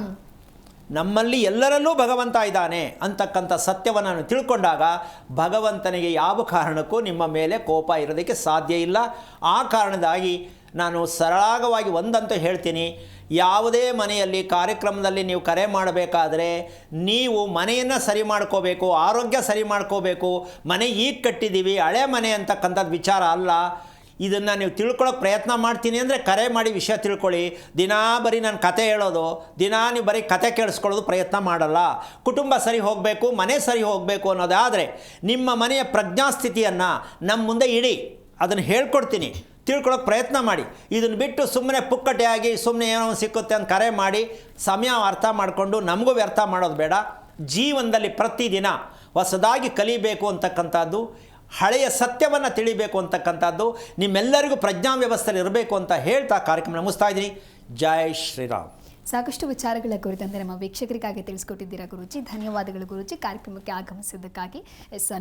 ನಮ್ಮಲ್ಲಿ ಎಲ್ಲರಲ್ಲೂ ಭಗವಂತ ಇದ್ದಾನೆ ಅಂತಕ್ಕಂಥ ಸತ್ಯವನ್ನು ನಾನು ತಿಳ್ಕೊಂಡಾಗ ಭಗವಂತನಿಗೆ ಯಾವ ಕಾರಣಕ್ಕೂ ನಿಮ್ಮ ಮೇಲೆ ಕೋಪ ಇರೋದಕ್ಕೆ ಸಾಧ್ಯ ಇಲ್ಲ. ಆ ಕಾರಣದಾಗಿ ನಾನು ಸರಳವಾಗಿ ಒಂದಂತೂ ಹೇಳ್ತೀನಿ, ಯಾವುದೇ ಮನೆಯಲ್ಲಿ ಕಾರ್ಯಕ್ರಮದಲ್ಲಿ ನೀವು ಕರೆ ಮಾಡಬೇಕಾದ್ರೆ ನೀವು ಮನೆಯನ್ನು ಸರಿ ಮಾಡ್ಕೋಬೇಕು, ಆರೋಗ್ಯ ಸರಿ ಮಾಡ್ಕೋಬೇಕು. ಮನೆ ಈಗ ಕಟ್ಟಿದ್ದೀವಿ, ಹಳೆ ಮನೆ ಅಂತಕ್ಕಂಥದ್ದು ವಿಚಾರ ಅಲ್ಲ. ಇದನ್ನು ನೀವು ತಿಳ್ಕೊಳ್ಳೋಕೆ ಪ್ರಯತ್ನ ಮಾಡ್ತೀನಿ ಅಂದರೆ ಕರೆ ಮಾಡಿ ವಿಷಯ ತಿಳ್ಕೊಳ್ಳಿ. ದಿನಾ ಬರೀ ನಾನು ಕತೆ ಹೇಳೋದು, ದಿನಾ ನೀವು ಬರೀ ಕತೆ ಕೇಳಿಸ್ಕೊಳ್ಳೋದು ಪ್ರಯತ್ನ ಮಾಡಲ್ಲ. ಕುಟುಂಬ ಸರಿ ಹೋಗಬೇಕು, ಮನೆ ಸರಿ ಹೋಗಬೇಕು ಅನ್ನೋದಾದರೆ ನಿಮ್ಮ ಮನೆಯ ಪ್ರಜ್ಞಾಸ್ಥಿತಿಯನ್ನು ನಮ್ಮ ಮುಂದೆ ಇಡಿ, ಅದನ್ನು ಹೇಳ್ಕೊಡ್ತೀನಿ, ತಿಳ್ಕೊಳ್ಳೋಕೆ ಪ್ರಯತ್ನ ಮಾಡಿ. ಇದನ್ನು ಬಿಟ್ಟು ಸುಮ್ಮನೆ ಪುಕ್ಕಟೆಯಾಗಿ ಸುಮ್ಮನೆ ಏನೋ ಸಿಕ್ಕುತ್ತೆ ಅಂತ ಕರೆ ಮಾಡಿ ಸಮಯ ಅರ್ಥ ಮಾಡಿಕೊಂಡು ನಮಗೂ ವ್ಯರ್ಥ ಮಾಡೋದು ಬೇಡ. ಜೀವನದಲ್ಲಿ ಪ್ರತಿದಿನ ಹೊಸದಾಗಿ ಕಲಿಬೇಕು ಅಂತಕ್ಕಂಥದ್ದು, ಹಳೆಯ ಸತ್ಯವನ್ನು ತಿಳಿಬೇಕು ಅಂತಕ್ಕಂಥದ್ದು ನಿಮ್ಮೆಲ್ಲರಿಗೂ ಪ್ರಜ್ಞಾ ವ್ಯವಸ್ಥೆಯಲ್ಲಿ ಇರಬೇಕು ಅಂತ ಹೇಳ್ತಾ ಕಾರ್ಯಕ್ರಮ ಮುಗಿಸ್ತಾ ಇದ್ದೀನಿ. ಜೈ ಶ್ರೀರಾಮ್. ಸಾಕಷ್ಟು ವಿಚಾರಗಳ ಕುರಿತಂತೆ ನಮ್ಮ ವೀಕ್ಷಕರಿಗಾಗಿ ತಿಳಿಸ್ಕೊಟ್ಟಿದ್ದೀರಾ ಗುರೂಜಿ. ಧನ್ಯವಾದಗಳು ಗುರೂಜಿ, ಕಾರ್ಯಕ್ರಮಕ್ಕೆ ಆಗಮಿಸಿದ್ದಕ್ಕಾಗಿ.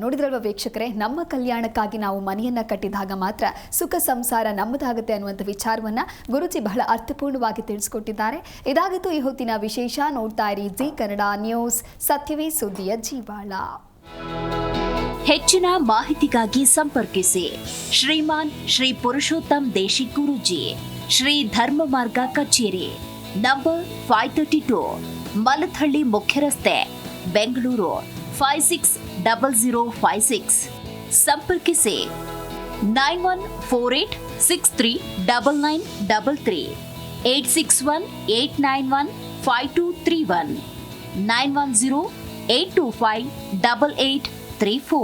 ನೋಡಿದ್ರಲ್ವ ವೀಕ್ಷಕರೇ, ನಮ್ಮ ಕಲ್ಯಾಣಕ್ಕಾಗಿ ನಾವು ಮನೆಯನ್ನು ಕಟ್ಟಿದಾಗ ಮಾತ್ರ ಸುಖ ಸಂಸಾರ ನಮ್ಮದಾಗುತ್ತೆ ಅನ್ನುವಂಥ ವಿಚಾರವನ್ನು ಗುರೂಜಿ ಬಹಳ ಅರ್ಥಪೂರ್ಣವಾಗಿ ತಿಳಿಸ್ಕೊಟ್ಟಿದ್ದಾರೆ. ಇದಾಗಿತ್ತು ಈ ಹೊತ್ತಿನ ವಿಶೇಷ. ನೋಡ್ತಾ ಇರಿ ಜಿ ಕನ್ನಡ ನ್ಯೂಸ್, ಸತ್ಯವೇ ಸುದ್ದಿಯ ಜೀವಾಳ. ಹೆಚ್ಚಿನ ಮಾಹಿತಿಗಾಗಿ ಸಂಪರ್ಕಿಸಿ ಶ್ರೀಮಾನ್ ಶ್ರೀ ಪುರುಷೋತ್ತಮ್ ದೇಶಿ ಗುರೂಜಿ, ಶ್ರೀ ಧರ್ಮ ಮಾರ್ಗ ಕಚೇರಿ, ನಂಬರ್ 532, ಮಲಥಳ್ಳಿ ಮುಖ್ಯ ರಸ್ತೆ, ಬೆಂಗಳೂರು 560056. ಸಂಪರ್ಕಿಸಿ 9148639933, 8618915231, 91082588834.